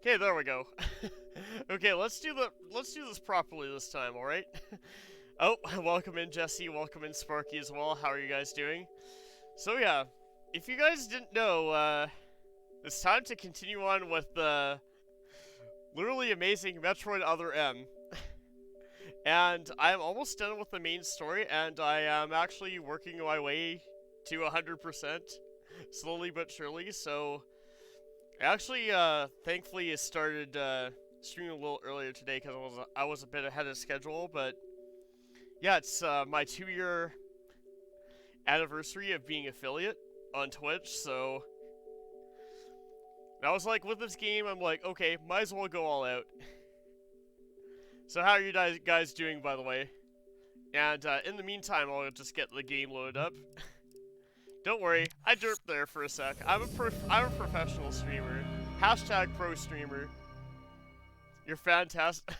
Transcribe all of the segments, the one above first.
Okay, there we go. Okay, let's do this properly this time, alright? Oh, welcome in Jesse, welcome in Sparky as well. How are you guys doing? So yeah, if you guys didn't know, it's time to continue on with the literally amazing Metroid Other M. And I'm almost done with the main story, and I am actually working my way to 100%, slowly but surely, so I actually, thankfully started, streaming a little earlier today because I was a bit ahead of schedule, but yeah, it's, my 2-year anniversary of being affiliate on Twitch, so I was like, with this game, I'm like, okay, might as well go all out. So how are you guys doing, by the way? And, in the meantime, I'll just get the game loaded up. Don't worry, I derped there for a sec. I'm a professional streamer. Hashtag pro streamer. You're fantastic.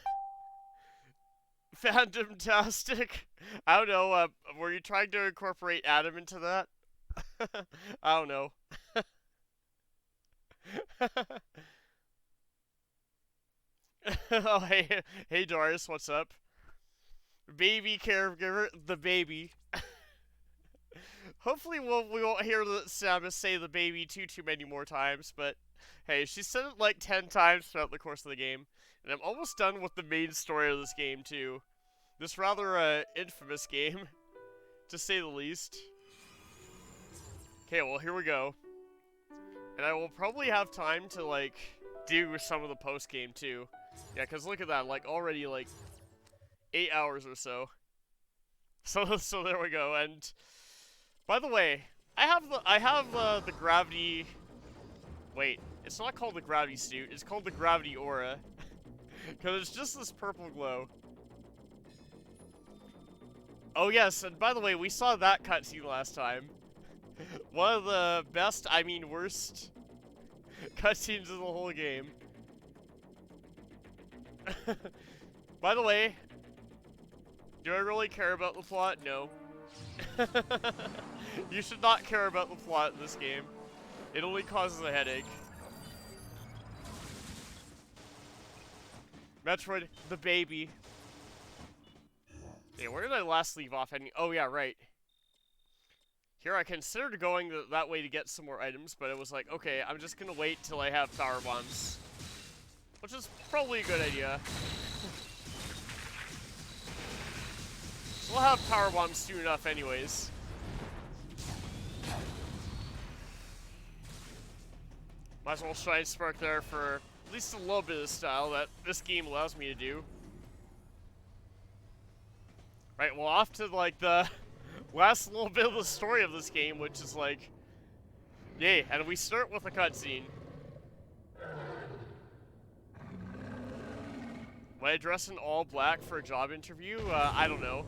Fandomtastic. I don't know, were you trying to incorporate Adam into that? I don't know. Oh, hey Doris, what's up? Baby caregiver, the baby. Hopefully we won't hear Samus say the baby too many more times, but hey, she said it like 10 times throughout the course of the game, and I'm almost done with the main story of this game too. This rather infamous game, to say the least. Okay, well here we go. And I will probably have time to like do some of the post game too. Yeah, cause look at that, like already like 8 hours or so. So there we go. And by the way, I have the gravity. Wait, it's not called the gravity suit. It's called the gravity aura, cause it's just this purple glow. Oh yes, and by the way, we saw that cutscene last time. One of the best, I mean worst, cutscenes of the whole game. By the way, do I really care about the plot? No. You should not care about the plot in this game. It only causes a headache. Metroid, the baby. Yeah, where did I last leave off heading? Oh yeah, right. Here I considered going that way to get some more items, but it was like, okay, I'm just gonna wait till I have power bombs. Which is probably a good idea. We'll have power bombs soon enough anyways. Might as well shine spark there for at least a little bit of style that this game allows me to do. Right, well off to like the last little bit of the story of this game, which is like, yay, and we start with a cutscene. Would I dress in all black for a job interview? I don't know.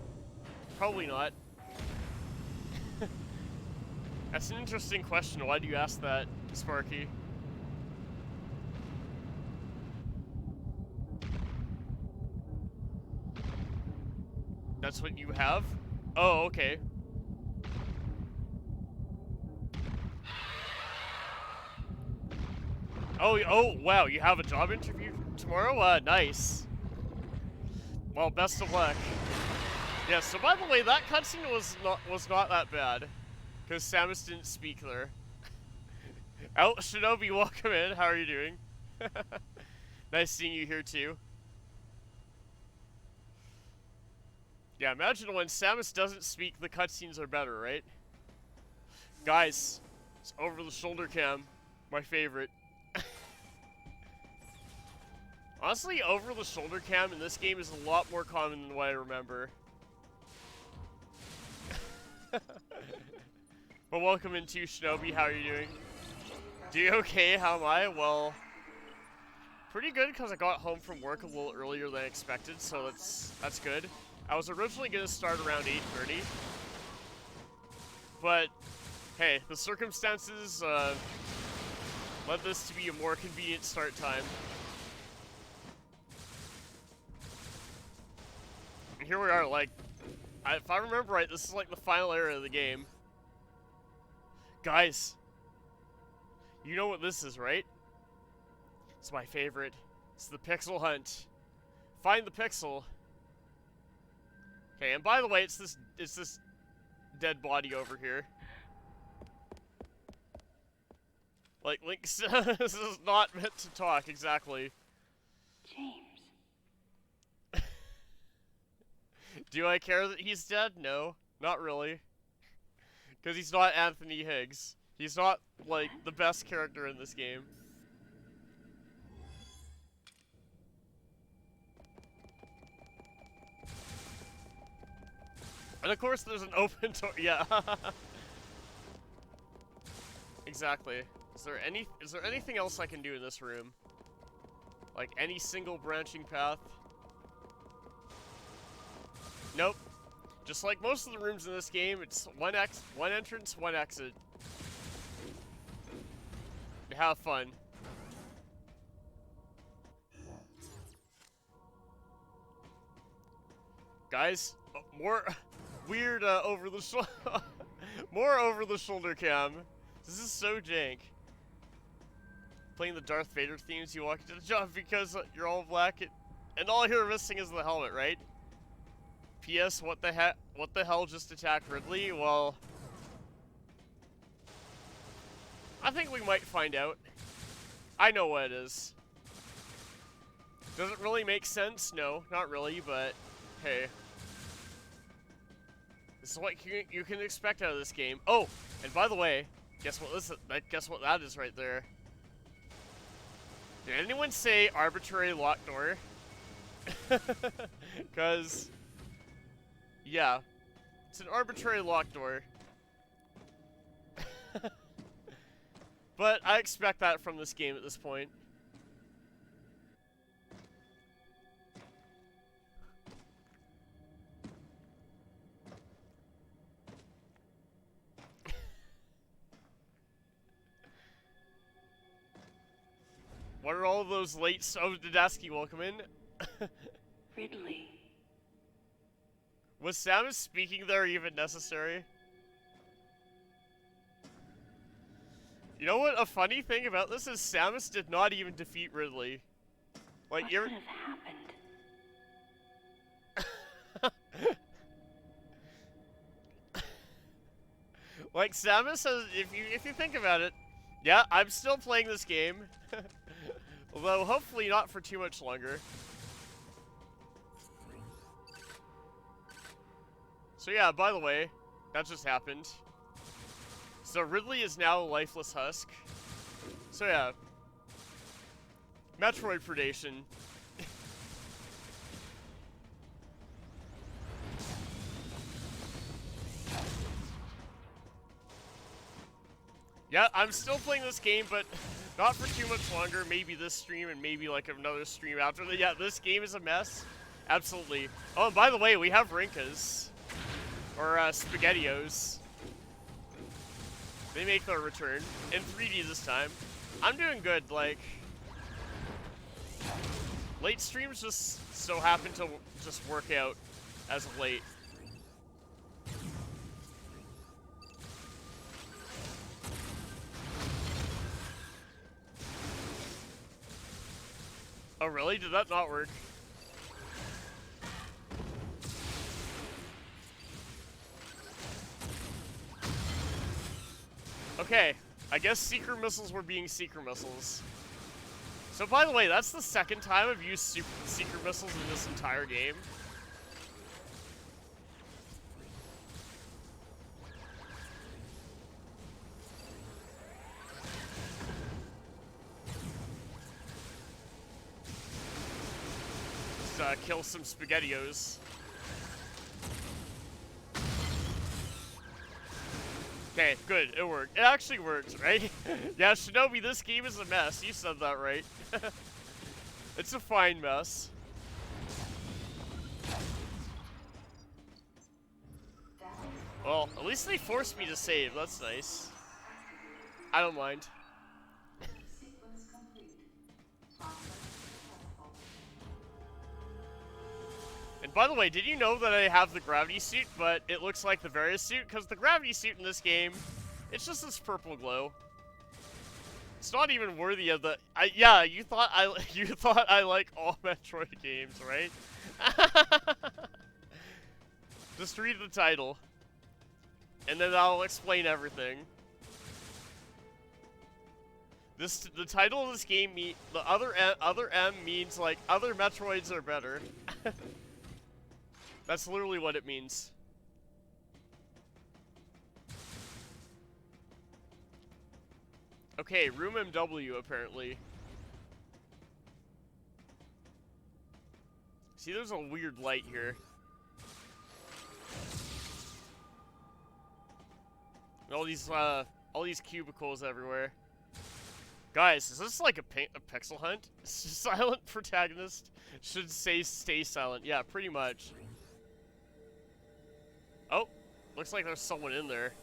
Probably not. That's an interesting question. Why do you ask that, Sparky? That's what you have? Oh, okay. Oh, wow, you have a job interview tomorrow? Nice. Well, best of luck. Yeah, so by the way, that cutscene was not that bad. Because Samus didn't speak there. Oh, Shinobi, welcome in. How are you doing? Nice seeing you here too. Yeah, imagine when Samus doesn't speak, the cutscenes are better, right? Guys, it's over the shoulder cam. My favorite. Honestly, over the shoulder cam in this game is a lot more common than what I remember. But welcome in too, Shinobi. How are you doing? Doing okay? How am I? Well, pretty good because I got home from work a little earlier than I expected, so that's good. I was originally going to start around 8:30, but hey, the circumstances led this to be a more convenient start time. And here we are, like, if I remember right, this is like the final area of the game. Guys, you know what this is, right? It's my favorite. It's the pixel hunt. Find the pixel. Okay, and by the way, it's this dead body over here. Like, Link's this is not meant to talk, exactly. James. Do I care that he's dead? No, not really. Because he's not Anthony Higgs. He's not, like, the best character in this game. And of course there's an open door, yeah. Exactly. Is there anything else I can do in this room? Like any single branching path? Nope. Just like most of the rooms in this game, it's one entrance, one exit. Have fun. Guys, more weird over the shoulder, more over the shoulder cam. This is so jank. Playing the Darth Vader themes, you walk into the job because you're all black, and all you're missing is the helmet, right? P.S. What the hell just attacked Ridley? Well, I think we might find out. I know what it is. Does it really make sense? No, not really, but hey. This is what you can expect out of this game. Oh, and by the way, guess what that is right there? Did anyone say arbitrary locked door? Because, yeah, it's an arbitrary locked door. But I expect that from this game at this point. What are all those late... Oh, Dadaski, welcome in. Ridley. Was Samus speaking there even necessary? You know what? A funny thing about this is Samus did not even defeat Ridley. Like, What could have happened? Like, Samus has... If you think about it, yeah, I'm still playing this game. Although, hopefully not for too much longer. So yeah, by the way, that just happened. So Ridley is now a lifeless husk. So yeah. Metroid predation. Yeah, I'm still playing this game, but not for too much longer. Maybe this stream and maybe like another stream after that. Yeah, this game is a mess. Absolutely. Oh, and by the way, we have Rinkas. Or SpaghettiOs. They make their return. In 3D this time. I'm doing good, like... Late streams just so happen to just work out as of late. Oh really? Did that not work? Okay, I guess Seeker missiles were being Seeker missiles. So by the way, that's the second time I've used Seeker missiles in this entire game. Just kill some SpaghettiOs. Okay, good, it worked. It actually works, right? Yeah, Shinobi, this game is a mess. You said that right. It's a fine mess. Well, at least they forced me to save. That's nice. I don't mind. And by the way, did you know that I have the gravity suit, but it looks like the Varus suit? Because the gravity suit in this game, it's just this purple glow. It's not even worthy of the. Yeah, you thought I you thought I like all Metroid games, right? Just read the title, and then I'll explain everything. The title of this game the other M means like other Metroids are better. That's literally what it means. Okay, room MW apparently. See, there's a weird light here. All these cubicles everywhere. Guys, is this like a pixel hunt? Silent protagonist should stay silent. Yeah, pretty much. Oh, looks like there's someone in there.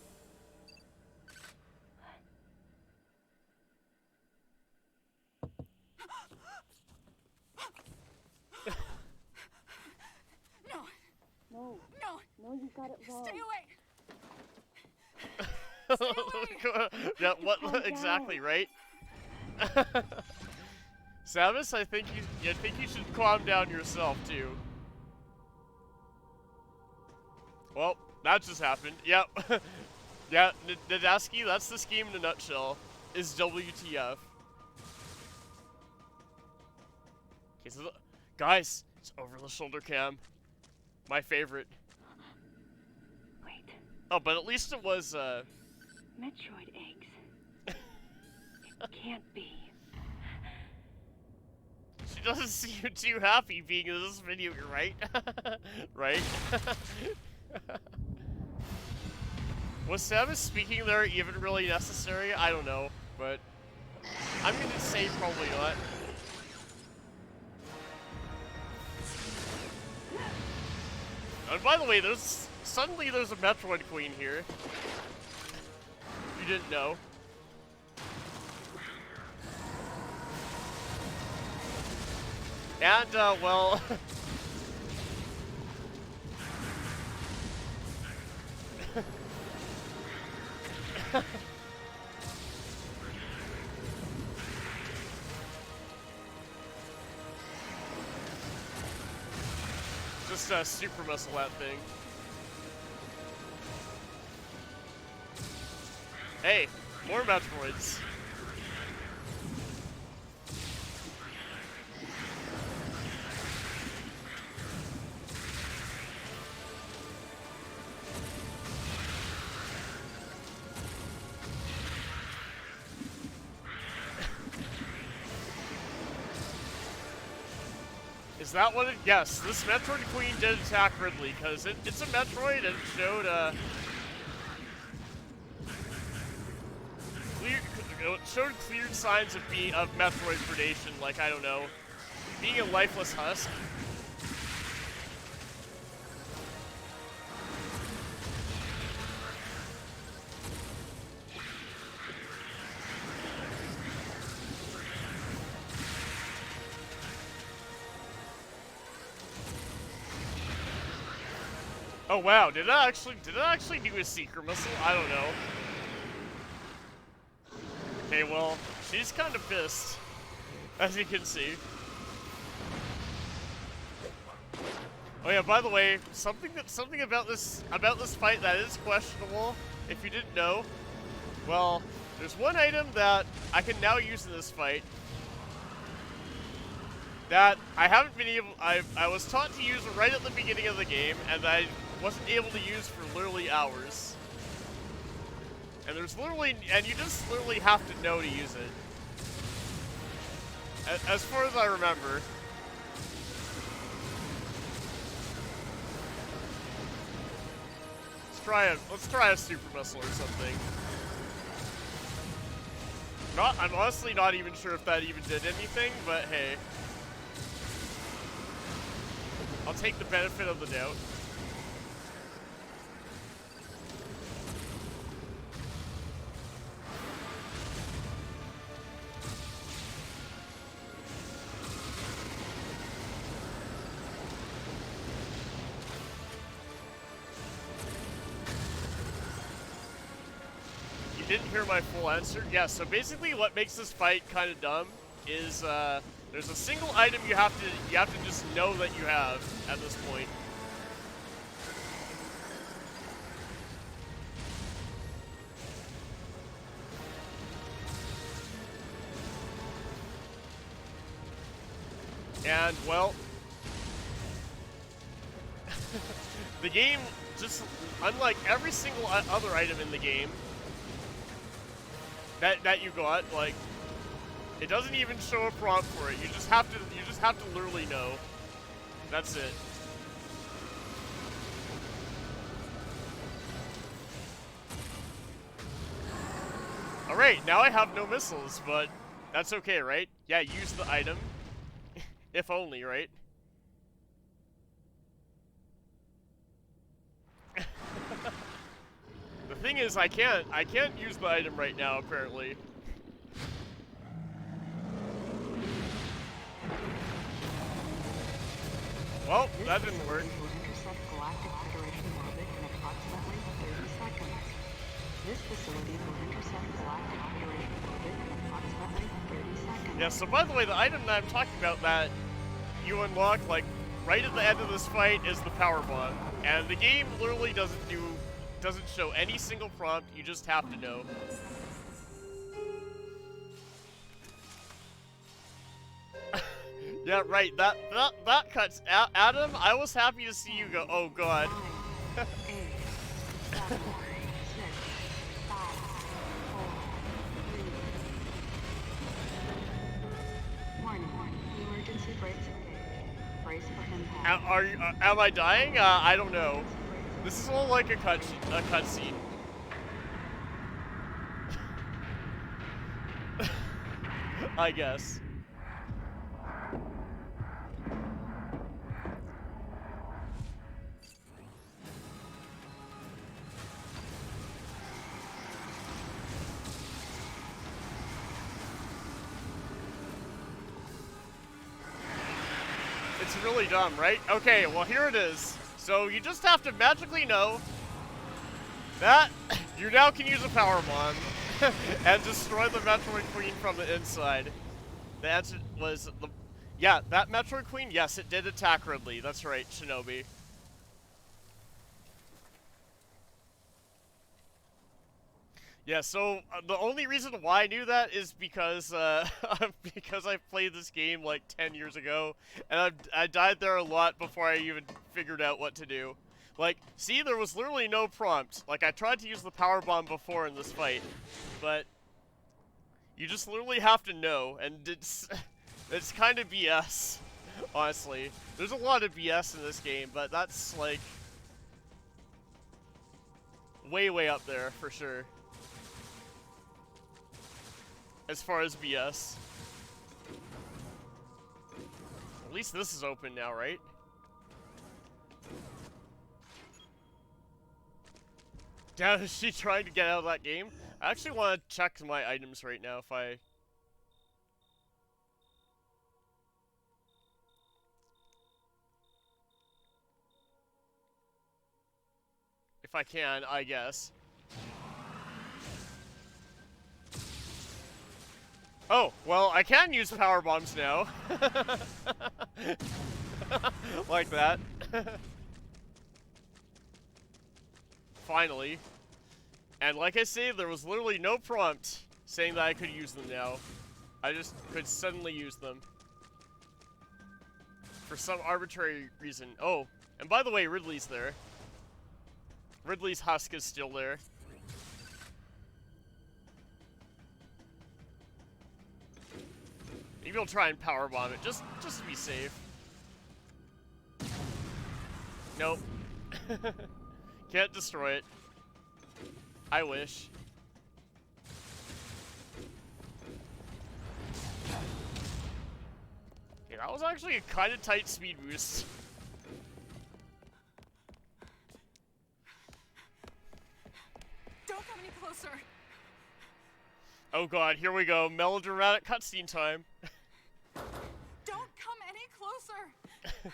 No. No, you got it wrong. Stay away! Yeah, what exactly, right? Samus, I think you should calm down yourself too. Well, that just happened. Yep. Yeah, Nadaski, that's the scheme in a nutshell. Is WTF. Okay, so guys, it's over the shoulder cam. My favorite. Wait. Oh, but at least it was Metroid eggs. It can't be. She doesn't seem too happy being in this video, you're right? Right? Was Samus speaking there even really necessary? I don't know, but I'm gonna say probably not. And by the way, suddenly there's a Metroid Queen here. You didn't know. And, well... Just, super muscle that thing. Hey, more Metroids. Is that what it? Yes, this Metroid Queen did attack Ridley, because it's a Metroid and it showed, clear signs of Metroid predation, like, I don't know, being a lifeless husk. Oh wow, did it actually do a secret missile? I don't know. Okay, well, she's kind of pissed, as you can see. Oh yeah, by the way, something about this fight that is questionable, if you didn't know. Well, there's one item that I can now use in this fight that I haven't been able. I was taught to use it right at the beginning of the game, and I wasn't able to use for literally hours. And you just literally have to know to use it. As far as I remember. Let's try a super missile or something. I'm honestly not even sure if that even did anything, but hey. I'll take the benefit of the doubt. didn't hear my full answer, yeah, so basically what makes this fight kind of dumb is there's a single item you have to just know that you have at this point. And, well, the game, just unlike every single other item in the game that you got, like, it doesn't even show a prompt for it. You just have to literally know. That's it. Alright, now I have no missiles, but that's okay, right? Yeah, use the item. If only, right? The thing is, I can't use the item right now, apparently. Well, that didn't work. Yeah, so by the way, the item that I'm talking about that you unlock, like, right at the end of this fight is the power bomb. And the game literally doesn't show any single prompt, you just have to know. Yeah, right, that cuts. Adam, I was happy to see you go, oh god. Am I dying? I don't know. This is all like a cutscene. I guess. It's really dumb, right? Okay, well here it is. So you just have to magically know that you now can use a power bomb and destroy the Metroid Queen from the inside. The answer was yeah, that Metroid Queen, yes, it did attack Ridley. That's right, Shinobi. Yeah, so the only reason why I knew that is because because I played this game like 10 years ago, and I died there a lot before I even figured out what to do. Like, see, there was literally no prompt. Like, I tried to use the power bomb before in this fight, but you just literally have to know, and it's kind of BS, honestly. There's a lot of BS in this game, but that's like way up there for sure. As far as BS. At least this is open now, right? Damn, is she trying to get out of that game? I actually want to check my items right now if I can, I guess. Oh, well, I can use power bombs now. Like that. Finally. And like I say, there was literally no prompt saying that I could use them now. I just could suddenly use them. For some arbitrary reason. Oh, and by the way, Ridley's there. Ridley's husk is still there. Maybe I'll try and powerbomb it, just to be safe. Nope. Can't destroy it. I wish. Okay, that was actually a kind of tight speed boost. Don't come any closer. Oh god, here we go. Melodramatic cutscene time. Don't come any closer.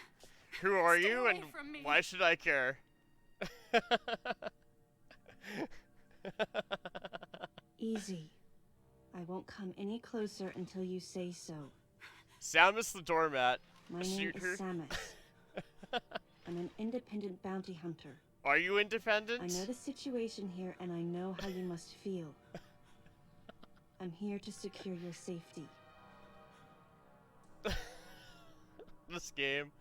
Who are Stay you away and from me. why should I care? Easy. I won't come any closer until you say so. Samus the doormat. My name Shoot is her. Samus. I'm an independent bounty hunter. Are you independent? I know the situation here, and I know how you must feel. I'm here to secure your safety. This game.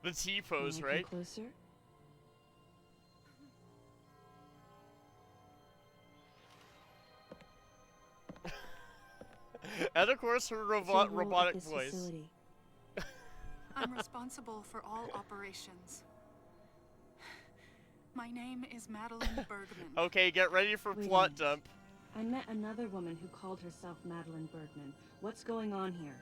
The T-pose, May I come right? closer? And of course her What's your role at robotic this voice. facility? I'm responsible for all operations. My name is Madeline Bergman. Okay, get ready for Wait a plot minute. dump. I met another woman who called herself Madeline Bergman. What's going on here?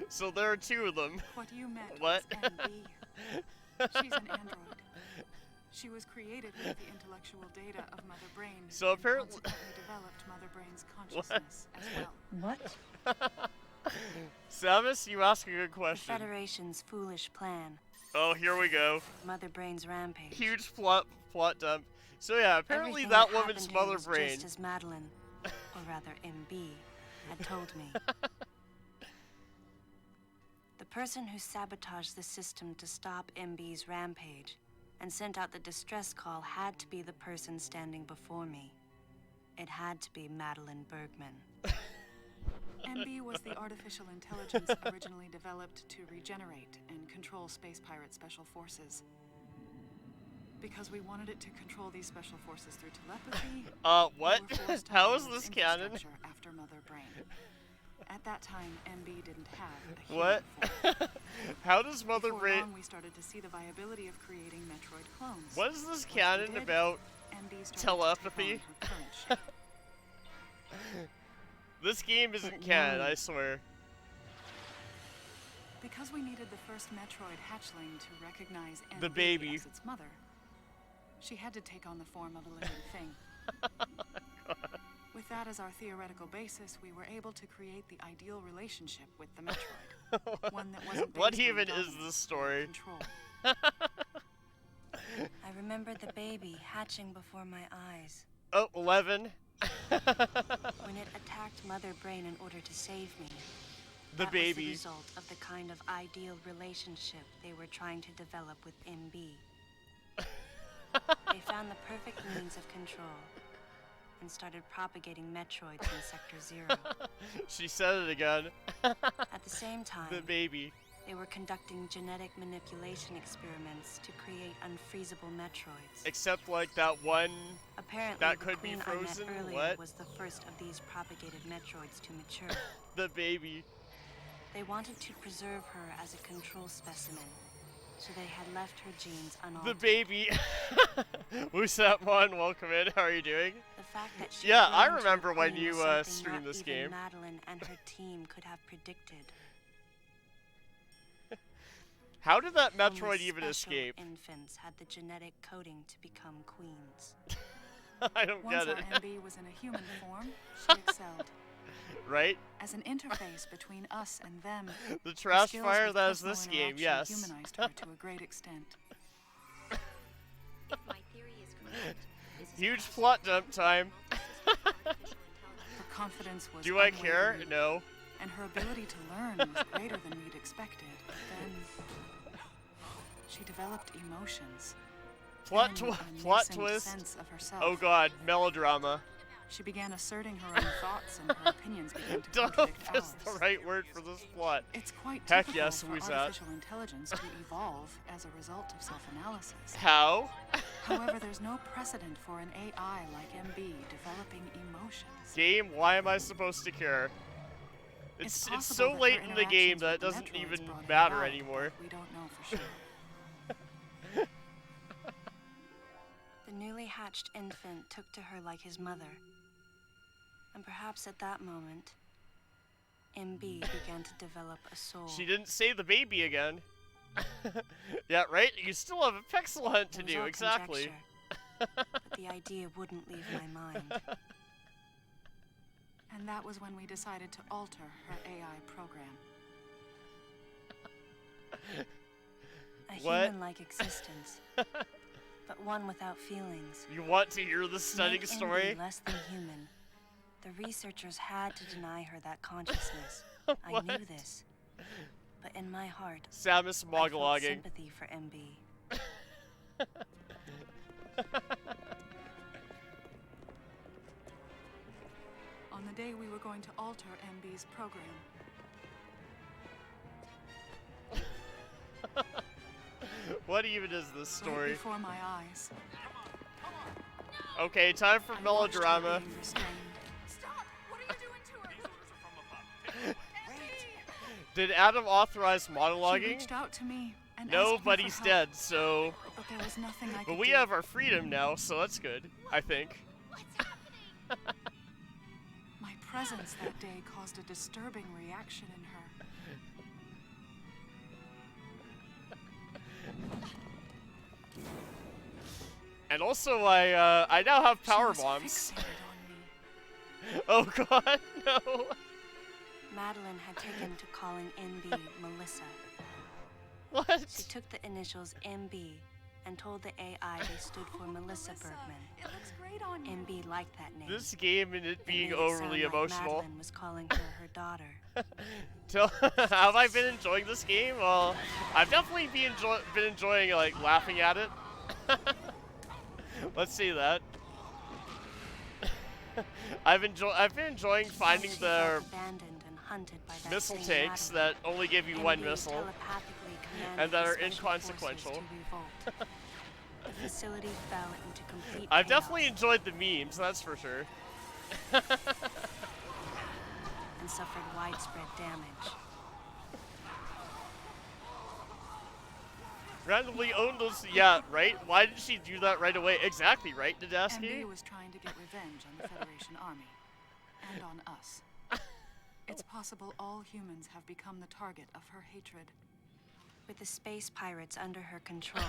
So there are two of them. What you met What? was MB. She's an android. She was created with the intellectual data of Mother Brain. So and apparently- consequently developed Mother Brain's consciousness as well. What? Samus, you ask a good The question. Federation's foolish plan. Oh, here we go. Mother Brain's rampage. Huge plot dump. So yeah, apparently Everything that happened woman's here Mother was Brain. just as Madeline, or rather MB, had told me. The person who sabotaged the system to stop MB's rampage and sent out the distress call had to be the person standing before me. It had to be Madeline Bergman. MB was the artificial intelligence originally developed to regenerate and control space pirate special forces. Because we wanted it to control these special forces through telepathy. What? we were forced to How is build this its canon? infrastructure after Mother Brain. At that time, MB didn't have a human What? form. How does Mother Before Brain... long, we started to see the viability of creating Metroid clones. What is this Once we canon did, about? MB started telepathy? To take on her current shape. This game isn't But canon, why? I swear. Because we needed the first Metroid hatchling to recognize The MB baby. as its mother, she had to take on the form of a living thing. With that as our theoretical basis, we were able to create the ideal relationship with the Metroid. One that wasn't What based on even is dominance this or story? Control. I remember the baby hatching before my eyes. Oh, 11. When it attacked Mother Brain in order to save me. The That was baby. the result of the kind of ideal relationship they were trying to develop with MB. They found the perfect means of control and started propagating Metroids in Sector Zero. She said it again. At the same time, The baby. they were conducting genetic manipulation experiments to create unfreezable Metroids. Except like that one... Apparently, that the could be queen frozen? I met earlier What? was the first of these propagated Metroids to mature. The baby. They wanted to preserve her as a control specimen, so they had left her genes The unaltered. baby. Usapmon, welcome in. How are you doing? The fact that she Yeah, I grew into remember a when queen you, was something streamed not this even game. Madeline and her team could have predicted. How did that Only Metroid even special escape? Infants had the genetic coding to become queens. I don't Once get our it. MB was in a human form, she excelled. Right? As an interface between us and them, The her trash skills fire with that is personal this game, interaction yes. humanized her to a great extent. If my theory is correct, this is Huge perhaps plot dump time. Her confidence was Do I care? unwavering, No. and her ability to learn was greater than we'd expected. Then she developed emotions. Plot, and a plot nascent twist. sense of herself. Oh god, melodrama. She began asserting her own thoughts, and her opinions began to Dump contradict is the ours. right word for this plot. It's quite Heck typical yes, for who's that? artificial intelligence to evolve as a result of self-analysis. How? However, there's no precedent for an AI like MB developing emotions. Game, why am I supposed to care? It's possible so that late her in the game interactions that it with the doesn't Metroids even brought it matter about, anymore. but we don't know for sure. The newly hatched infant took to her like his mother. And perhaps at that moment, MB began to develop a soul. She didn't say the baby again. Yeah, right? You still have a pixel hunt to It was do, all exactly. conjecture, but the idea wouldn't leave my mind. And that was when we decided to alter her AI program. A What? human-like existence, but one without feelings. You want to hear the stunning Make story? Envy less than human. The researchers had to deny her that consciousness. I What? knew this. But in my heart, Samus I felt monologuing. sympathy for MB. On the day we were going to alter MB's program, What even is this right story? before my eyes, Okay, time for I watched her melodrama. being restrained. Stop! What are you doing to her? Did Adam authorize She monologuing? reached out to me and No, asked me but for he's help, dead, so... but there was nothing I could But we do. have our freedom now, so that's good, I think. My presence that day caused a disturbing reaction in her. And also, I now have power She was bombs. fixated on me. Oh god, no. Madeline had taken to calling MB Melissa. She What? took the initials MB and told the AI they stood for Melissa Bergman. It looks great on you. MB liked that name. This game and it It being made it overly sound like emotional. Madeline was calling her her daughter. Have I been enjoying this game? Well, I've definitely been enjoying, like, laughing at it. Let's see that. I've been enjoying finding She the felt abandoned and hunted by that missile same tanks Madeline. that only give you one MB missile. telepathically commanded and that the are special inconsequential. forces to revolt. The facility fell into complete I've chaos definitely enjoyed the memes, that's for sure. and suffered widespread damage. Randomly owned those, yeah, right? Why did she do that right away? Exactly, right, Dadaski? MB was trying to get revenge on the Federation Army. And on us. It's possible all humans have become the target of her hatred. With the space pirates under her control,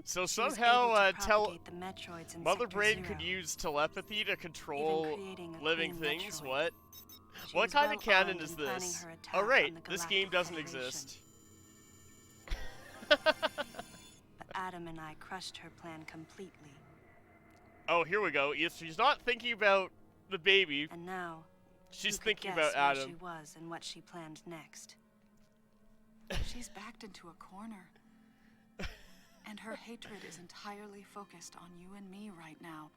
So she was somehow, able to propagate the Metroids in Mother Sector Brain Zero. could use telepathy to control creating a living clean things? Metroid. What? She What was kind well of canon armed is in planning this? her attack Oh on right, the this game Galactic doesn't Federation. exist. But Adam and I crushed her plan completely. Oh, here we go. If she's not thinking about the baby, And now, she's who could thinking guess about where Adam. she was and what she planned next. She's backed into a corner. And her hatred is entirely focused on you and me right now.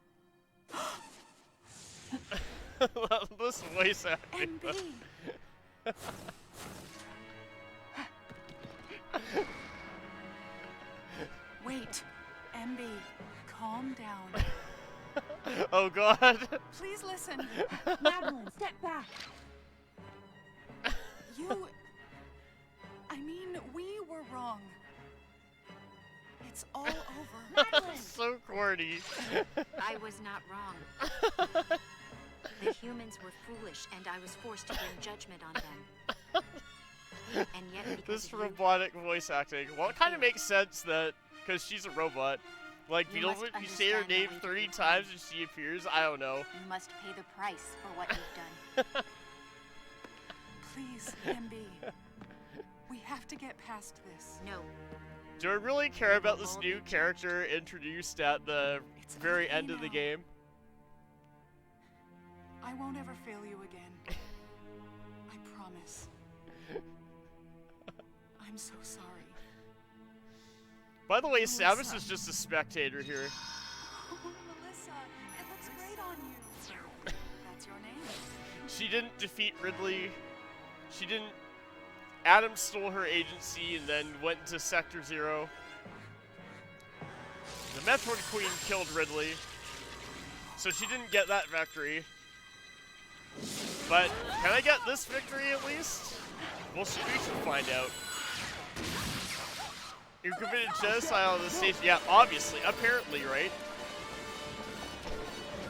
This voice acting. MB! Wait, MB, calm down. Oh god. Please listen. Madeline, step back. I mean, we were wrong. It's all over. Madeline! So corny. I was not wrong. The humans were foolish, and I was forced to bring judgment on them. And yet, because This of you, robotic voice acting. Well, it kind of makes sense that, because she's a robot. Like, You must you say her understand the name weight of 30 your times crime. and she appears? I don't know. you must pay the price for what you've done. Please, MB. We have to get past this. No, Do I really care about this new character introduced at the It's very okay end of the now. game? I won't ever fail you again. I promise. I'm so sorry. By the way, Melissa. Samus is just a spectator here. Oh, Melissa, it looks great on you. That's your name. She didn't defeat Ridley. She didn't... Adam stole her agency and then went into Sector Zero. The Metroid Queen killed Ridley. So she didn't get that victory. But can I get this victory at least? We should find out. You committed genocide on the station. Yeah, obviously. Apparently, right?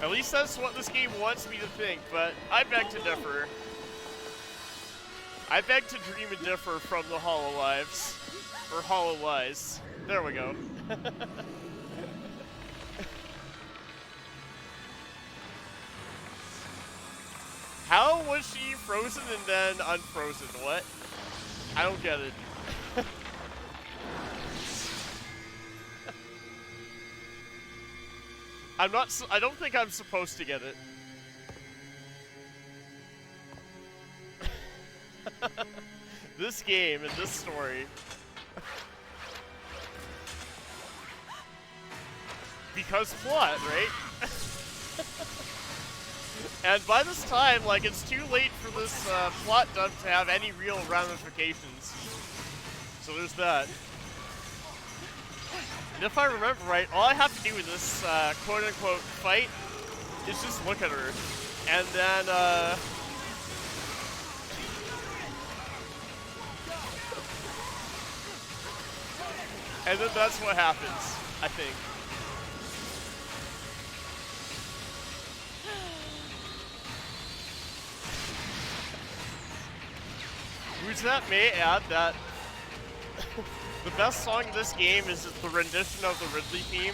At least that's what this game wants me to think, but I beg to differ. I beg to dream and differ from the HoloLives. Or HoloLies. There we go. was she frozen and then unfrozen? What? I don't get it. I don't think I'm supposed to get it. This game and this story. Because plot, right? And by this time, like, it's too late for this plot dump to have any real ramifications. So there's that. And if I remember right, all I have to do in this quote-unquote fight is just look at her. And then, and then that's what happens, I think. Who's that may add that the best song in this game is the rendition of the Ridley theme.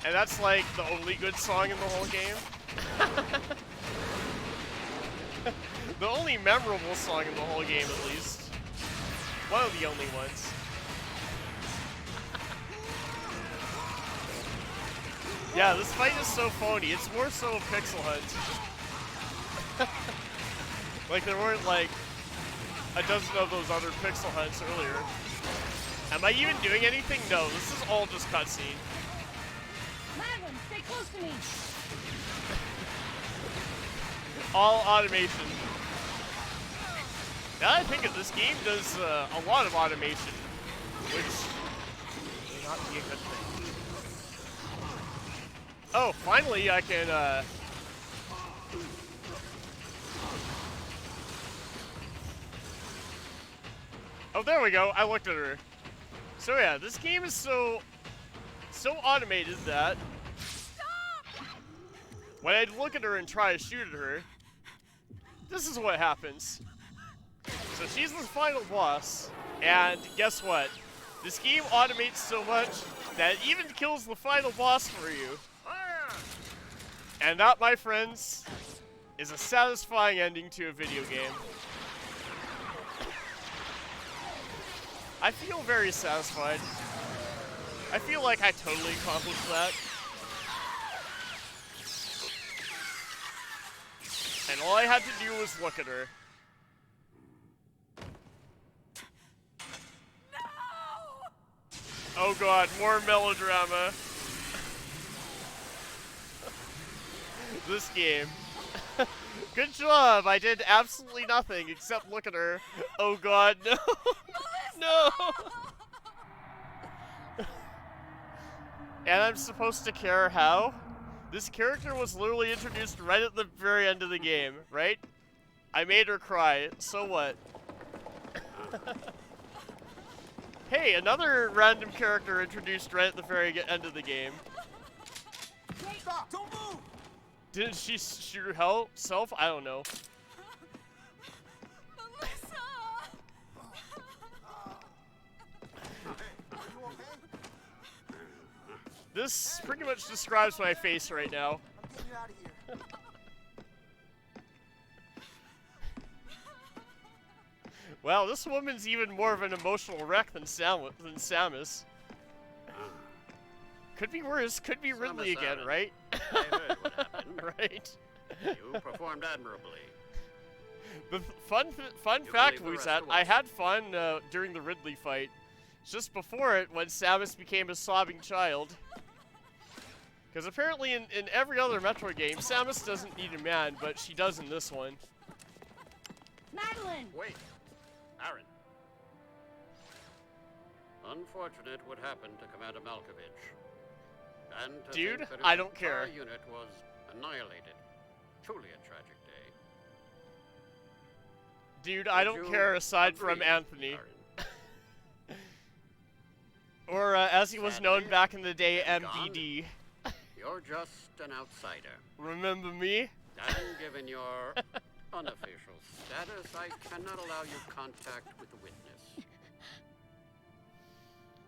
And that's like the only good song in the whole game. The only memorable song in the whole game, at least. One of the only ones. Yeah, this fight is so phony. It's more so a pixel hunt. Like, there weren't, like, a dozen of those other pixel hunts earlier. Am I even doing anything? No, this is all just cutscene. Madeline, stay close to me. All automation. Now that I think of this game does a lot of automation, which may not be a good thing. Oh, finally I can, oh, there we go. I looked at her. So yeah, this game is so automated that when I look at her and try to shoot at her, this is what happens. So she's the final boss, and guess what? This game automates so much that it even kills the final boss for you. And that, my friends, is a satisfying ending to a video game. I feel very satisfied. I feel like I totally accomplished that. And all I had to do was look at her. No! Oh god, more melodrama. This game. Good job! I did absolutely nothing except look at her. Oh god, no! No! And I'm supposed to care how? This character was literally introduced right at the very end of the game, right? I made her cry, so what? Hey, another random character introduced right at the very end of the game. Stop! Don't move! Didn't she shoot herself? I don't know. Melissa! You okay? This pretty much describes my face right now. I'm getting you out of here. Well, this woman's even more of an emotional wreck than Samus. Could be worse. Could be Ridley again, right? I heard what happened. Right. You performed admirably. The fun You fact believe the was rest that of I us? had fun during the Ridley fight. Just before it, when Samus became a sobbing child. Because apparently in every other Metroid game, Samus doesn't need a man, but she does in this one. Madeline! Wait, Aaron. Unfortunate what happened to Commander Malkovich. And to Dude, think that I his don't care. entire unit was annihilated. Truly a tragic day. Dude, I Would don't you care aside agree, from Anthony. Aaron? Or as he was known Sadly, back in the day, gone. MDD. You're just an outsider. Remember me? And given your unofficial status, I cannot allow you contact with the witness.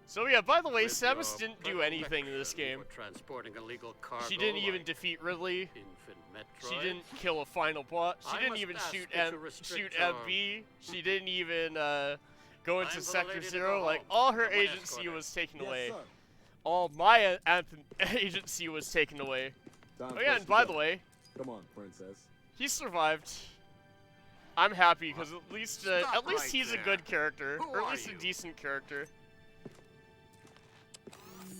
So yeah, by the way, With Samus your didn't do anything in this predilection game. for transporting illegal cargo She didn't even like defeat Ridley. infant Metroid. She didn't kill a final boss. She I didn't must even ask shoot that you restrict your- MB. She didn't even go into Time for the Sector lady to Zero. go Like home. all her Someone agency escort her. was taken Yes, away. sir. All my agency was taken away. Time Oh for yeah, us and to by go. the way, Come on, princess. he survived. I'm happy because at least Stop right he's there. a good character, Who or at are least a you? decent character.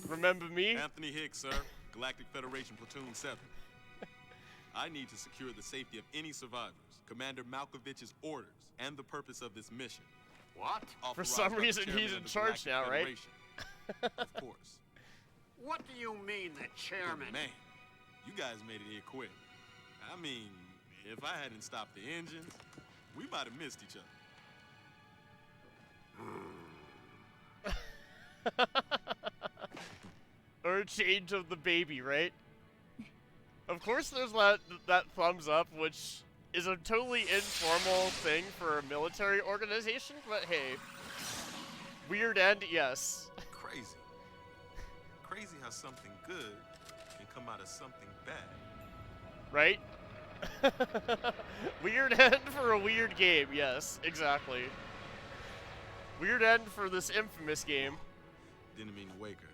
Remember me? Anthony Hicks, sir. Galactic Federation Platoon 7. I need to secure the safety of any survivors. Commander Malkovich's orders and the purpose of this mission. What? Authorized some by the reason chairman he's of in the charge Galactic now, right? Federation. Of course. What do you mean, the chairman? But man, you guys made it here quick. I mean, if I hadn't stopped the engines, we might have missed each other. Or a change of the baby, right? Of course there's that thumbs up, which is a totally informal thing for a military organization, but hey. Weird end, yes. Crazy. Crazy how something good can come out of something bad. Right? Weird end for a weird game, yes, exactly. Weird end for this infamous game. Didn't mean to wake her.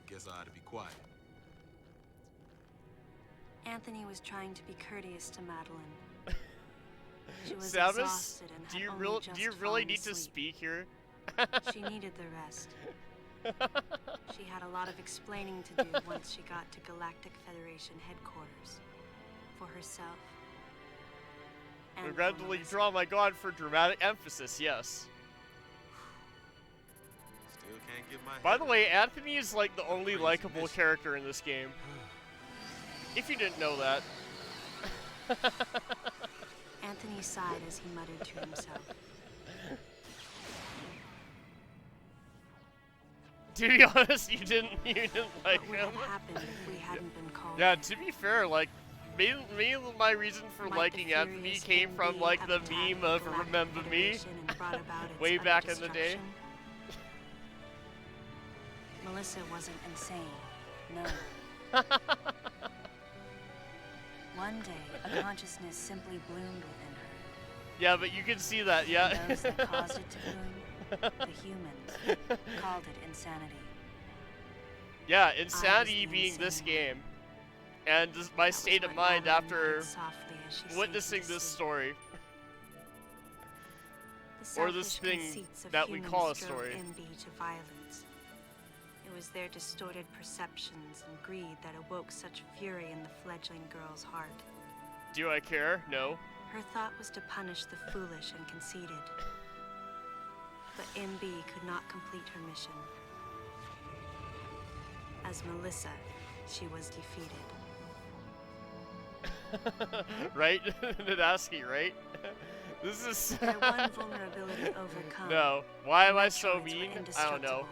Guess I ought to be quiet. Anthony was trying to be courteous to Madeline. She was Samus, exhausted and do had you only really just really fallen need to asleep. speak here? She needed the rest. She had a lot of explaining to do once she got to Galactic Federation headquarters. For herself. And for Regrettably Melissa. draw my god for dramatic emphasis, yes. Still can't get my By head the around way, Anthony is like the only Crazy likable mission. character in this game. If you didn't know that. Anthony sighed as he muttered to himself. To be honest, you didn't like What would him. have happened if we hadn't been called Yeah, in? to be fair, like, mainly my reason for Might the liking Anthony furious came from, MB like, have the attacked meme of Galactic Remember Me? Federation and brought about its Way utter back in the day. destruction? Melissa wasn't insane. No. One day, a consciousness simply bloomed within her. Yeah, but you can see that, yeah. Those that caused it to bloom, the humans, called it insanity. Yeah, insanity the being this insane game. And my That was state of what mind Madeline after muttered softly as she sank witnessing into this sleep. story. The or this selfish thing conceits of that we humans call a drove story. MB to violence. It was their distorted perceptions and greed that awoke such fury in the fledgling girl's heart. Do I care? No. Her thought was to punish the foolish and conceited. But MB could not complete her mission. As Melissa, she was defeated. Right? Nadaski, right? This is... Their one vulnerability overcome. No. Why am I Metroids so were mean? I don't know. indestructible.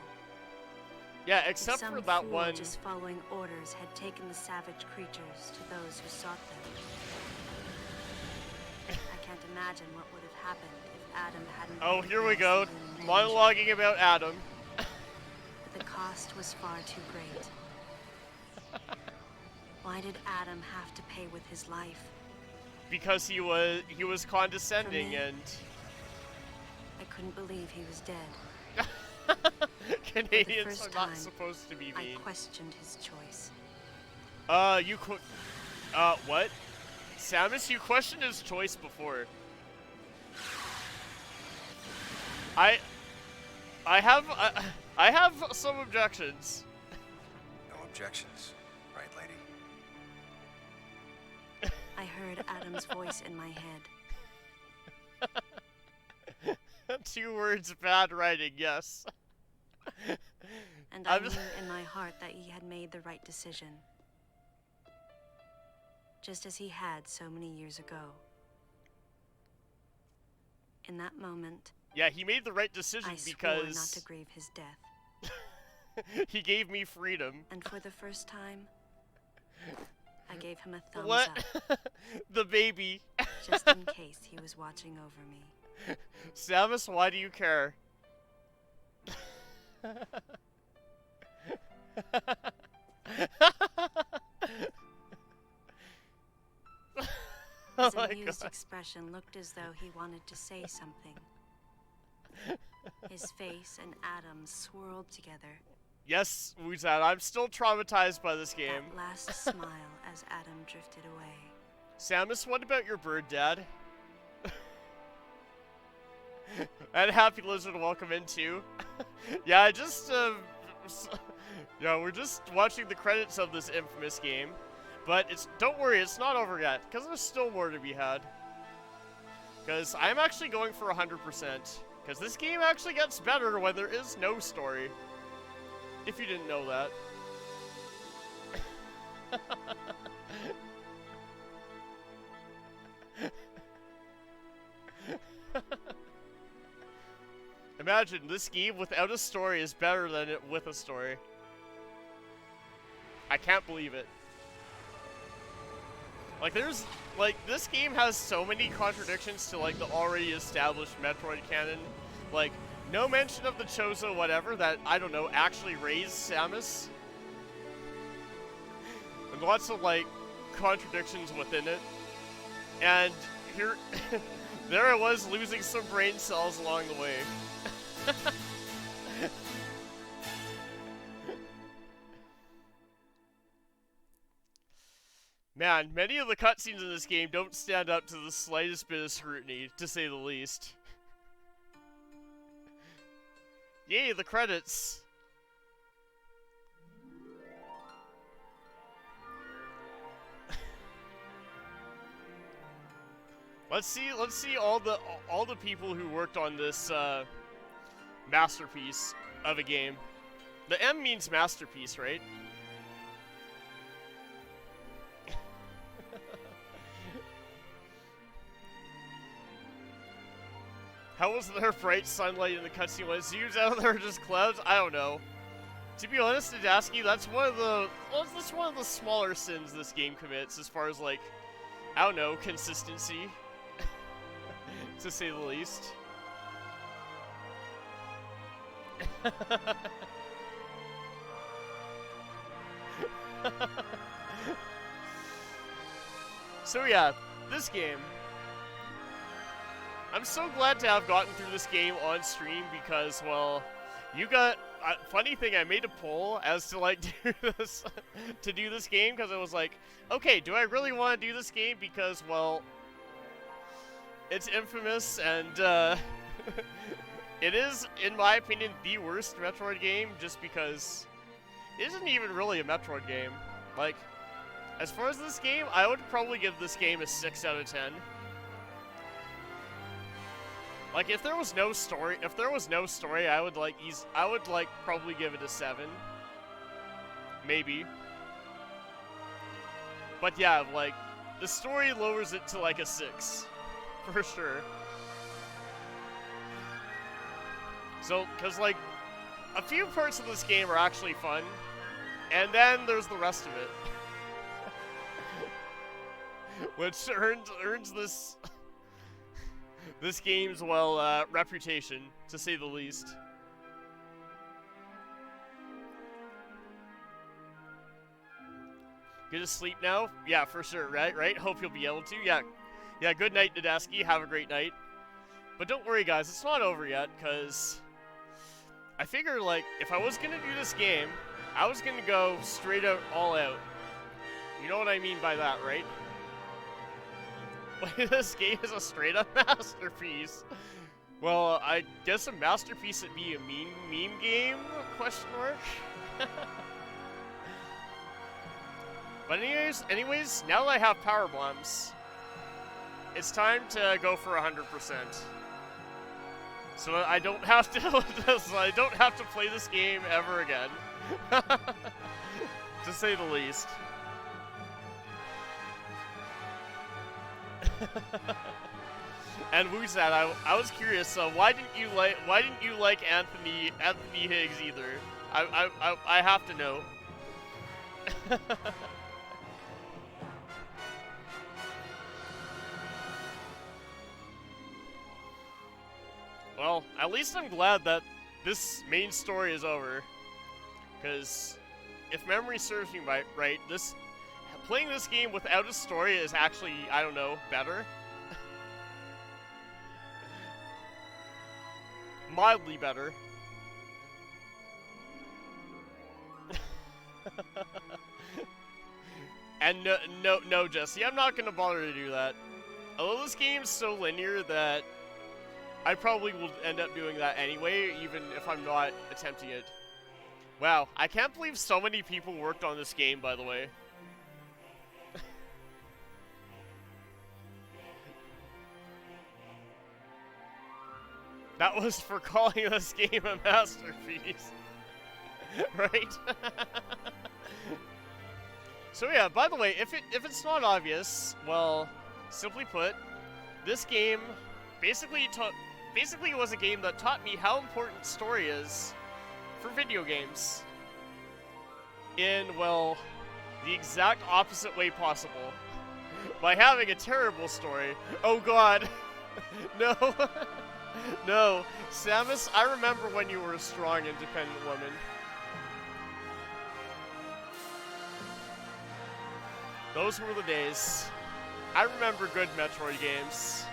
Yeah, If except some for that fool one... just following orders had taken the savage creatures to those who sought them. I can't imagine what would have happened if Adam hadn't Oh, been here we go. placed in danger. Monologuing about Adam. But the cost was far too great. Why did Adam have to pay with his life? Because he was condescending me, and... I couldn't believe he was dead. Canadians first are not time, supposed to be I mean. questioned his choice. What? Samus, you questioned his choice before. I have some objections. No objections, right, lady? I heard Adam's voice in my head. 2 words, bad writing, yes. And I I'm knew in my heart that he had made the right decision. Just as he had so many years ago. In that moment, Yeah, he made the right decision I swore not because to grieve his death. he gave me freedom. And for the first time, I gave him a thumbs What? up, The baby. just in case he was watching over me. Samus, why do you care? Oh His my amused God. expression looked as though he wanted to say something. His face and atoms swirled together. Yes, Wuzat, I'm still traumatized by this game. That last smile as Adam drifted away. Samus, what about your bird, Dad? And Happy Lizard, welcome in too. Yeah, yeah, we're just watching the credits of this infamous game. But don't worry, it's not over yet, because there's still more to be had. Because I'm actually going for 100%. Because this game actually gets better when there is no story. If you didn't know that. Imagine, this game without a story is better than it with a story. I can't believe it. Like, this game has so many contradictions to, like, the already established Metroid canon. Like, no mention of the Chozo whatever that, I don't know, actually raised Samus. And lots of, like, contradictions within it. And here, there I was losing some brain cells along the way. Man, many of the cutscenes in this game don't stand up to the slightest bit of scrutiny, to say the least. Yay, the credits! Let's see all the people who worked on this masterpiece of a game. The M means masterpiece, right? How was there bright sunlight in the cutscene when it zooms out there just clouds? I don't know. To be honest, Nadaski, that's one of the smaller sins this game commits as far as, like, I don't know, consistency. To say the least. So yeah, this game. I'm so glad to have gotten through this game on stream because, well, you got... funny thing, I made a poll as to, like, do this game because I was like, okay, do I really want to do this game because, well, it's infamous and, it is, in my opinion, the worst Metroid game just because it isn't even really a Metroid game. Like, as far as this game, I would probably give this game a 6 out of 10. Like, if there was no story, I would probably give it a 7. Maybe. But yeah, like, the story lowers it to like a 6. For sure. So, cause like, a few parts of this game are actually fun, and then there's the rest of it. Which earns this... this game's, well, reputation, to say the least. Get to sleep now? Yeah, for sure, right? Hope you'll be able to. Yeah, good night, Nadaski. Have a great night. But don't worry, guys, it's not over yet, because I figure, like, if I was gonna do this game, I was gonna go straight out, all out. You know what I mean by that, right? This game is a straight-up masterpiece. Well, I guess a masterpiece would be a meme game? Question mark. But anyways, now that I have power bombs, it's time to go for 100%. So I don't have to play this game ever again. To say the least. And Woozat, I was curious. Why didn't you like Anthony Higgs either? I have to know. Well, at least I'm glad that this main story is over. Because if memory serves me right, playing this game without a story is actually, I don't know, better. Mildly better. And no, Jesse, I'm not gonna bother to do that. Although this game's so linear that I probably will end up doing that anyway, even if I'm not attempting it. Wow, I can't believe so many people worked on this game, by the way. That was for calling this game a masterpiece. Right? So yeah, by the way, if it's not obvious, well, simply put, this game basically was a game that taught me how important story is for video games. In, well, the exact opposite way possible. By having a terrible story. Oh god. No. No. Samus, I remember when you were a strong, independent woman. Those were the days. I remember good Metroid games.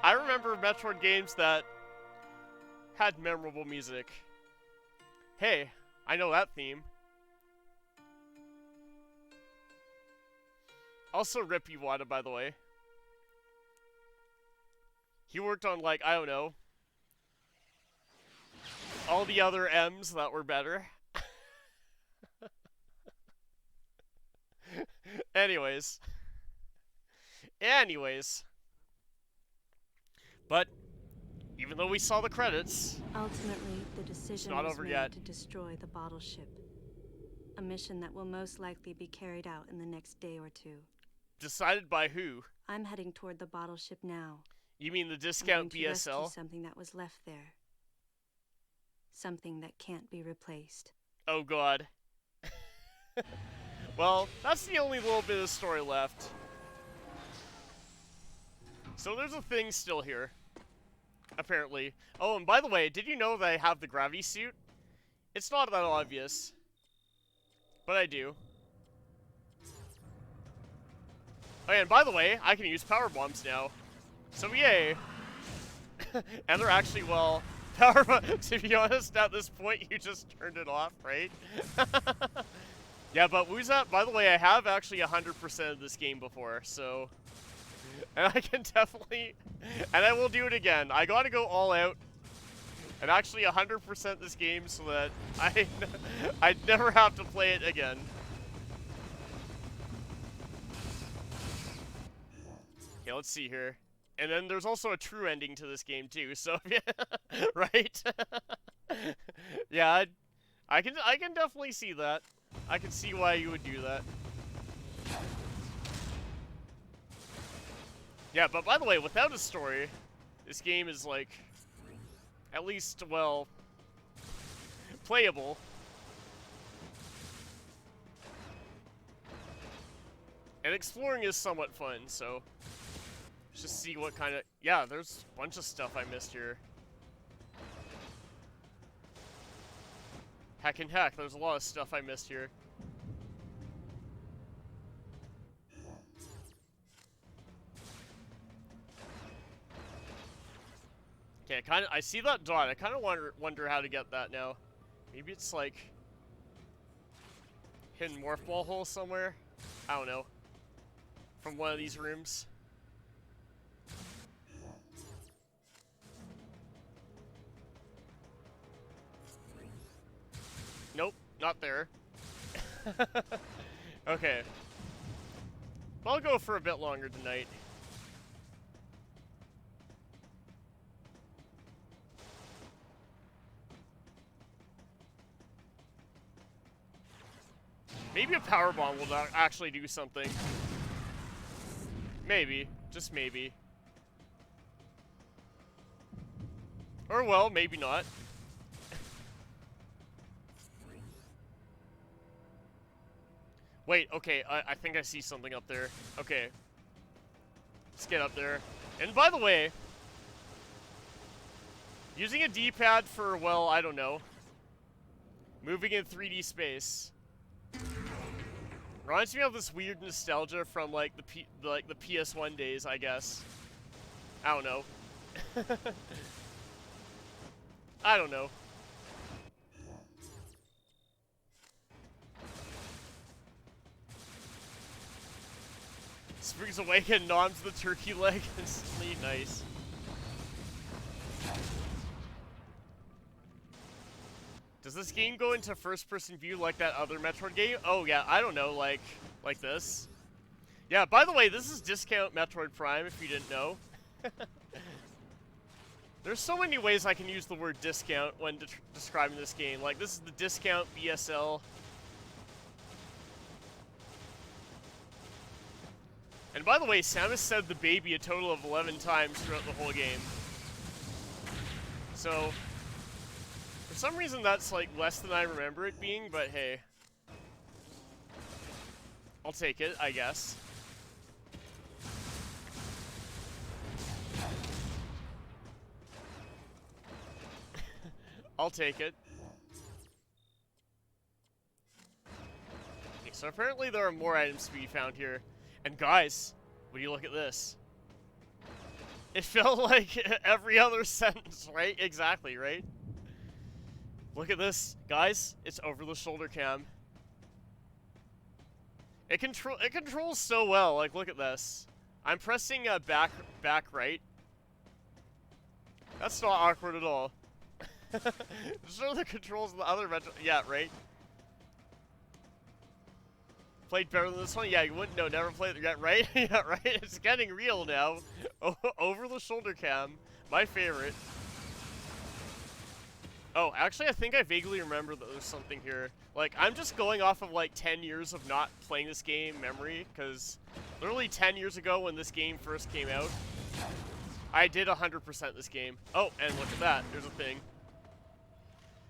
I remember Metroid games that had memorable music. Hey, I know that theme. Also Rip Iwata, by the way. He worked on, like, I don't know, all the other M's that were better. Anyways. But, even though we saw the credits, Ultimately, the decision not was over made yet. to destroy the bottle ship. A mission that will most likely be carried out in the next day or two. decided by who? I'm heading toward the bottle ship now. You mean the I'm going discount to rescue BSL? something that was left there. Something that can't be replaced. Oh god. Well, that's the only little bit of story left. So there's a thing still here. Apparently. Oh, and by the way, did you know that I have the gravity suit? It's not that obvious. But I do. Oh yeah, and by the way, I can use power bombs now. So yay! And they're actually, well, power to be honest, at this point, you just turned it off, right? Yeah, but Woozat, by the way, I have actually 100% of this game before, so... And I can definitely... And I will do it again. I gotta go all out and actually 100% this game so that I never have to play it again. Okay, let's see here. And then there's also a true ending to this game too, so yeah, right? Yeah, I can definitely see that. I can see why you would do that. Yeah, but by the way, without a story, this game is like, at least, well, playable. And exploring is somewhat fun, so let's just see what kind of... Yeah, there's a bunch of stuff I missed here. Heckin' heck, there's a lot of stuff I missed here. Okay, I see that dot. I kind of wonder how to get that now. Maybe it's like hidden morph ball hole somewhere. I don't know. From one of these rooms. Nope, not there. Okay. I'll go for a bit longer tonight. Maybe a power bomb will actually do something. Maybe. Just maybe. Or, well, maybe not. Wait, okay, I think I see something up there. Okay. Let's get up there. And by the way, Using a D-pad for, well, I don't know. Moving in 3D space. Reminds me of this weird nostalgia from like the PS1 days, I guess. I don't know. I don't know. Springs Awaken noms the turkey leg instantly. Nice. Does this game go into first-person view like that other Metroid game? Oh yeah, I don't know, like this. Yeah, by the way, this is discount Metroid Prime, if you didn't know. There's so many ways I can use the word discount when describing this game. Like, this is the discount BSL. And by the way, Samus said the baby a total of 11 times throughout the whole game. So, for some reason that's like less than I remember it being, but hey. I'll take it, I guess. I'll take it. Okay, so apparently there are more items to be found here. And guys, would you look at this? It felt like every other sentence, right? Exactly, right? Look at this, guys. It's over the shoulder cam. It controls so well. Like, look at this. I'm pressing back right. That's not awkward at all. Show the controls of the other Metro. Yeah, right. Played better than this one? Yeah, you wouldn't know. Never played. Yeah, right. Yeah, right. It's getting real now. Over the shoulder cam, my favorite. Oh, actually, I think I vaguely remember that there's something here. Like, I'm just going off of like 10 years of not playing this game memory, because literally 10 years ago when this game first came out, I did 100% this game. Oh, and look at that. There's a thing.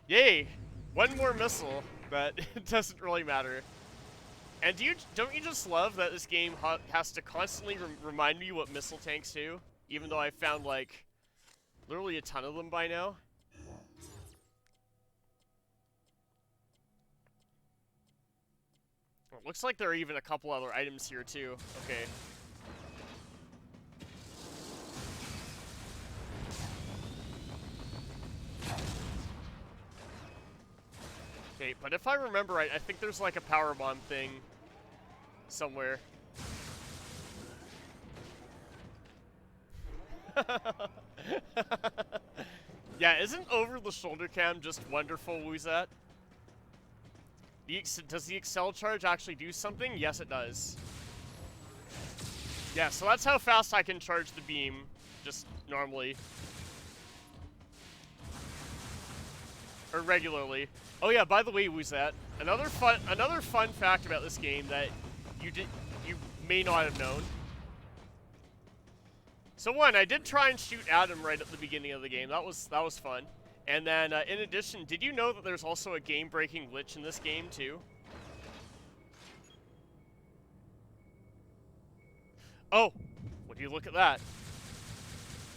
Yay! One more missile, but it doesn't really matter. And don't you just love that this game has to constantly remind me what missile tanks do? Even though I found, like, literally a ton of them by now. It looks like there are even a couple other items here, too. Okay. Okay, but if I remember right, I think there's like a power bomb thing somewhere. Yeah, isn't over the shoulder cam just wonderful, Woozat? Does the Excel charge actually do something? Yes, it does. Yeah, so that's how fast I can charge the beam, just normally. Or regularly. Oh yeah, by the way, Woozat, another fun fact about this game that you may not have known. So one, I did try and shoot Adam right at the beginning of the game. That was fun. And then in addition, did you know that there's also a game-breaking glitch in this game too? Oh, would you look at that?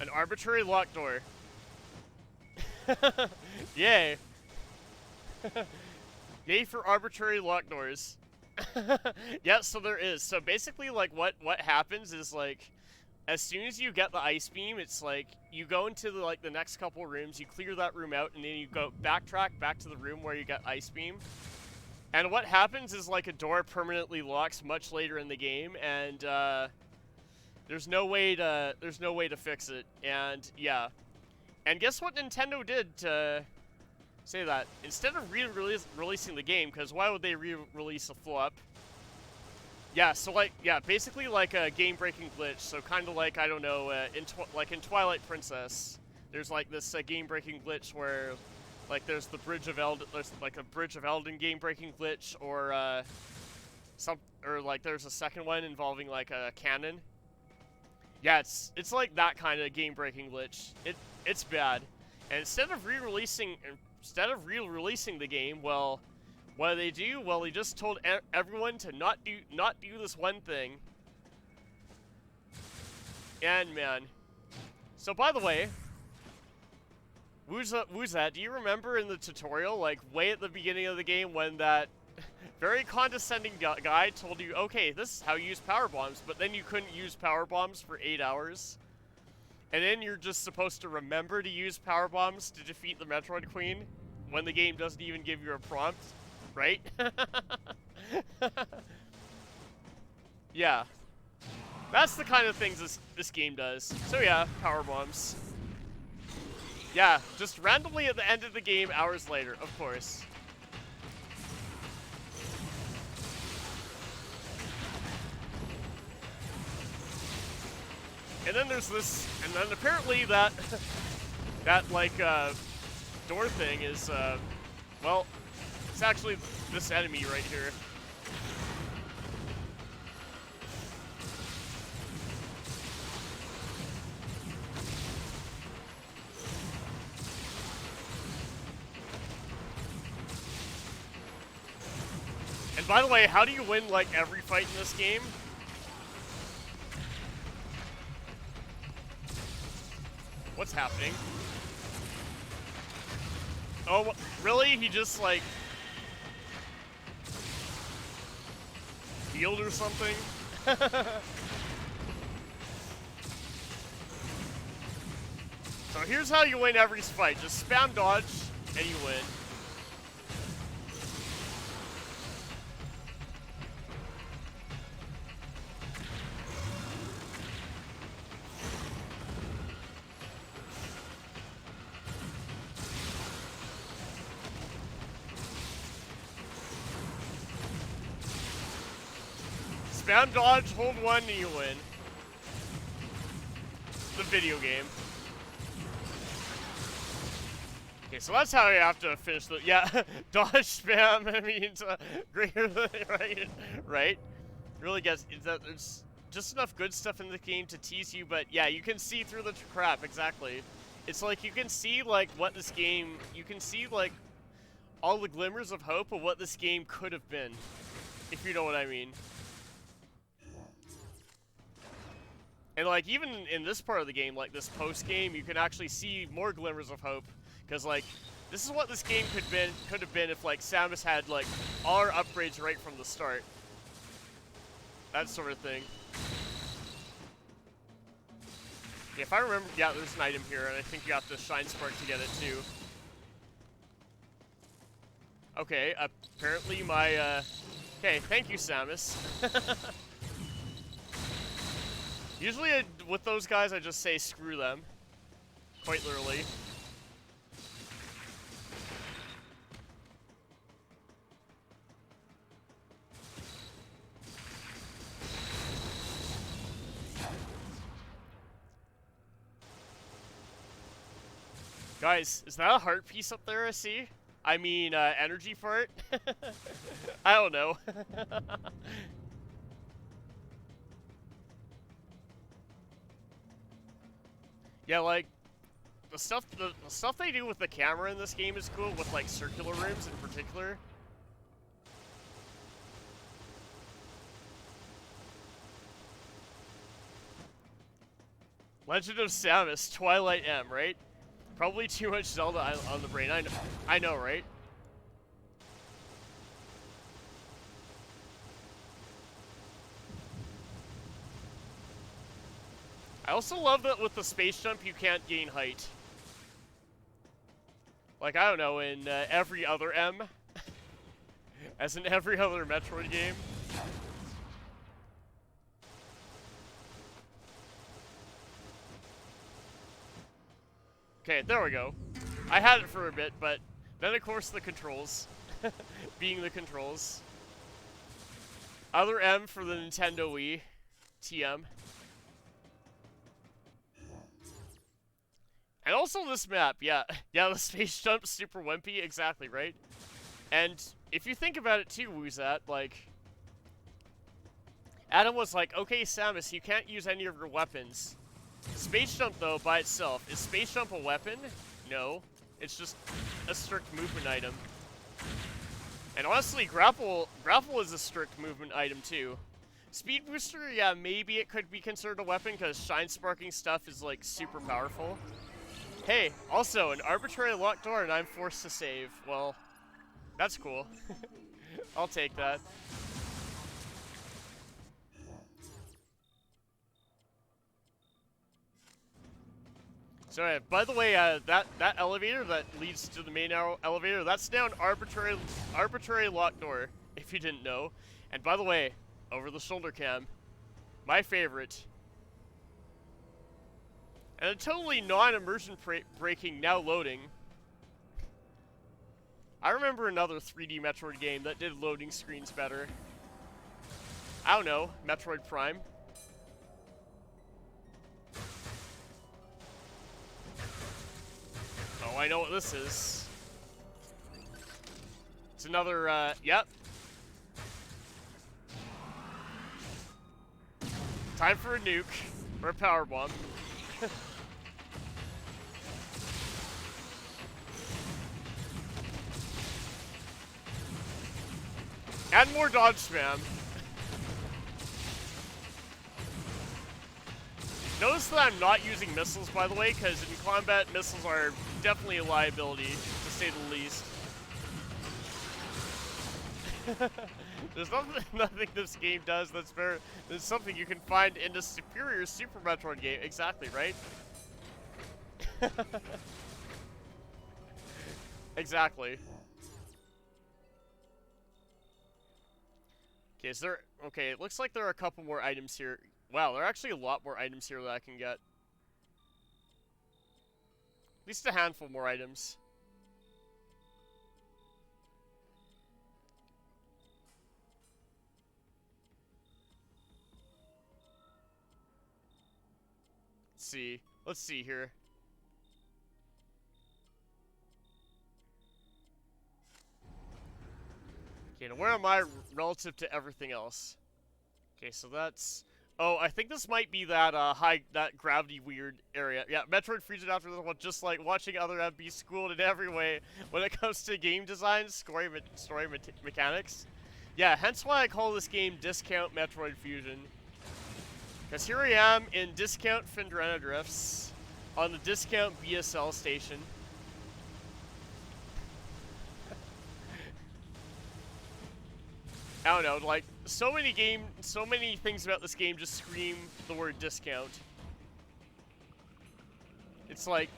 An arbitrary locked door. Yay. Yay for arbitrary locked doors. Yeah, so there is. So basically, like, what happens is, like, as soon as you get the ice beam, it's like, you go into the next couple rooms, you clear that room out, and then you go backtrack back to the room where you got ice beam. And what happens is, like, a door permanently locks much later in the game, and, there's no way to fix it. And, yeah. And guess what Nintendo did to say that? Instead of releasing the game, because why would they re-release a flop? Yeah, so basically like a game-breaking glitch. So kind of like, I don't know, in Twilight Princess, there's like this game-breaking glitch where, like, there's the Bridge of Elden, there's like a Bridge of Elden game-breaking glitch, or like there's a second one involving like a cannon. Yeah, it's like that kind of game-breaking glitch. It's bad. And instead of re-releasing the game, well, what do? Well, they just told everyone to not do this one thing. And man, so by the way, Woozat, do you remember in the tutorial, like, way at the beginning of the game when that very condescending guy told you, okay, this is how you use power bombs, but then you couldn't use power bombs for 8 hours? And then you're just supposed to remember to use power bombs to defeat the Metroid Queen when the game doesn't even give you a prompt, right? Yeah. That's the kind of things this game does. So yeah, power bombs. Yeah, just randomly at the end of the game, hours later, of course. And then there's this, and then apparently that, like, door thing is, well, it's actually this enemy right here. And by the way, how do you win, like, every fight in this game? What's happening? Oh, really? He just, like, healed or something? So here's how you win every fight. Just spam dodge, and you win. Spam dodge, hold one, and you win. The video game. Okay, so that's how you have to finish the, yeah, dodge spam, I mean, greater than, right? Really gets, that there's just enough good stuff in the game to tease you, but yeah, you can see through the crap, exactly. It's like, you can see, like, what this game, you can see, like, all the glimmers of hope of what this game could have been, if you know what I mean. And, like, even in this part of the game, like, this post-game, you can actually see more glimmers of hope. Because, like, this is what this game could have been if, like, Samus had, like, all our upgrades right from the start. That sort of thing. Yeah, if I remember, yeah, there's an item here, and I think you have to Shine Spark to get it, too. Okay, apparently my, okay, thank you, Samus. Usually, with those guys, I just say screw them. Quite literally. Guys, is that a heart piece up there I see? I mean, energy fart? I don't know. Yeah, like, the stuff they do with the camera in this game is cool, with, like, circular rooms in particular. Legend of Samus, Twilight M, right? Probably too much Zelda on the brain, I know, right? I also love that with the space jump, you can't gain height. Like, I don't know, in every other M, as in every other Metroid game. Okay, there we go. I had it for a bit, but then of course the controls, being the controls. Other M for the Nintendo Wii, TM. And also this map, yeah. Yeah, the space jump's super wimpy, exactly, right? And if you think about it too, Woozat, like, Adam was like, okay, Samus, you can't use any of your weapons. Space jump, though, by itself, is space jump a weapon? No. It's just a strict movement item. And honestly, grapple is a strict movement item, too. Speed booster, yeah, maybe it could be considered a weapon, because shine sparking stuff is, like, super powerful. Hey, also, an arbitrary locked door and I'm forced to save. Well, that's cool. I'll take that. So, by the way, that elevator that leads to the main elevator, that's now an arbitrary locked door, if you didn't know. And by the way, over the shoulder cam, my favorite, and a totally non-immersion breaking now loading. I remember another 3D Metroid game that did loading screens better. I don't know, Metroid Prime. Oh, I know what this is. It's another, yep. Time for a nuke, or a power bomb. And more dodge spam. Notice that I'm not using missiles, by the way, because in combat, missiles are definitely a liability, to say the least. There's nothing this game does that's fair. There's something you can find in a superior Super Metroid game. Exactly, right? Exactly. Okay, is there... Okay, it looks like there are a couple more items here. Wow, there are actually a lot more items here that I can get. At least a handful more items. Let's see here. Okay, now where am I relative to everything else? Okay, so that's... Oh, I think this might be that that gravity weird area. Yeah, Metroid frees it after this one, just like watching other MB schooled in every way when it comes to game design, story mechanics. Yeah, hence why I call this game Discount Metroid Fusion. Because here I am in Discount Findrena Drifts on the Discount BSL station. I don't know, like, so many things about this game just scream the word discount. It's like,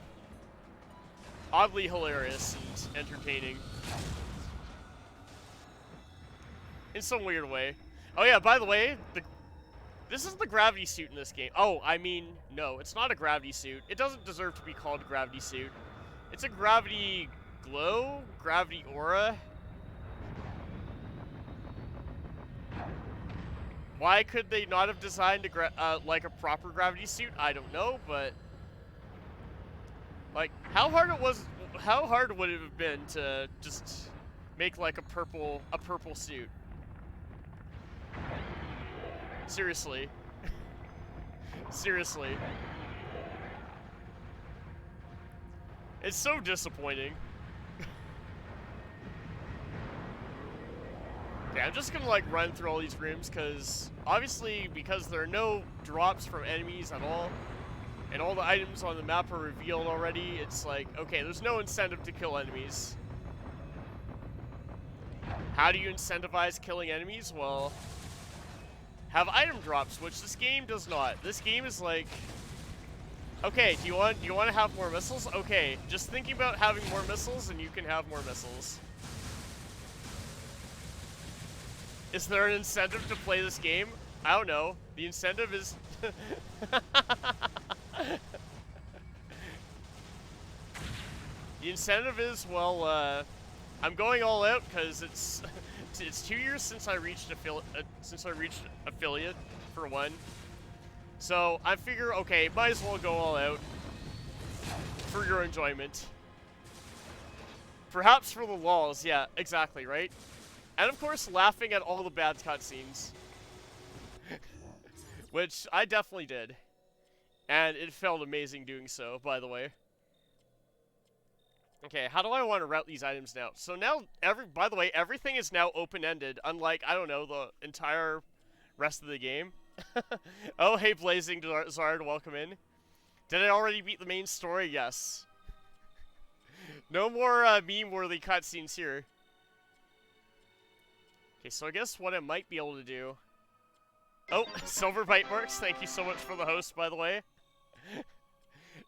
oddly hilarious and entertaining. In some weird way. Oh yeah, by the way, this is the gravity suit in this game. Oh, I mean, no, it's not a gravity suit. It doesn't deserve to be called gravity suit. It's a gravity glow, gravity aura. Why could they not have designed like a proper gravity suit? I don't know, but like how hard would it have been to just make like a purple suit? Seriously. Seriously. It's so disappointing. Okay, I'm just gonna like run through all these rooms because there are no drops from enemies at all, and all the items on the map are revealed already. It's like, okay, there's no incentive to kill enemies. How do you incentivize killing enemies? Well, have item drops, which this game does not. This game is like, okay, do you want to have more missiles? Okay, just thinking about having more missiles and you can have more missiles. Is there an incentive to play this game? I don't know. The incentive is... The incentive is, well, I'm going all out because it's 2 years since I reached affiliate for one. So I figure, okay, might as well go all out for your enjoyment. Perhaps for the lulz, yeah, exactly, right? And of course, laughing at all the bad cutscenes. Which I definitely did. And it felt amazing doing so, by the way. Okay, how do I want to route these items now? So now, by the way, everything is now open-ended, unlike, I don't know, the entire rest of the game. Oh, hey, Blazing Zard, welcome in. Did I already beat the main story? Yes. No more meme-worthy cutscenes here. Okay, so I guess what I might be able to do... Oh, Silver Bite Works, thank you so much for the host, by the way.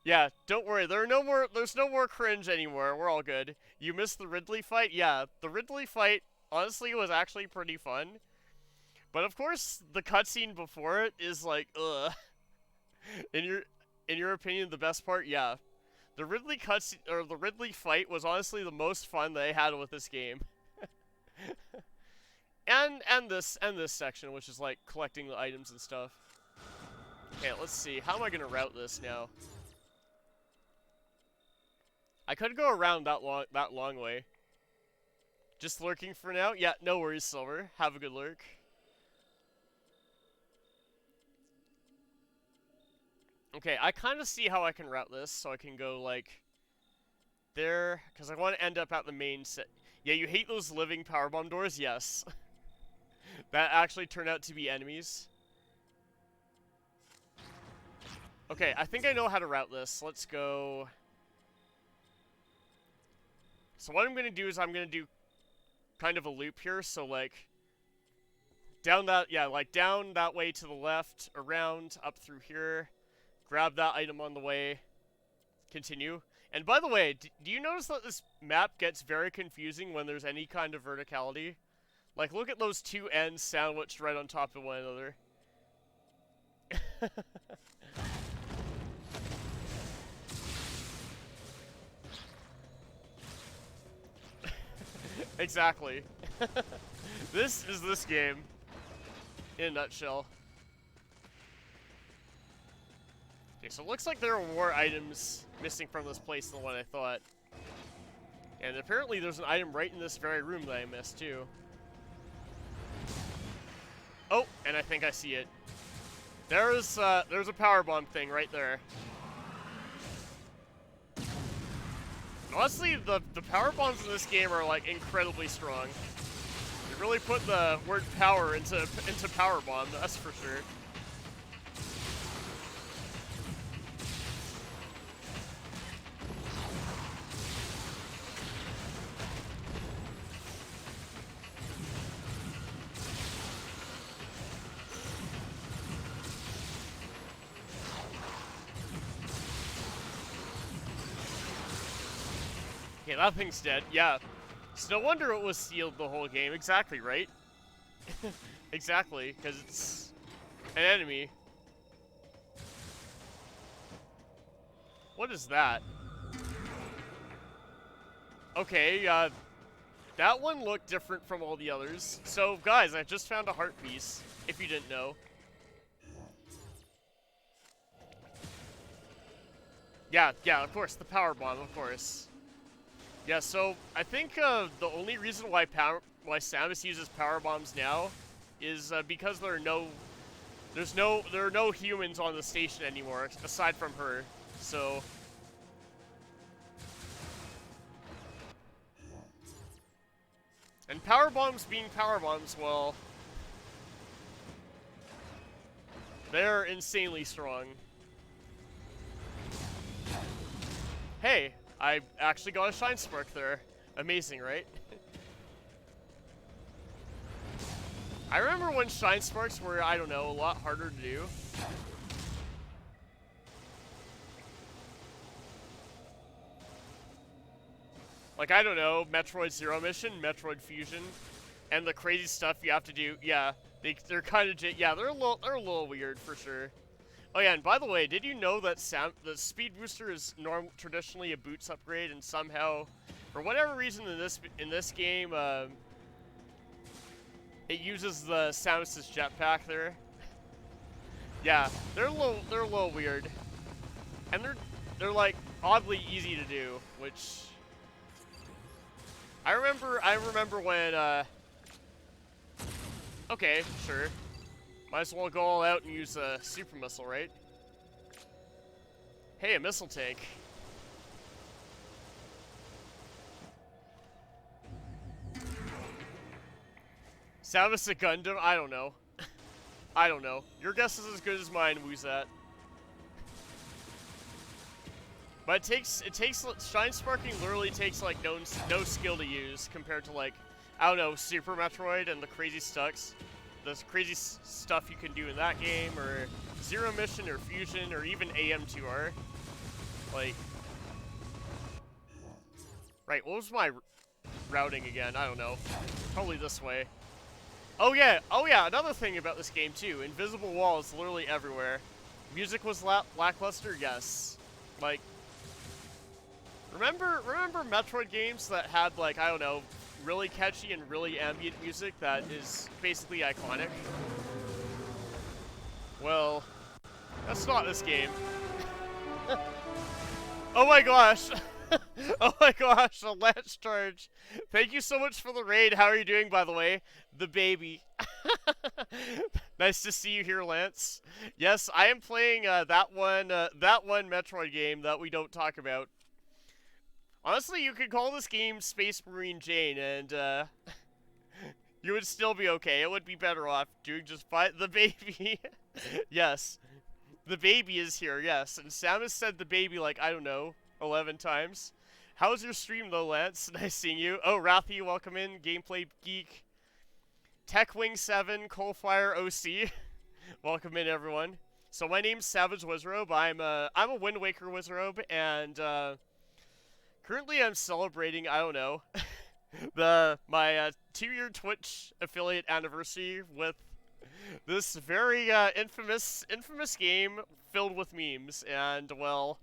Yeah, don't worry, there's no more cringe anymore, we're all good. You missed the Ridley fight? Yeah, the Ridley fight, honestly, was actually pretty fun. But of course, the cutscene before it is like, ugh. In your opinion, the best part? Yeah. The Ridley cutscene, or the Ridley fight was honestly the most fun that I had with this game. and this section, which is like collecting the items and stuff. Okay, let's see. How am I gonna route this now? I could go around that long way. Just lurking for now? Yeah, no worries, Silver. Have a good lurk. Okay, I kind of see how I can route this, so I can go, like, there, because I want to end up at the main set. Yeah, you hate those living powerbomb doors? Yes. That actually turned out to be enemies. Okay, I think I know how to route this. Let's go... So what I'm going to do is I'm going to do kind of a loop here, so, like, down that, yeah, like, down that way to the left, around, up through here. Grab that item on the way. Continue. And by the way, do you notice that this map gets very confusing when there's any kind of verticality? Like, look at those two ends sandwiched right on top of one another. Exactly. This is this game. In a nutshell. Okay, so it looks like there are more items missing from this place than what I thought. And apparently there's an item right in this very room that I missed, too. Oh, and I think I see it. There's a powerbomb thing right there. Honestly, the powerbombs in this game are, like, incredibly strong. They really put the word power into powerbomb, that's for sure. Okay, that thing's dead. Yeah. It's no wonder it was sealed the whole game. Exactly, right? Exactly, because it's an enemy. What is that? Okay, that one looked different from all the others. So, guys, I just found a heart piece, if you didn't know. Yeah, of course, the power bomb, of course. Yeah, so I think the only reason why Samus uses power bombs now is because there are no humans on the station anymore aside from her. So and power bombs being power bombs, well, they're insanely strong. Hey, I actually got a Shine Spark there. Amazing, right? I remember when Shine Sparks were, I don't know, a lot harder to do. Like, I don't know, Metroid Zero Mission, Metroid Fusion, and the crazy stuff you have to do. Yeah, they're kind of, yeah, they're a little weird for sure. Oh yeah, and by the way, did you know that the Speed Booster is traditionally a boots upgrade, and somehow, for whatever reason in this game, it uses the Samus's jetpack there. Yeah, they're a little weird, and they're like oddly easy to do, which I remember when okay, sure. Might as well go all out and use a super missile, right? Hey, a missile tank. Samus a Gundam? I don't know. I don't know. Your guess is as good as mine, Woozat. But Shine Sparking literally takes like no skill to use compared to like, I don't know, Super Metroid and the crazy stuff you can do in that game, or Zero Mission or Fusion or even AM2R. Like, right, what was my routing again? I don't know. Probably this way. Oh yeah, another thing about this game too. Invisible walls literally everywhere. Music was lackluster, yes. Like, remember Metroid games that had like, I don't know, really catchy and really ambient music that is basically iconic? Well, that's not this game. Oh my gosh! Oh my gosh, a Lance charge. Thank you so much for the raid. How are you doing, by the way? The baby. Nice to see you here, Lance. Yes, I am playing that one Metroid game that we don't talk about. Honestly, you could call this game Space Marine Jane, and you would still be okay. It would be better off doing just fine. The baby. Yes. The baby is here, yes. And Sam has said the baby like, I don't know, 11 times. How's your stream though, Lance? Nice seeing you. Oh, Rathy, welcome in. Gameplay Geek. TechWing7, Coalfire OC. Welcome in, everyone. So my name's Savage Wizrobe. I'm a Wind Waker Wizrobe, and currently I'm celebrating, I don't know, my 2-year Twitch affiliate anniversary with this very infamous game filled with memes, and well,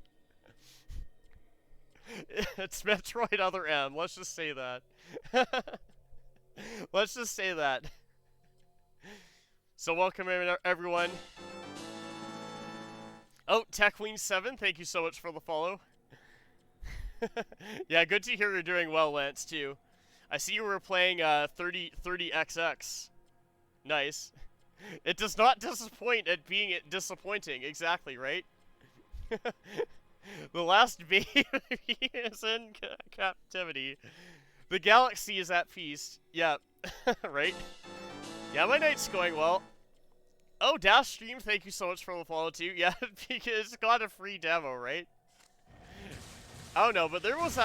it's Metroid Other M. Let's just say that. Let's just say that. So welcome in, everyone. Oh, TechWing7, thank you so much for the follow. Yeah, good to hear you're doing well, Lance, too. I see you were playing 30XX. Nice. It does not disappoint at being disappointing, exactly, right? The last baby is in captivity. The galaxy is at feast. Yeah, right? Yeah, my night's going well. Oh, Dash Stream, thank you so much for the follow, too. Yeah, because it's got a free demo, right? I don't know, but there's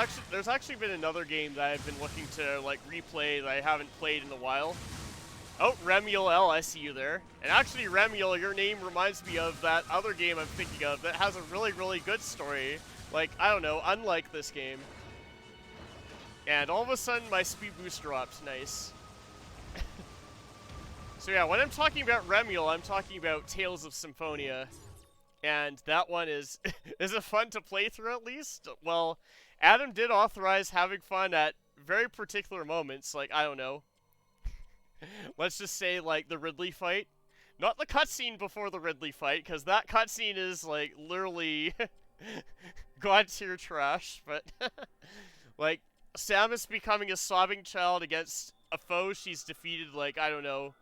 actually been another game that I've been looking to, like, replay that I haven't played in a while. Oh, Remiel L, I see you there. And actually, Remiel, your name reminds me of that other game I'm thinking of that has a really, really good story. Like, I don't know, unlike this game. And all of a sudden, my speed boost dropped. Nice. So yeah, when I'm talking about Remiel, I'm talking about Tales of Symphonia. And that one is it fun to play through at least? Well, Adam did authorize having fun at very particular moments, like, I don't know. Let's just say, like, the Ridley fight. Not the cutscene before the Ridley fight, because that cutscene is, like, literally god tier trash, but, like, Samus becoming a sobbing child against a foe she's defeated, like, I don't know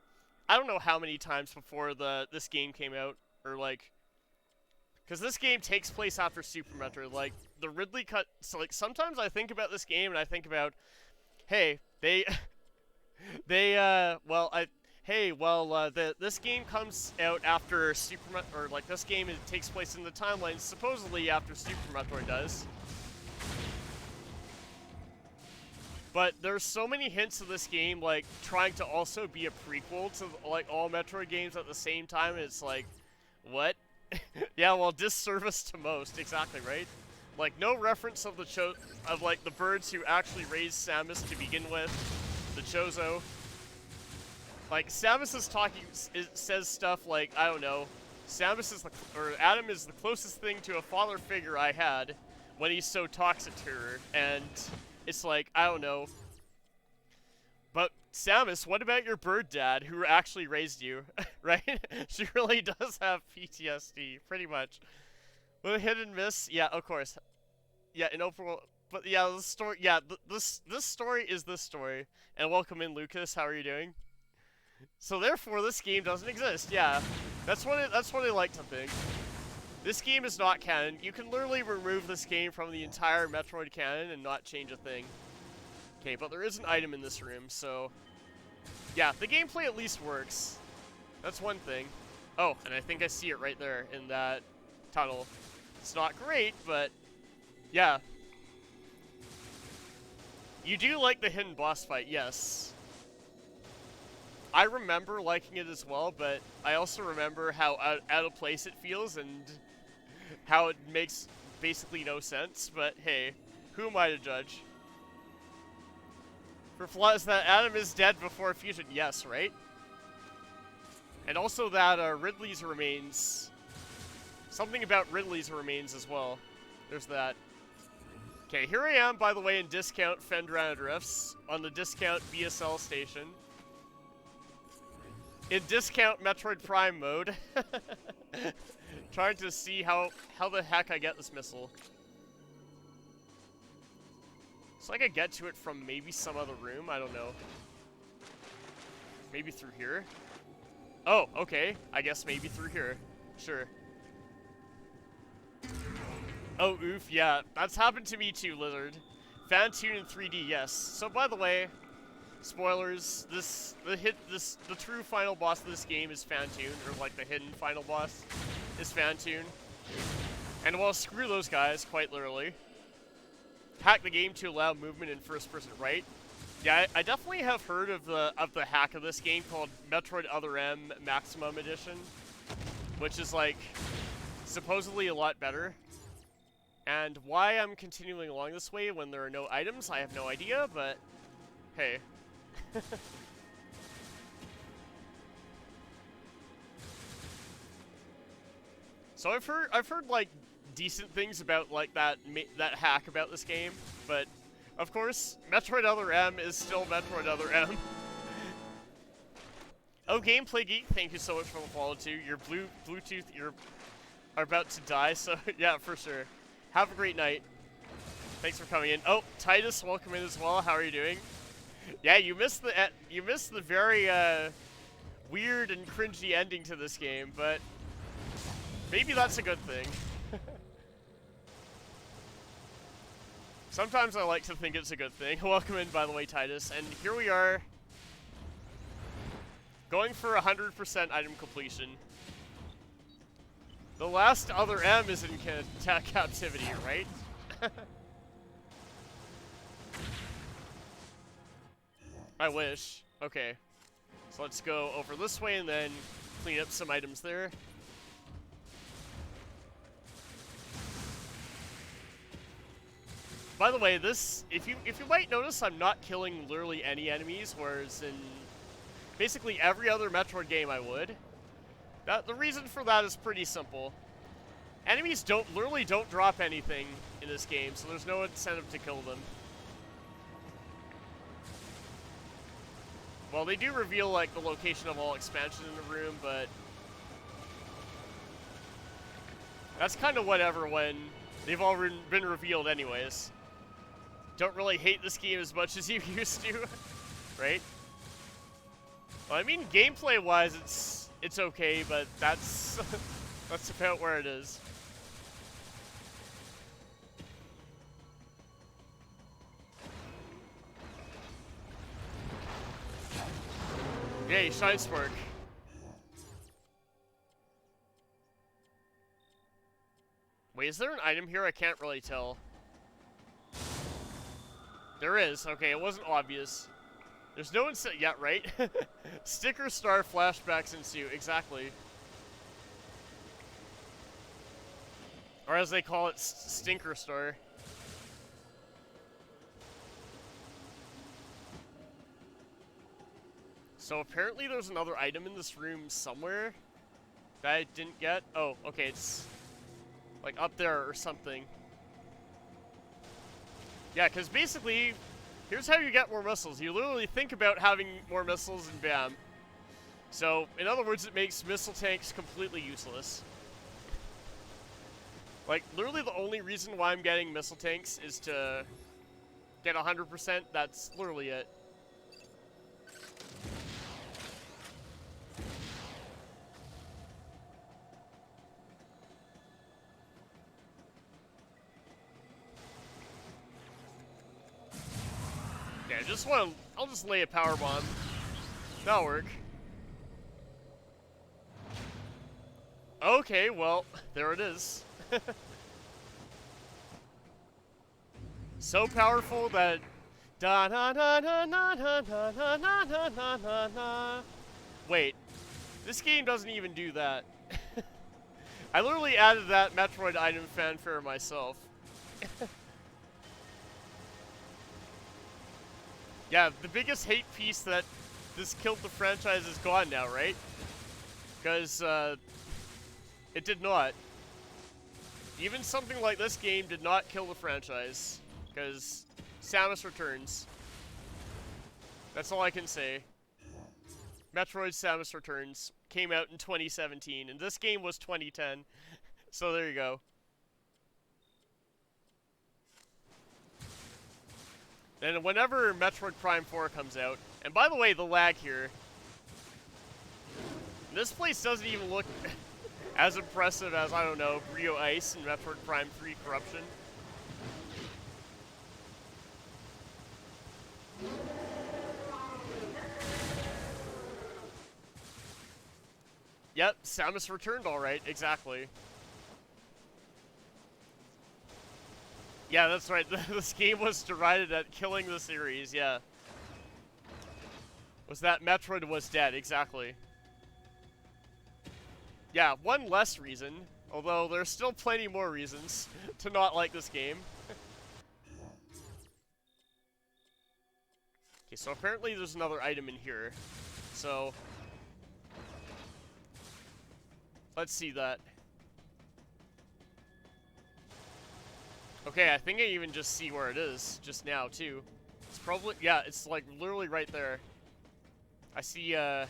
how many times before this game came out, or, like, because this game takes place after Super Metroid, like, the Ridley cut, so, like, sometimes I think about this game and I think about, hey, this game comes out after Super Metroid, or, like, this game takes place in the timeline supposedly after Super Metroid does. But there's so many hints of this game, like, trying to also be a prequel to, like, all Metroid games at the same time, and it's like, what? Yeah, well, disservice to most, exactly, right? Like, no reference of like, the birds who actually raised Samus to begin with, the Chozo. Like, Samus says stuff like, I don't know, Adam is the closest thing to a father figure I had when he's so toxic to her, and it's like, I don't know. But Samus, what about your bird dad who actually raised you, right? She really does have PTSD, pretty much. With a hit and miss, yeah, of course. Yeah, in overall, but yeah, the story, yeah, this story is this story. And welcome in, Lucas. How are you doing? So therefore, this game doesn't exist. Yeah, that's what I like to think. This game is not canon. You can literally remove this game from the entire Metroid canon and not change a thing. Okay, but there is an item in this room, so yeah, the gameplay at least works. That's one thing. Oh, and I think I see it right there in that tunnel. It's not great, but Yeah. You do like the hidden boss fight, yes. I remember liking it as well, but I also remember how out of place it feels and how it makes basically no sense, but hey, who am I to judge? For flaws that Adam is dead before fusion, yes, right? And also that Ridley's remains. Something about Ridley's remains as well. There's that. Okay, here I am, by the way, in discount Fender and Drifts on the discount BSL station. In discount Metroid Prime mode. Trying to see how the heck I get this missile. So I could get to it from maybe some other room, I don't know. Maybe through here? Oh, okay. I guess maybe through here. Sure. Oh, oof, yeah. That's happened to me too, Lizard. Fantune in 3D, yes. So by the way, spoilers, the true final boss of this game is Fantune, or like the hidden final boss is Fantune. And well, screw those guys, quite literally. Hack the game to allow movement in first person, right? Yeah, I definitely have heard of the hack of this game called Metroid Other M Maximum Edition, which is like supposedly a lot better. And why I'm continuing along this way when there are no items, I have no idea, but hey. So I've heard like decent things about like that hack about this game, but of course, Metroid Other M is still Metroid Other M. Oh, Gameplay Geek, thank you so much for the follow too. Your Bluetooth are about to die, so yeah, for sure. Have a great night. Thanks for coming in. Oh, Titus, welcome in as well. How are you doing? Yeah, you missed the very weird and cringy ending to this game, but maybe that's a good thing. Sometimes I like to think it's a good thing. Welcome in, by the way, Titus. And here we are, going for 100% item completion. The last Other M is in captivity, right? I wish. Okay. So let's go over this way and then clean up some items there. By the way, this, if you might notice, I'm not killing literally any enemies, whereas in basically every other Metroid game I would. The reason for that is pretty simple. Enemies literally don't drop anything in this game, so there's no incentive to kill them. Well, they do reveal like the location of all expansion in the room, but that's kind of whatever when they've all been revealed anyways. Don't really hate this game as much as you used to, right? Well, I mean, gameplay-wise, it's okay, but that's that's about where it is. Yay, Shine Spark. Wait, is there an item here? I can't really tell. There is. Okay, it wasn't obvious. There's no yeah, right? Sticker star flashbacks ensue. Exactly. Or as they call it, Stinker Star. So apparently there's another item in this room somewhere that I didn't get. Oh, okay, it's like up there or something. Yeah, because basically, here's how you get more missiles. You literally think about having more missiles and bam. So, in other words, it makes missile tanks completely useless. Like, literally the only reason why I'm getting missile tanks is to get 100%. That's literally it. Yeah, I'll just lay a power bomb. That'll work. Okay, well, there it is. So powerful that da na na na na na na na na na na na na. Wait, this game doesn't even do that. I literally added that Metroid item fanfare myself. Yeah, the biggest hate piece that this killed the franchise is gone now, right? Because it did not. Even something like this game did not kill the franchise, because Samus Returns. That's all I can say. Metroid Samus Returns came out in 2017, and this game was 2010. So there you go. And whenever Metroid Prime 4 comes out, and by the way, the lag here, this place doesn't even look as impressive as, I don't know, Brio Ice and Metroid Prime 3 Corruption. Yep, Samus returned alright, exactly. Yeah, that's right, this game was derided at killing the series, yeah. Was that Metroid was dead, exactly. Yeah, one less reason, although there's still plenty more reasons to not like this game. Okay, so apparently there's another item in here. So let's see that. Okay, I think I even just see where it is just now too. It's probably, yeah, it's like literally right there. I see a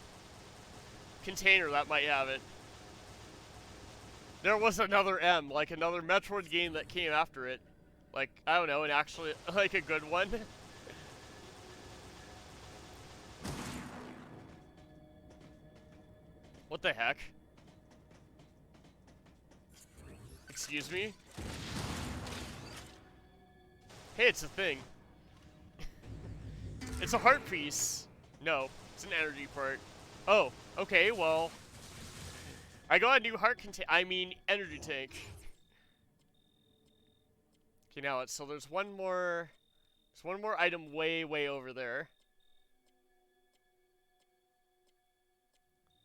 container that might have it. There was another M, like another Metroid game that came after it. Like, I don't know, and actually, like a good one. What the heck? Excuse me? Hey, it's a thing. It's a heart piece. No, it's an energy part. Oh, okay, well, I got a new energy tank. Okay, now so there's one more item way over there.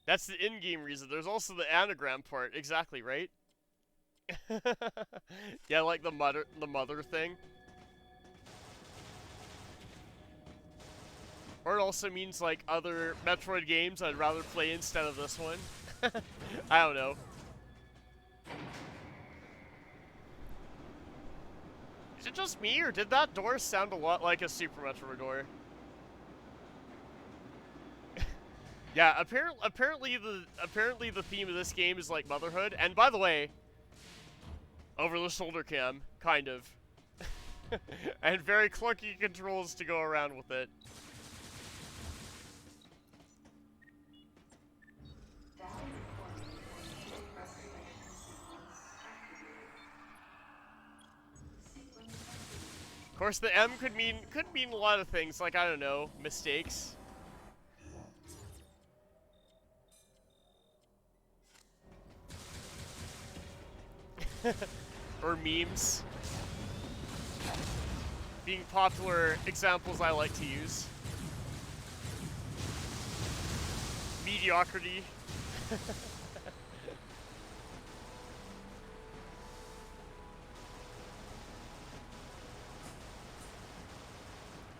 That's the in-game reason. There's also the anagram part, exactly, right? Yeah, like the mother thing. Or it also means like other Metroid games I'd rather play instead of this one. I don't know. Is it just me, or did that door sound a lot like a Super Metroid door? Yeah, apparently the theme of this game is like motherhood. And by the way, over the shoulder cam, kind of. And very clunky controls to go around with it. Of course, the M could mean a lot of things, like, I don't know, mistakes. Or memes. Being popular examples I like to use. Mediocrity.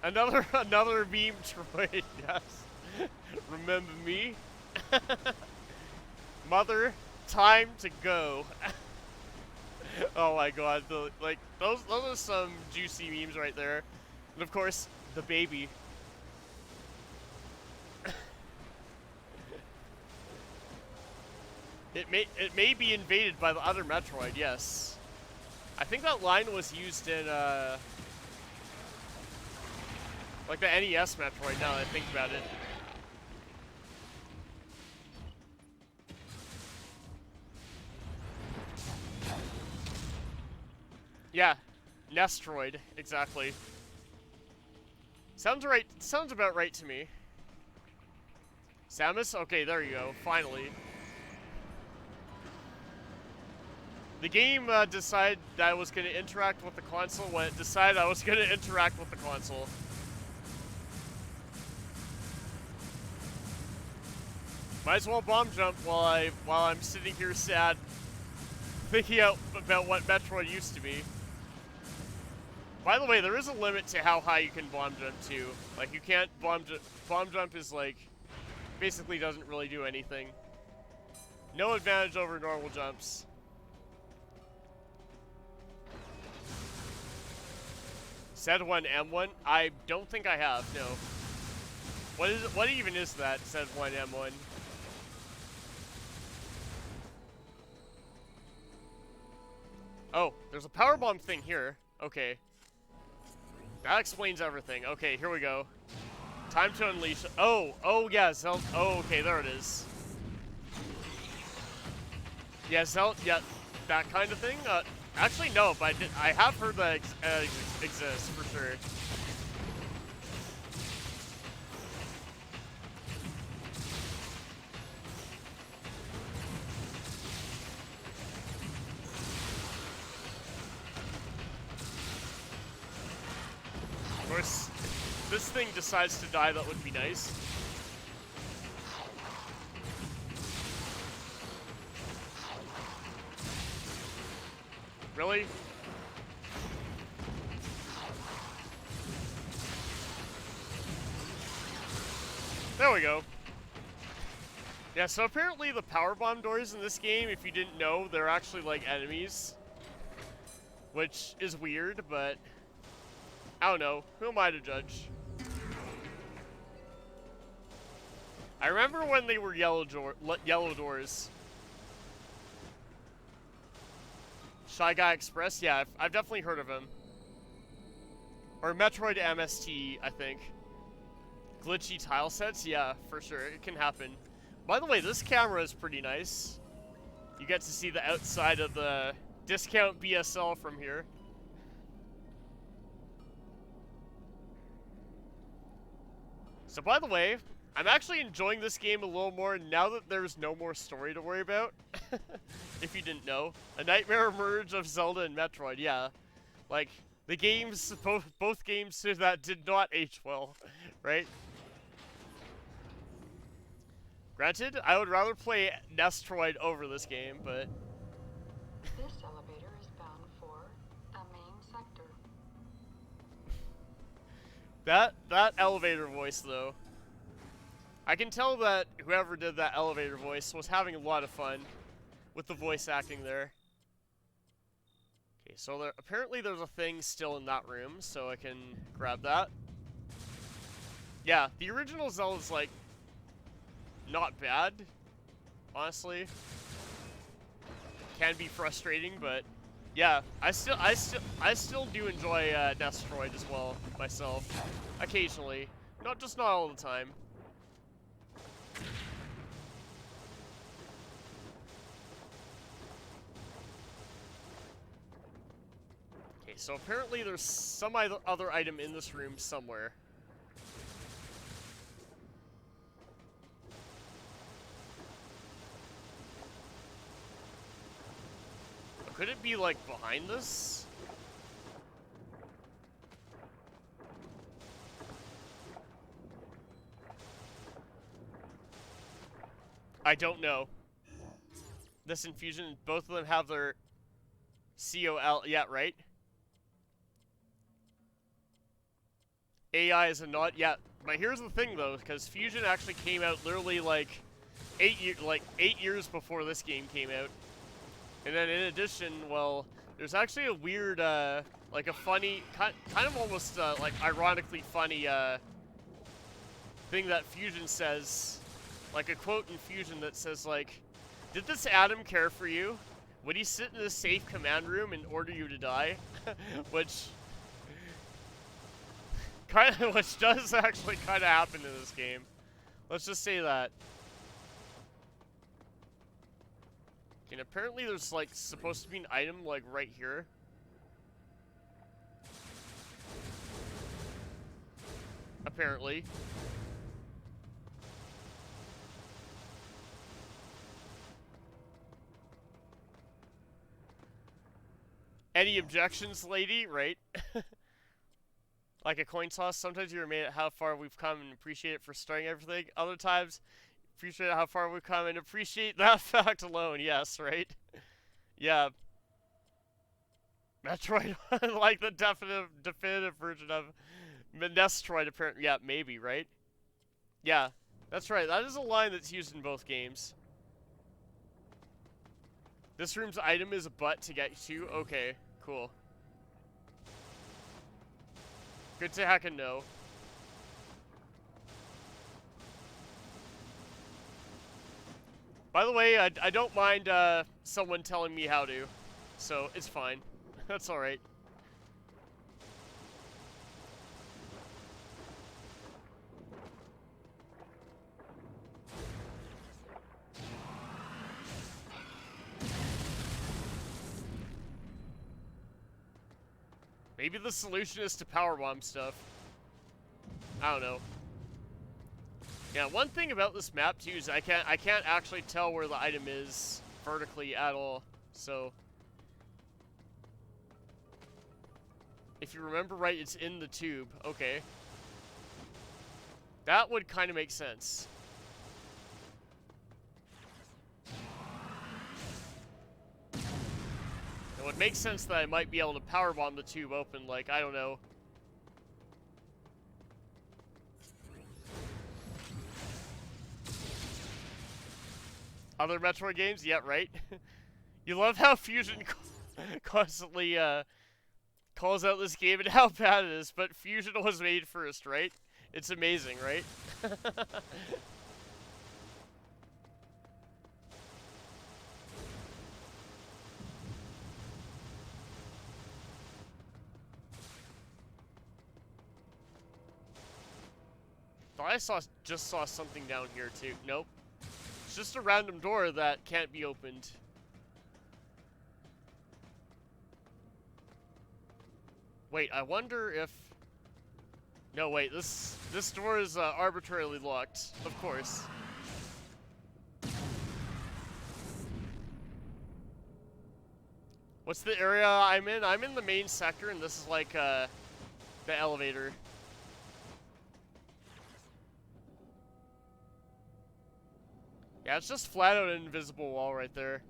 Another meme droid, yes. Remember me? Mother, time to go. Oh my god, those are some juicy memes right there. And of course, the baby. It may be invaded by the other Metroid, yes. I think that line was used in like the NES Metroid, now that I think about it. Yeah, Nestroid, exactly. Sounds right. Sounds about right to me. Samus? Okay, there you go. Finally. The game decided that I was going to interact with the console when it decided I was going to interact with the console. Might as well bomb jump while I'm sitting here sad, thinking out about what Metroid used to be. By the way, there is a limit to how high you can bomb jump too. Like you can't bomb jump is like basically doesn't really do anything. No advantage over normal jumps. Z1 M1? I don't think I have, no. What is it? What even is that, Z1 M1? Oh, there's a powerbomb thing here. Okay. That explains everything. Okay, here we go. Time to unleash. Oh yeah, Zelda. Oh, okay, there it is. Yeah, Zelda. Yeah, that kind of thing. Actually, no, but I have heard that exists for sure. Of course, if this thing decides to die, that would be nice. Really? There we go. Yeah, so apparently the powerbomb doors in this game, if you didn't know, they're actually like enemies. Which is weird, but I don't know. Who am I to judge? I remember when they were yellow doors. Shy Guy Express? Yeah, I've definitely heard of him. Or Metroid MST, I think. Glitchy tile sets? Yeah, for sure. It can happen. By the way, this camera is pretty nice. You get to see the outside of the discount BSL from here. So by the way, I'm actually enjoying this game a little more now that there's no more story to worry about. If you didn't know. A nightmare merge of Zelda and Metroid, yeah. Like, the games, both games that did not age well, right? Granted, I would rather play Nestroid over this game, but... This elevator is bound for the main sector. That elevator voice, though. I can tell that whoever did that elevator voice was having a lot of fun with the voice acting there. Okay, so apparently there's a thing still in that room, so I can grab that. Yeah, the original Zelda's like not bad, honestly. Can be frustrating, but yeah, I still do enjoy Nestroid as well myself, occasionally, not all the time. Okay, so apparently there's some other item in this room somewhere. Could it be, like, behind this? I don't know. This infusion, both of them have their COL, yeah, right? AI is a not yet. But here's the thing, though, because Fusion actually came out literally, like, 8 years before this game came out. And then in addition, well, there's actually a weird, like a funny, kind of almost, like, ironically funny, thing that Fusion says. Like a quote in Fusion that says, like, "Did this Adam care for you? Would he sit in a safe command room and order you to die?" Which does actually kind of happen in this game. Let's just say that. And apparently there's, like, supposed to be an item, like, right here. Apparently. Any objections, lady? Right? Like a coin toss. Sometimes you're amazed at how far we've come and appreciate it for starting everything. Other times, appreciate how far we've come and appreciate that fact alone. Yes, right? Yeah. Metroid, like the definitive version of Menestroid, apparently. Yeah, maybe, right? Yeah, that's right. That is a line that's used in both games. This room's item is a butt to get to. Okay, cool. Good to heck and know. By the way, I don't mind someone telling me how to, so it's fine. That's alright. Maybe the solution is to powerbomb stuff. I don't know. Yeah, one thing about this map too is I can't actually tell where the item is vertically at all. So if you remember right, it's in the tube. Okay. That would kind of make sense. It would make sense that I might be able to powerbomb the tube open, like, I don't know. Other Metroid games? Yeah, right? You love how Fusion constantly calls out this game and how bad it is, but Fusion was made first, right? It's amazing, right? Thought I just saw something down here too. Nope. It's just a random door that can't be opened. Wait, I wonder if... No, wait, this door is arbitrarily locked, of course. What's the area I'm in? I'm in the main sector, and this is like the elevator. Yeah, it's just flat out an invisible wall right there.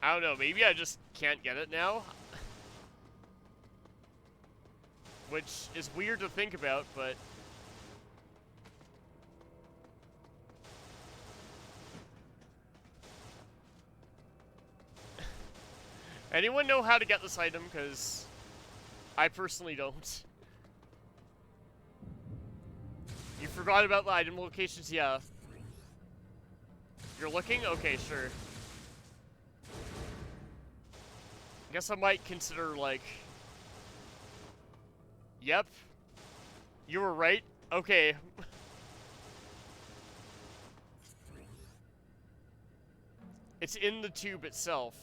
I don't know, maybe I just can't get it now? Which is weird to think about, but... Anyone know how to get this item? Because I personally don't. You forgot about the item locations? Yeah. You're looking? Okay, sure. I guess I might consider, like... Yep. You were right? Okay. It's in the tube itself.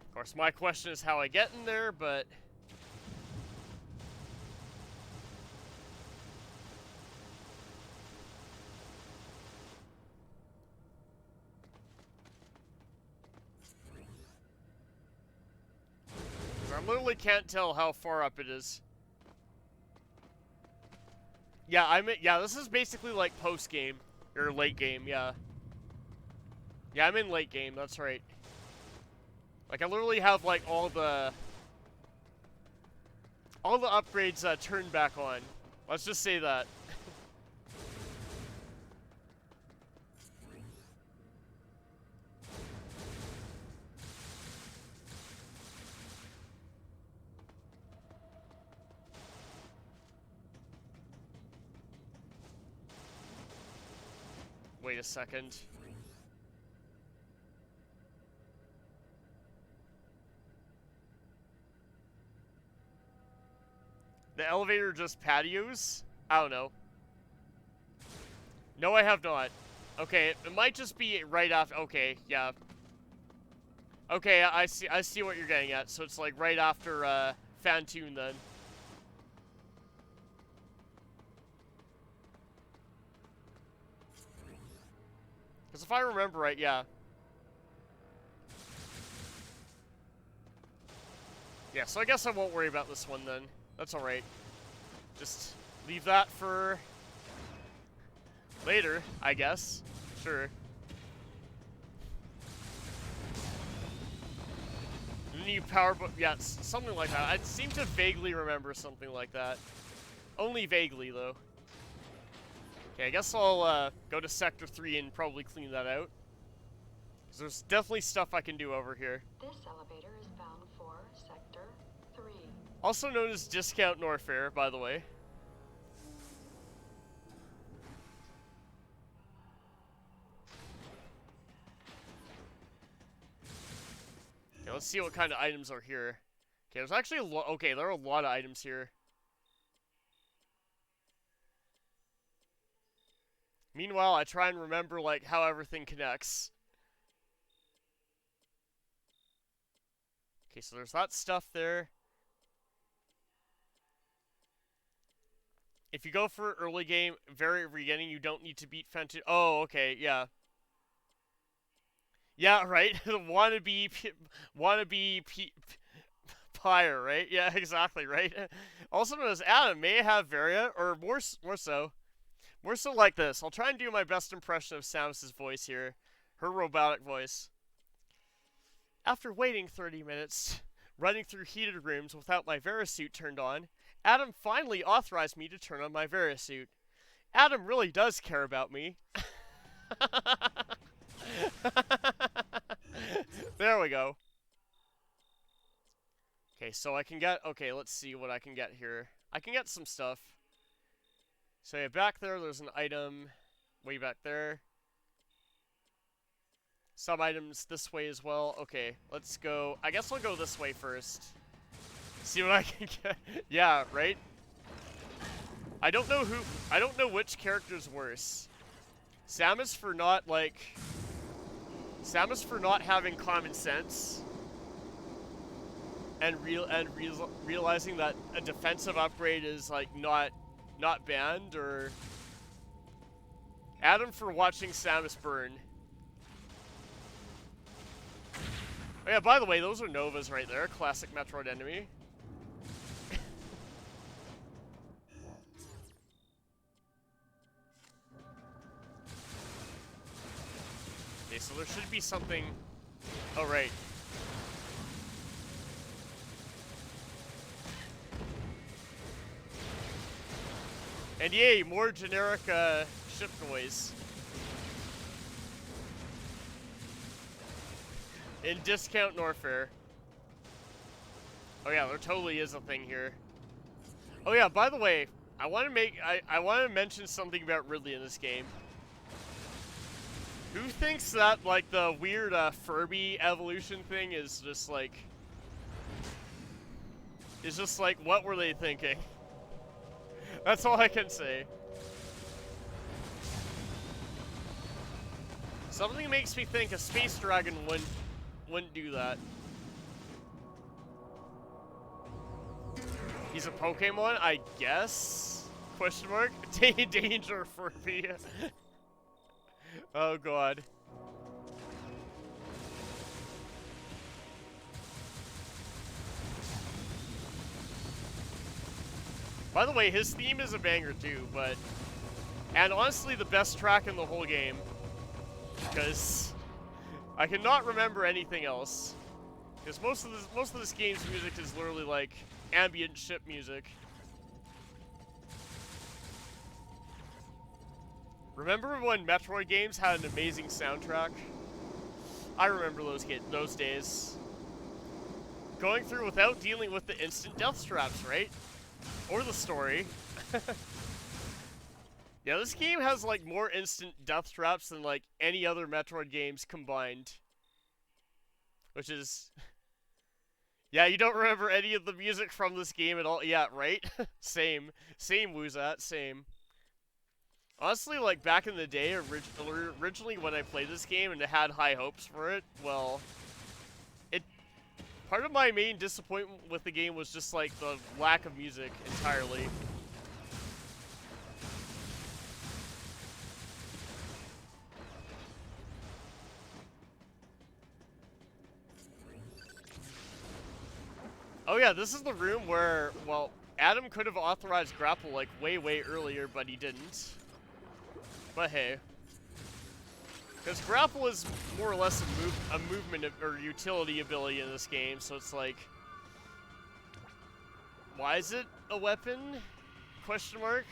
Of course, my question is how I get in there, but... I literally can't tell how far up it is. Yeah, yeah, this is basically like post-game. Or late game, yeah. Yeah, I'm in late game, that's right. Like, I literally have, like, all the upgrades turned back on. Let's just say that. Wait a second. The elevator just patios? I don't know. No, I have not. Okay, it might just be right after. Okay, yeah. Okay, I see what you're getting at. So it's like right after Fantune then. Because if I remember right, yeah. Yeah, so I guess I won't worry about this one then. That's alright. Just leave that for later, I guess. Sure. The new power book, yeah, something like that. I seem to vaguely remember something like that. Only vaguely, though. Okay, I guess I'll go to Sector 3 and probably clean that out. Because there's definitely stuff I can do over here. This elevator is bound for Sector 3. Also known as Discount Norfair, by the way. Okay, let's see what kind of items are here. Okay, there's actually a lot. Okay, there are a lot of items here. Meanwhile, I try and remember, like, how everything connects. Okay, so there's that stuff there. If you go for early game, very beginning, you don't need to beat Fentanyl. Oh, okay, yeah. Yeah, right? wannabe pyre, right? Yeah, exactly, right? Also known as Adam may have Varia, or more so. More so like this. I'll try and do my best impression of Samus's voice here. Her robotic voice. After waiting 30 minutes, running through heated rooms without my Varisuit turned on, Adam finally authorized me to turn on my Varisuit. Adam really does care about me. There we go. Okay, so I can get... Okay, let's see what I can get here. I can get some stuff. So yeah, back there's an item. Way back there. Some items this way as well. Okay, let's go. I guess I'll go this way first. See what I can get. Yeah, right? I don't know which character's worse. Samus for not, like... Samus for not having common sense. And realizing that a defensive upgrade is, like, not banned, or... Adam for watching Samus burn. Oh yeah, by the way, those are Novas right there. Classic Metroid enemy. Okay, so there should be something... Oh, right. And yay, more generic ship noise. In Discount Norfair. Oh yeah, there totally is a thing here. Oh yeah, by the way, I want to mention something about Ridley in this game. Who thinks that, like, the weird Furby evolution thing is just like... what were they thinking? That's all I can say. Something makes me think a space dragon wouldn't do that. He's a Pokemon, I guess? Question mark? Danger Furby. Oh god. By the way, his theme is a banger too, but... And honestly, the best track in the whole game. Because... I cannot remember anything else. Because most of this game's music is literally like ambient ship music. Remember when Metroid games had an amazing soundtrack? I remember those days. Going through without dealing with the instant death traps, right? Or the story. Yeah, this game has like more instant death traps than like any other Metroid games combined. Which is... Yeah, you don't remember any of the music from this game at all? Yeah, right? Same. Same, Woozat, same. Honestly, like, back in the day, originally when I played this game and had high hopes for it, well... Part of my main disappointment with the game was just like the lack of music entirely. Oh yeah, this is the room where, well, Adam could have authorized grapple like way earlier, but he didn't. But hey. Because grapple is more or less a movement or utility ability in this game, so it's like, why is it a weapon? Question mark.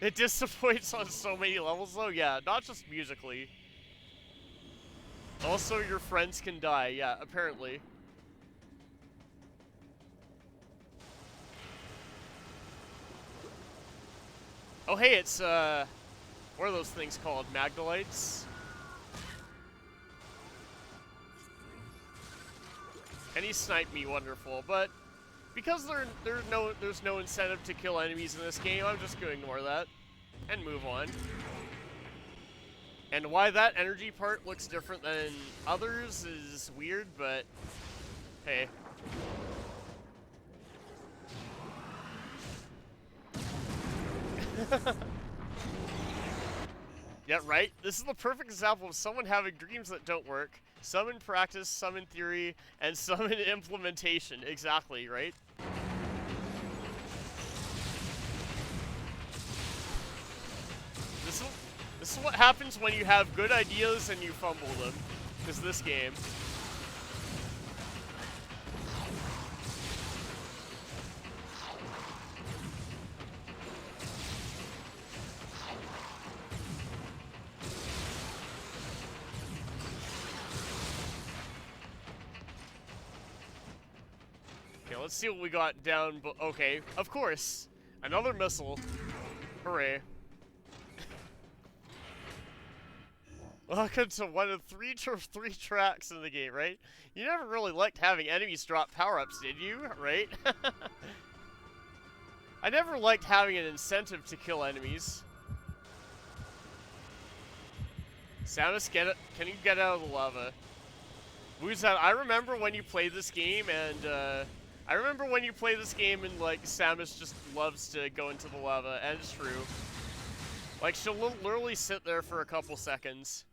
It disappoints on so many levels though, yeah, not just musically. Also, your friends can die, yeah, apparently. Oh hey, it's, what are those things called? Magdalites? And he sniped me, wonderful, but because there's no incentive to kill enemies in this game, I'm just gonna ignore that and move on. And why that energy part looks different than others is weird, but hey. Yeah, right? This is the perfect example of someone having dreams that don't work. Some in practice, some in theory, and some in implementation. Exactly, right? This is what happens when you have good ideas and you fumble them. Is this game. Let's see what we got down. Okay, of course, another missile. Hooray! Welcome to one of three tracks in the game, right? You never really liked having enemies drop power-ups, did you? Right? I never liked having an incentive to kill enemies. Samus, can you get out of the lava? Wuzat, I remember when you played this game and like Samus just loves to go into the lava, and it's true. Like she'll literally sit there for a couple seconds.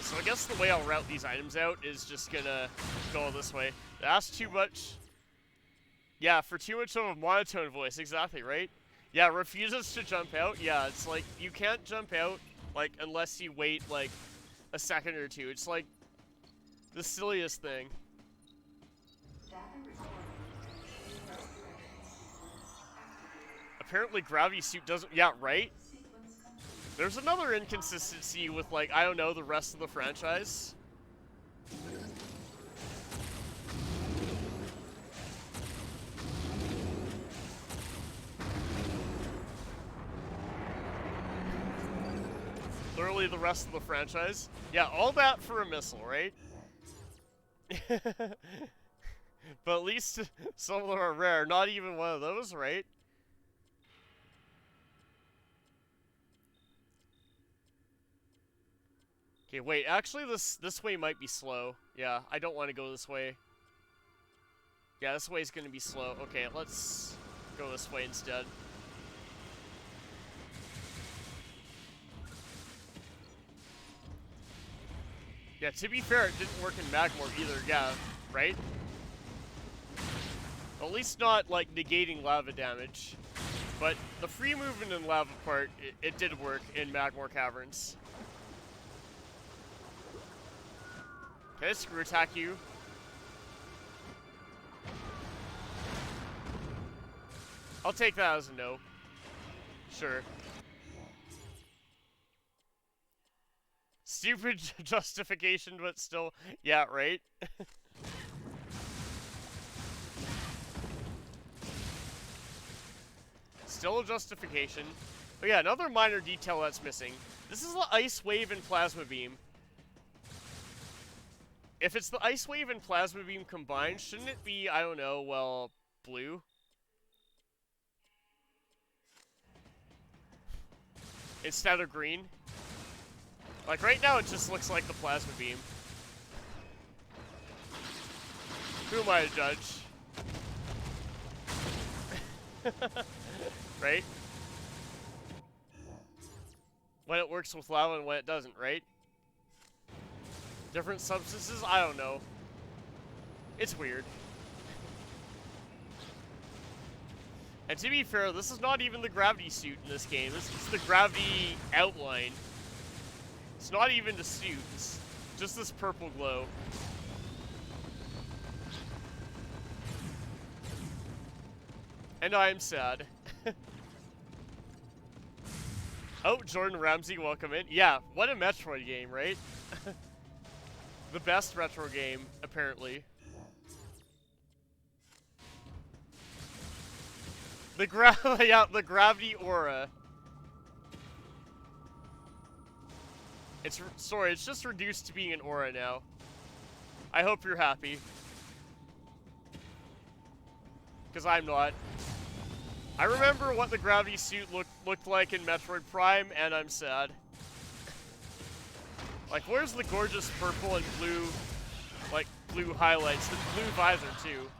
So I guess the way I'll route these items out is just gonna go this way. That's too much. Yeah, for too much of a monotone voice, exactly, right? Yeah, refuses to jump out. Yeah, it's like, you can't jump out, like, unless you wait, like, a second or two. It's like the silliest thing. Apparently gravity suit doesn't, yeah, right? There's another inconsistency with, like, I don't know, the rest of the franchise. Literally the rest of the franchise. Yeah, all that for a missile, right? But at least some of them are rare. Not even one of those, right? Okay, wait. Actually, this way might be slow. Yeah, I don't want to go this way. Yeah, this way is going to be slow. Okay, let's go this way instead. Yeah, to be fair, it didn't work in Magmor either, yeah, right? At least not, like, negating lava damage. But the free movement in lava part, it did work in Magmor Caverns. Okay, screw attack you. I'll take that as a no. Sure. Stupid justification, but still, yeah, right? Still a justification. But yeah, another minor detail that's missing. This is the Ice Wave and Plasma Beam. If it's the Ice Wave and Plasma Beam combined, shouldn't it be, I don't know, well, blue? instead of green. Like right now it just looks like the plasma beam. Who am I to judge? Right? When it works with lava and when it doesn't, right? Different substances? I don't know. It's weird. And to be fair, this is not even the gravity suit in this game. This is the gravity outline. It's not even the suit. It's just this purple glow. And I'm sad. Oh, Jordan Ramsey, welcome in. Yeah, what a Metroid game, right? The best retro game, apparently. The the gravity aura. It's just reduced to being an aura now. I hope you're happy. Because I'm not. I remember what the gravity suit looked like in Metroid Prime, and I'm sad. Like, where's the gorgeous purple and blue, like, blue highlights? The blue visor, too.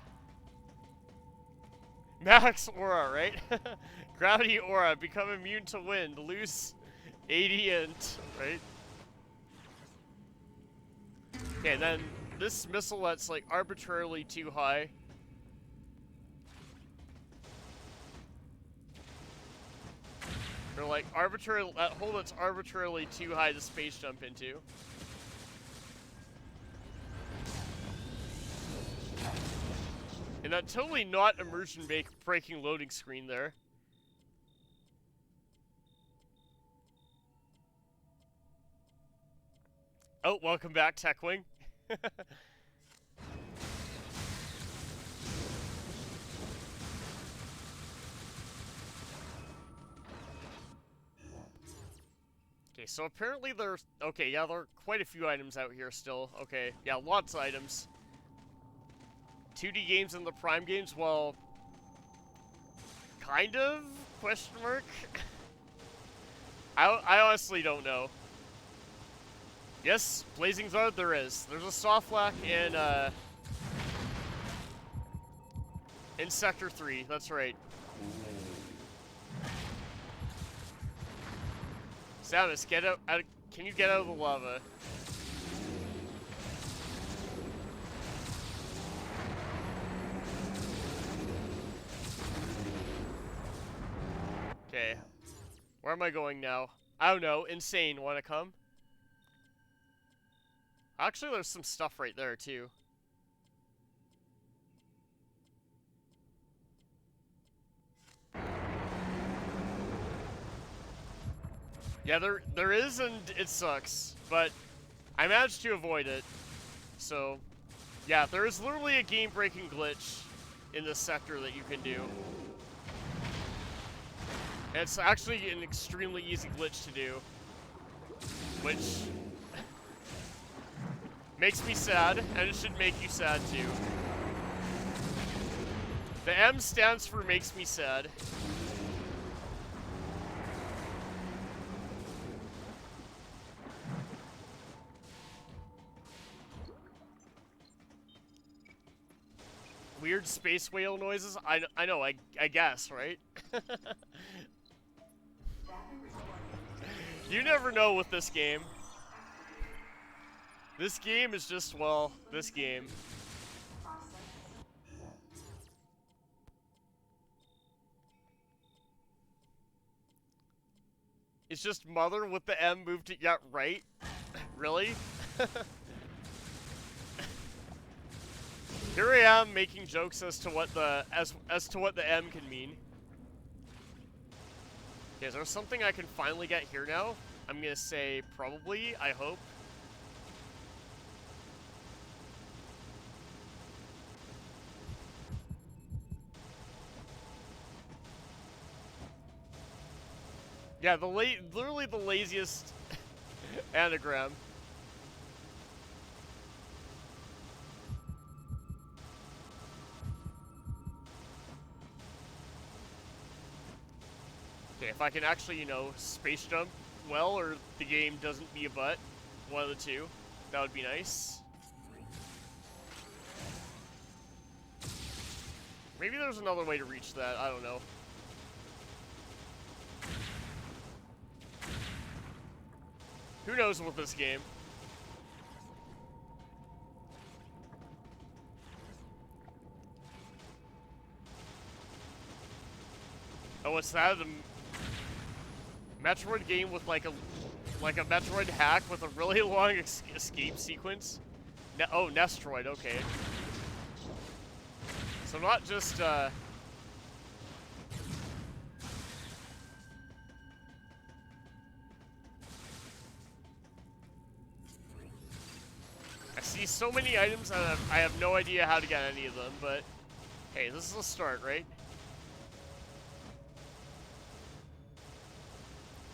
Max Aura, right? Gravity Aura, become immune to wind, lose 80 and, right? Okay, then this missile that's, like, arbitrarily too high. Or like that hole that's arbitrarily too high to space jump into. And that totally not immersion breaking loading screen there. Oh, welcome back, Techwing. Okay, so apparently there's... Okay, yeah, there are quite a few items out here still. Okay, yeah, lots of items. 2D games and the Prime games, well... Kind of? Question mark? I honestly don't know. Yes, Blazing Zard there is. There's a soft lock in Sector 3, that's right. Samus, get out, can you get out of the lava? Okay. Where am I going now? I don't know. Insane, wanna come? Actually, there's some stuff right there, too. Yeah, there is, and it sucks, but I managed to avoid it. So, yeah, there is literally a game-breaking glitch in this sector that you can do. And it's actually an extremely easy glitch to do, which makes me sad, and it should make you sad too. The M stands for makes me sad. Weird space whale noises? I know, I guess, right? You never know with this game. This game is just, well, this game. It's just mother with the M moved to, yeah, right? Really? Here I am making jokes as to what the as to what the M can mean. Okay, is there something I can finally get here now? I'm gonna say probably, I hope. Yeah, literally the laziest anagram. Okay, if I can actually, you know, space jump well, or the game doesn't be a butt, one of the two, that would be nice. Maybe there's another way to reach that, I don't know. Who knows with this game? Oh, what's that? The Metroid game with like a Metroid hack with a really long escape sequence? Oh, Nestroid, okay. So not just, I see so many items and I have no idea how to get any of them, but hey, this is a start, right?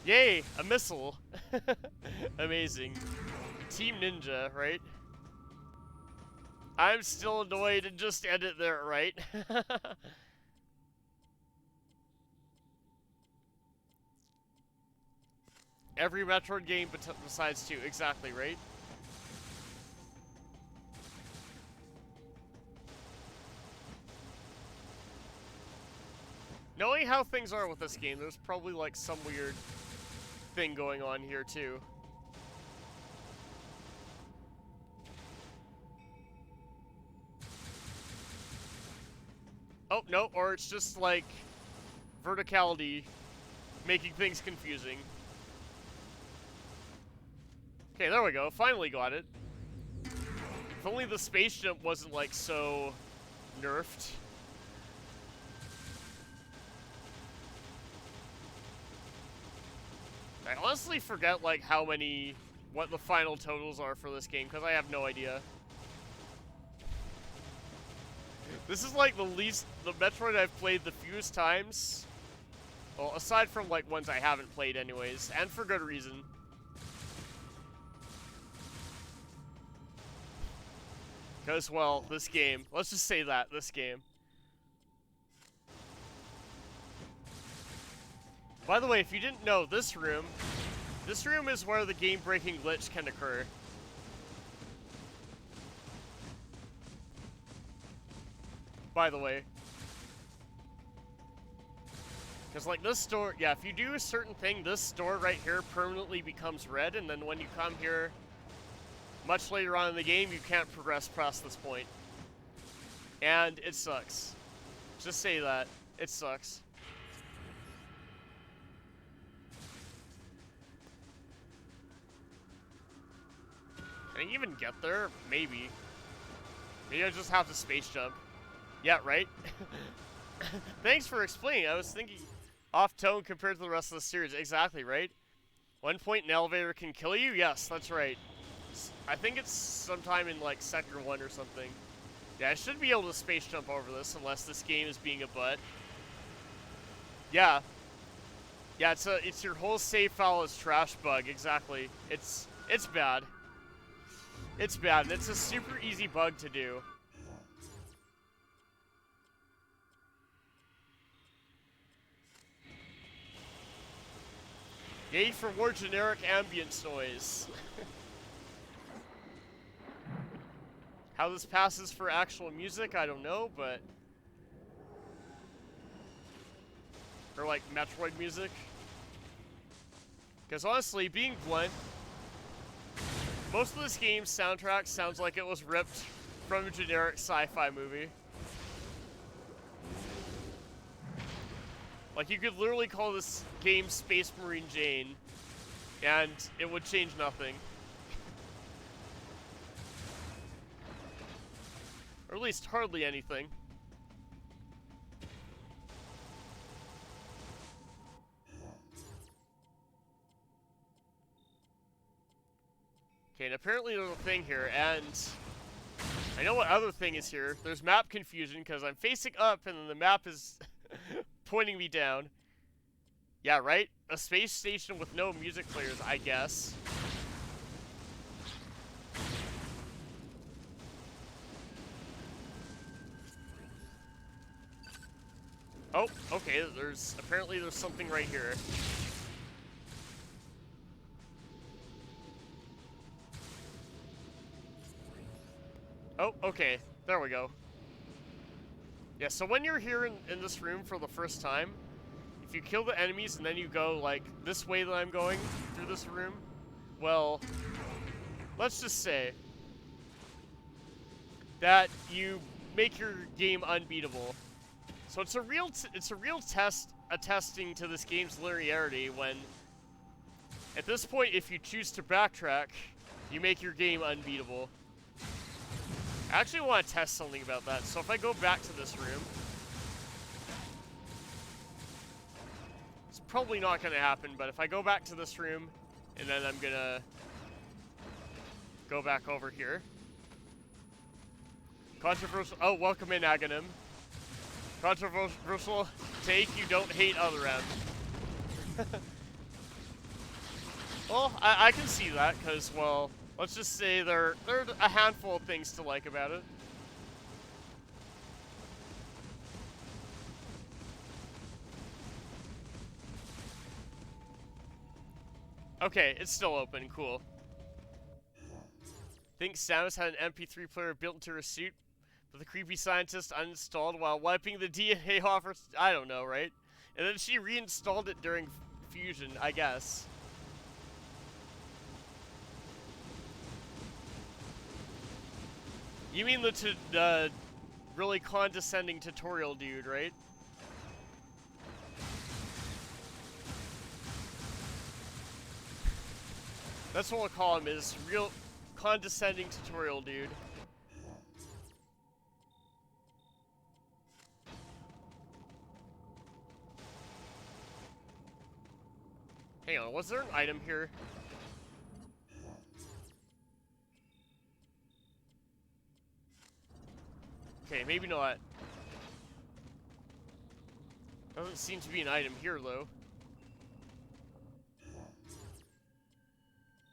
Yay, a missile. Amazing. Team Ninja, right? I'm still annoyed and just end it there, right? Every Metroid game besides 2, exactly, right? Knowing how things are with this game, there's probably like some weird thing going on here too. Oh, no, or it's just like verticality making things confusing. Okay, there we go. Finally got it. If only the space jump wasn't like so nerfed. I honestly forget like what the final totals are for this game because I have no idea. This is like the Metroid I've played the fewest times. Well, aside from like ones I haven't played anyways, and for good reason. Because, well, this game, let's just say that, this game. By the way, if you didn't know, this room is where the game-breaking glitch can occur. By the way. Because, like, this door, yeah, if you do a certain thing, this door right here permanently becomes red, and then when you come here much later on in the game, you can't progress past this point. And it sucks. Just say that. It sucks. Can I even get there? Maybe. Maybe I just have to space jump. Yeah, right? Thanks for explaining. I was thinking off tone compared to the rest of the series. Exactly, right? One point an elevator can kill you? Yes, that's right. I think it's sometime in like Sector 1 or something. Yeah, I should be able to space jump over this unless this game is being a butt. Yeah. Yeah, it's your whole save file is trash bug, exactly. It's bad. It's bad, and it's a super easy bug to do. Yay for more generic ambience noise. How this passes for actual music, I don't know, but... Or like Metroid music. Because honestly, being blunt, most of this game's soundtrack sounds like it was ripped from a generic sci-fi movie. Like, you could literally call this game Space Marine Jane, and it would change nothing. Or at least hardly anything. Okay, and apparently there's a thing here, and I know what other thing is here. There's map confusion, because I'm facing up, and then the map is pointing me down. Yeah, right? A space station with no music players, I guess. Oh, okay, apparently there's something right here. Oh, okay, there we go. Yeah, so when you're here in this room for the first time, if you kill the enemies and then you go, like, this way that I'm going through this room, well, let's just say that you make your game unbeatable. So it's a real test attesting to this game's linearity when, at this point, if you choose to backtrack, you make your game unbeatable. I actually want to test something about that. So if I go back to this room, it's probably not going to happen, but if I go back to this room, and then I'm going to go back over here. Controversial. Oh, welcome in, Aghanim. Controversial take, you don't hate other end. Well, I can see that, because, well, let's just say there are a handful of things to like about it. Okay, it's still open, cool. Think Samus had an MP3 player built into her suit, but the creepy scientist uninstalled while wiping the DNA off her... I don't know, right? And then she reinstalled it during fusion, I guess. You mean the really condescending tutorial dude, right? That's what we'll call him, is real condescending tutorial dude. Hang on, was there an item here? Okay, maybe not. Doesn't seem to be an item here, though.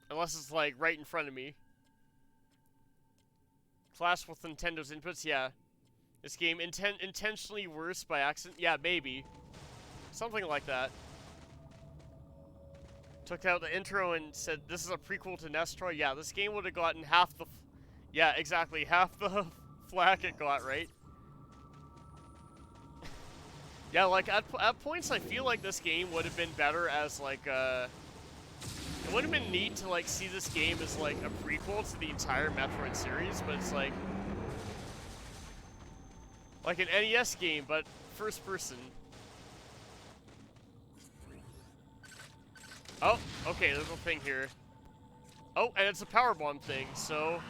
Unless it's, like, right in front of me. Clash with Nintendo's inputs? Yeah. This game intentionally worse by accident? Yeah, maybe. Something like that. Took out the intro and said, this is a prequel to Nestroy? Yeah, this game would have gotten half the... Yeah, exactly. Half the flack it got, right? Yeah, like, at points I feel like this game would have been better as, like, it would have been neat to, like, see this game as, like, a prequel to the entire Metroid series, but it's, like an NES game, but first person. Oh, okay, there's a thing here. Oh, and it's a powerbomb thing, so...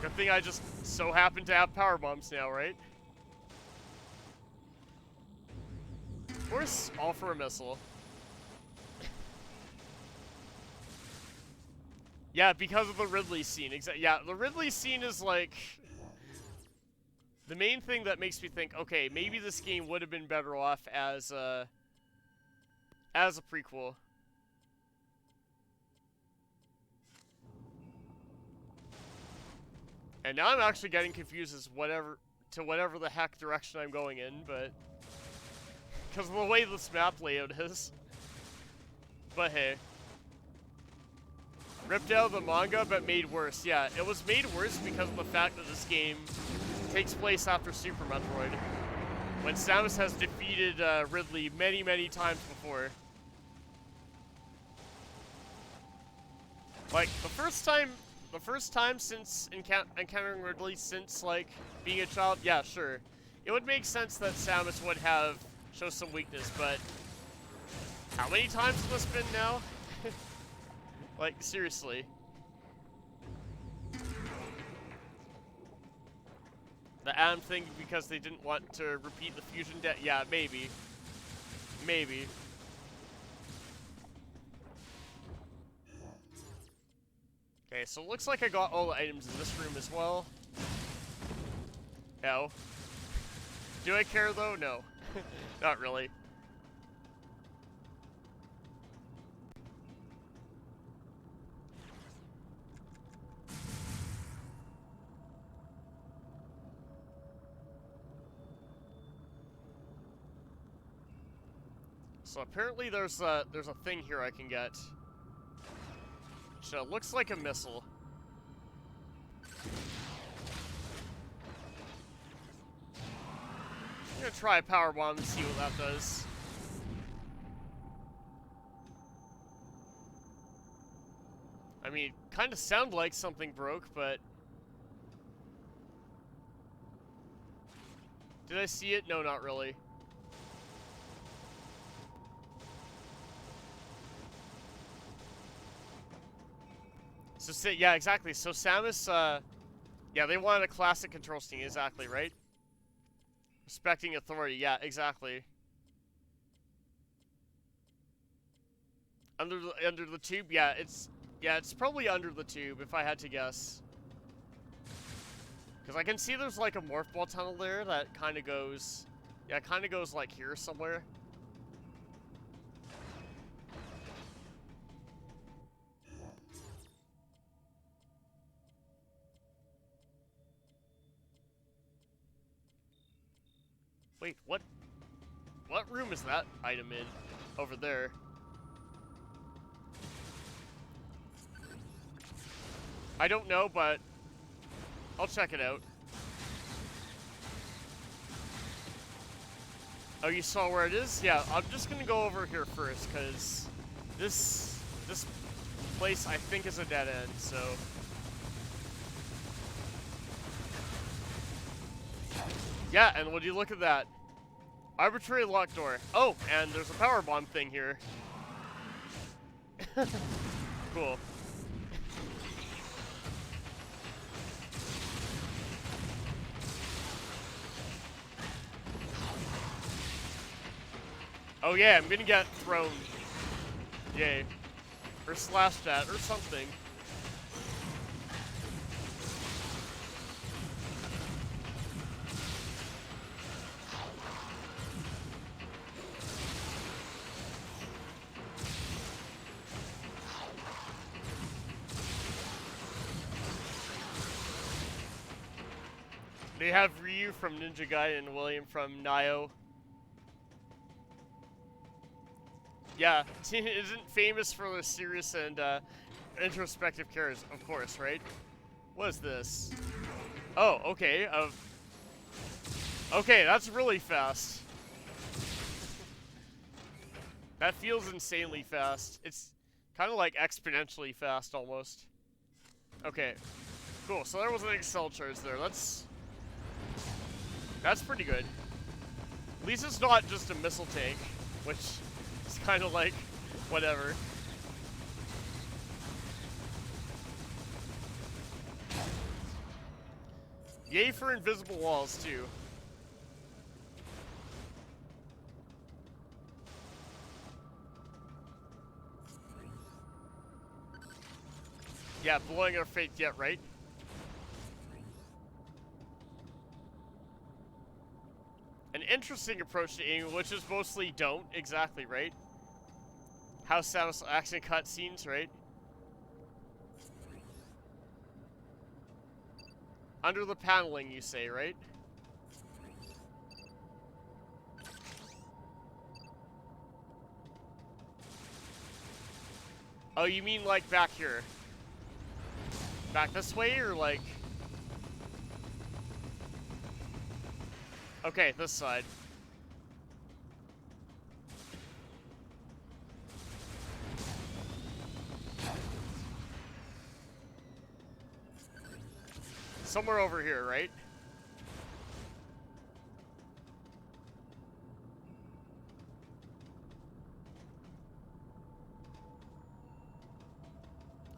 Good thing I just so happen to have powerbombs now, right? Of course, all for a missile. Yeah, because of the Ridley scene. Yeah, the Ridley scene is like the main thing that makes me think, okay, maybe this game would have been better off as a prequel. And now I'm actually getting confused as whatever the heck direction I'm going in, but because of the way this map layout is. But hey. Ripped out of the manga, but made worse. Yeah, it was made worse because of the fact that this game takes place after Super Metroid, when Samus has defeated Ridley many, many times before. Like, the first time since encountering Ridley since, like, being a child, yeah, sure. It would make sense that Samus would have shown some weakness, but how many times has this been now? Like, seriously. The Adam thing because they didn't want to repeat the fusion death? Yeah, maybe. Maybe. Okay, so it looks like I got all the items in this room as well. No. Do I care though? No. Not really. So apparently there's a thing here I can get. Which looks like a missile. I'm gonna try a power bomb and see what that does. I mean, kind of sound like something broke, but... Did I see it? No, not really. So, yeah, exactly. So Samus, yeah, they wanted a classic control scheme, exactly, right? Respecting authority, yeah, exactly. Under the tube, yeah, it's probably under the tube if I had to guess. Because I can see there's like a morph ball tunnel there that kind of goes, yeah, it kind of goes like here somewhere. Wait, what room is that item in? Over there. I don't know, but I'll check it out. Oh, you saw where it is? Yeah, I'm just gonna go over here first, because this place I think is a dead end, so... Yeah, and would you look at that? Arbitrary locked door. Oh, and there's a power bomb thing here. Cool. Oh yeah, I'm gonna get thrown. Yay. Or slashed at, or something. They have Ryu from Ninja Gaiden and William from Nioh. Yeah, isn't famous for their serious and introspective characters, of course, right? What is this? Oh, okay. Okay, that's really fast. That feels insanely fast. It's kind of like exponentially fast, almost. Okay, cool. So there was an Excel charge there. That's pretty good. At least it's not just a missile tank, which is kind of like whatever. Yay for invisible walls, too. Yeah, blowing our fate yet, right? An interesting approach to aiming, which is mostly don't, exactly, right? How Samus action cutscenes, right? Under the paneling, you say, right? Oh, you mean like back here? Back this way, or like... Okay, this side. Somewhere over here, right?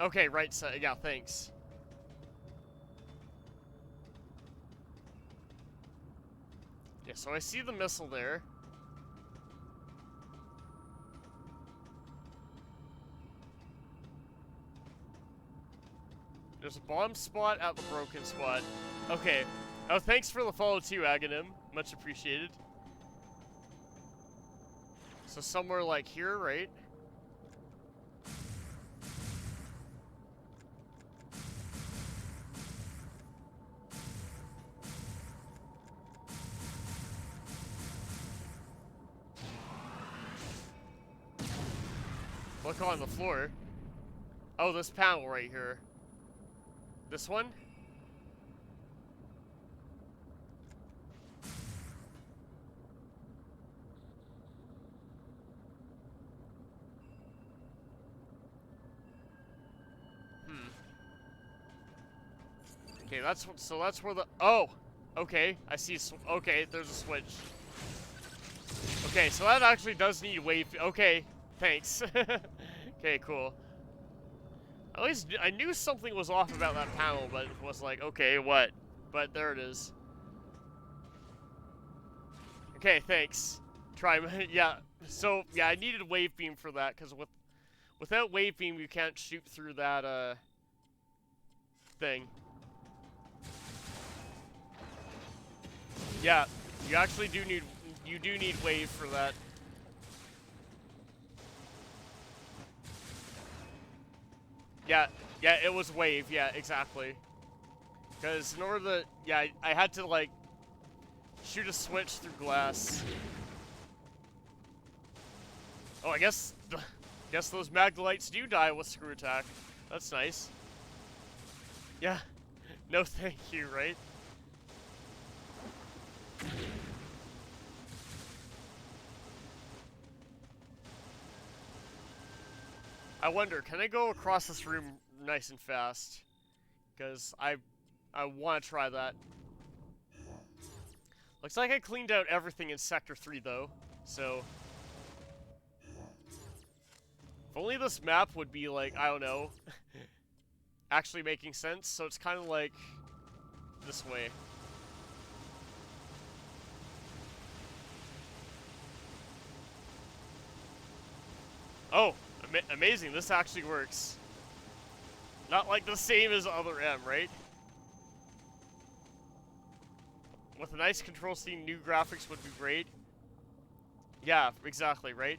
Okay, right side. Yeah, thanks. Yeah, so I see the missile there. There's a bomb spot at the broken spot. Okay. Oh, thanks for the follow too, Aghanim. Much appreciated. So somewhere like here, right? Look on the floor. Oh, this panel right here. This one? Okay, so that's where the, oh, okay, I see, okay, there's a switch. Okay, so that actually does need wave, okay, thanks. Okay, cool. At least I knew something was off about that panel, but it was like, okay, what? But there it is. Okay, thanks. Try, yeah, so, yeah, I needed wave beam for that, because without wave beam, you can't shoot through that, thing. Yeah, you actually do need wave for that. Yeah, it was wave, yeah, exactly. Because in order to, yeah, I had to, like, shoot a switch through glass. Oh, I guess those Magdalites do die with screw attack. That's nice. Yeah, no thank you, right? I wonder, can I go across this room nice and fast? Because I want to try that. Looks like I cleaned out everything in Sector 3, though. So, if only this map would be, like, I don't know, actually making sense. So it's kind of like this way. Oh, amazing. This actually works. Not like the same as other M, right? With a nice control scene, new graphics would be great. Yeah, exactly, right?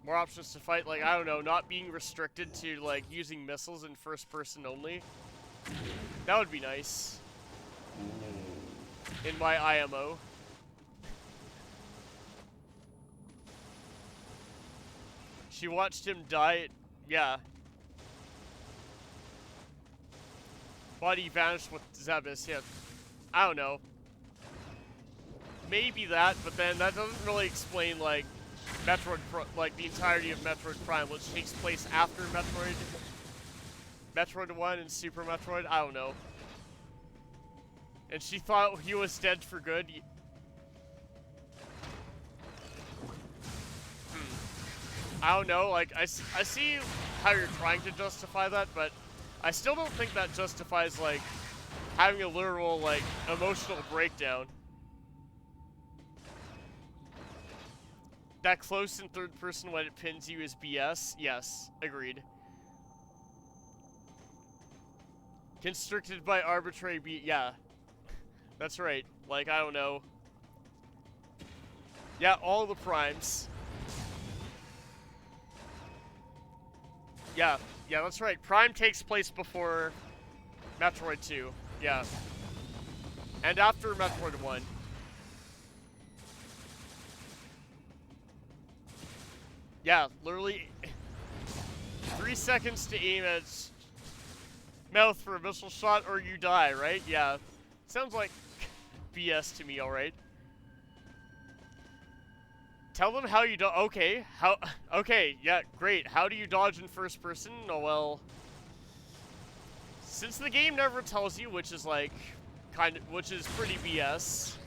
More options to fight, like, I don't know, not being restricted to, like, using missiles in first person only. That would be nice. In my IMO. She watched him die, yeah. Body vanished with Zebus, yeah. I don't know. Maybe that, but then that doesn't really explain, like, like, the entirety of Metroid Prime, which takes place after Metroid 1 and Super Metroid, I don't know. And she thought he was dead for good. I don't know, like, I see how you're trying to justify that, but I still don't think that justifies, like, having a literal, like, emotional breakdown. That close in third person when it pins you is BS? Yes, agreed. Constricted by arbitrary yeah. That's right. Like, I don't know. Yeah, all the primes. Yeah, that's right. Prime takes place before Metroid 2. Yeah. And after Metroid 1. Yeah, literally 3 seconds to aim at mouth for a missile shot or you die, right? Yeah. Sounds like BS to me, alright. Tell them how you do- okay, okay, yeah, great. How do you dodge in first person? Oh, well, since the game never tells you, which is like, which is pretty BS,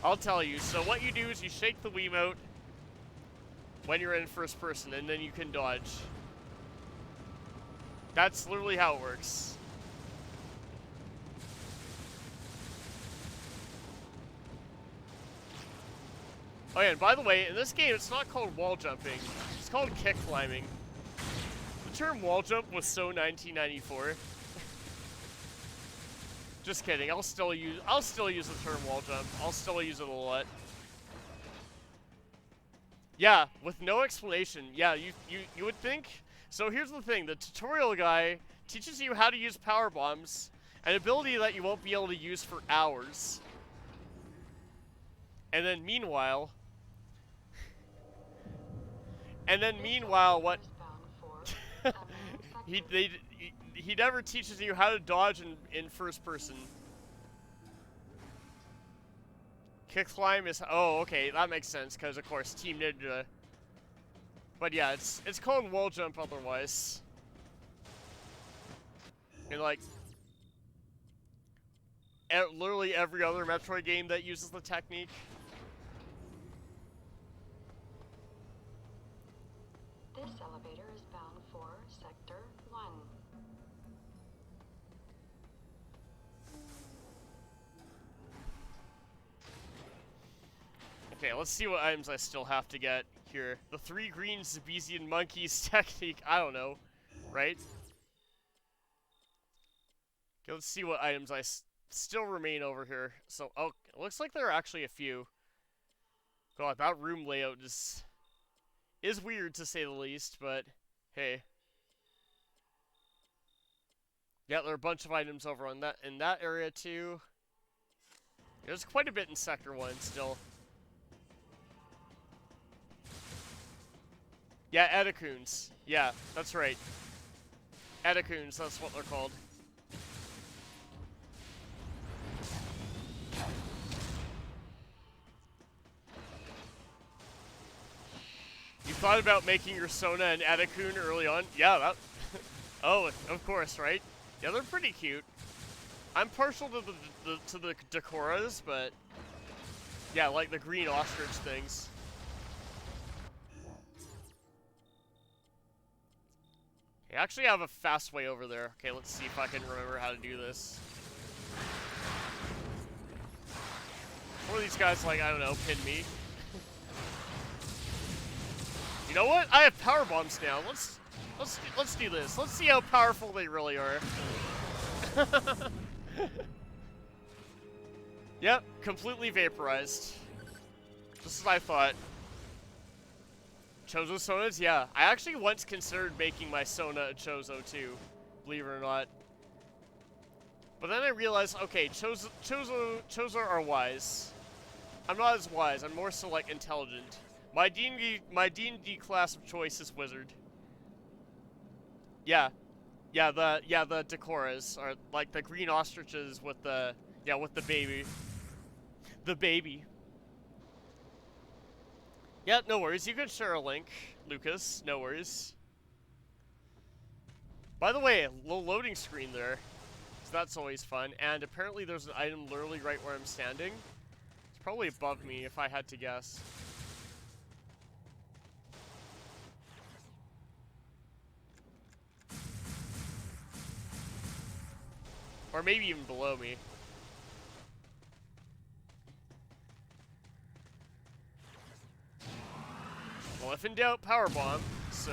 I'll tell you. So what you do is you shake the Wiimote when you're in first person, and then you can dodge. That's literally how it works. Oh yeah, and by the way, in this game, it's not called wall jumping. It's called kick climbing. The term wall jump was so 1994. Just kidding. I'll still use the term wall jump. I'll still use it a lot. Yeah, with no explanation. Yeah, you would think. So here's the thing: the tutorial guy teaches you how to use power bombs, an ability that you won't be able to use for hours. And then meanwhile, And then This meanwhile, what elevator is bound for a main sector. he never teaches you how to dodge in first person. Kick climb is, oh, okay, that makes sense because of course Team Ninja. But yeah, it's called wall jump otherwise. And like literally every other Metroid game that uses the technique. This elevator is bound for Sector 1. Okay, let's see what items I still have to get here. The 3 green Zabesian monkeys technique, I don't know, right? Okay, let's see what items I still remain over here. So, oh, it looks like there are actually a few. God, that room layout is weird to say the least, but hey. Yeah, there are a bunch of items over on in that area too. There's quite a bit in Sector 1 still. Yeah, Edacoons. Yeah, that's right. Edacoons, that's what they're called. You thought about making your Sona an Edacoon early on? Yeah, that... oh, of course, right? Yeah, they're pretty cute. I'm partial to the Decoras, but... yeah, like the green ostrich things. I actually have a fast way over there. Okay, let's see if I can remember how to do this. One of these guys, like, I don't know, pin me. You know what? I have power bombs now. Let's do this. Let's see how powerful they really are. Yep, completely vaporized. Just as I thought. Chozo Sonas? Yeah. I actually once considered making my Sona a Chozo too, believe it or not. But then I realized, okay, Chozo are wise. I'm not as wise, I'm more so like intelligent. My D&D class of choice is Wizard. Yeah. Yeah, the Decoras are like the green ostriches with the with the baby. The baby. Yeah, no worries. You can share a link, Lucas. No worries. By the way, little loading screen there. So that's always fun. And apparently there's an item literally right where I'm standing. It's probably above me if I had to guess. Or maybe even below me. Well, if in doubt, power bomb. So.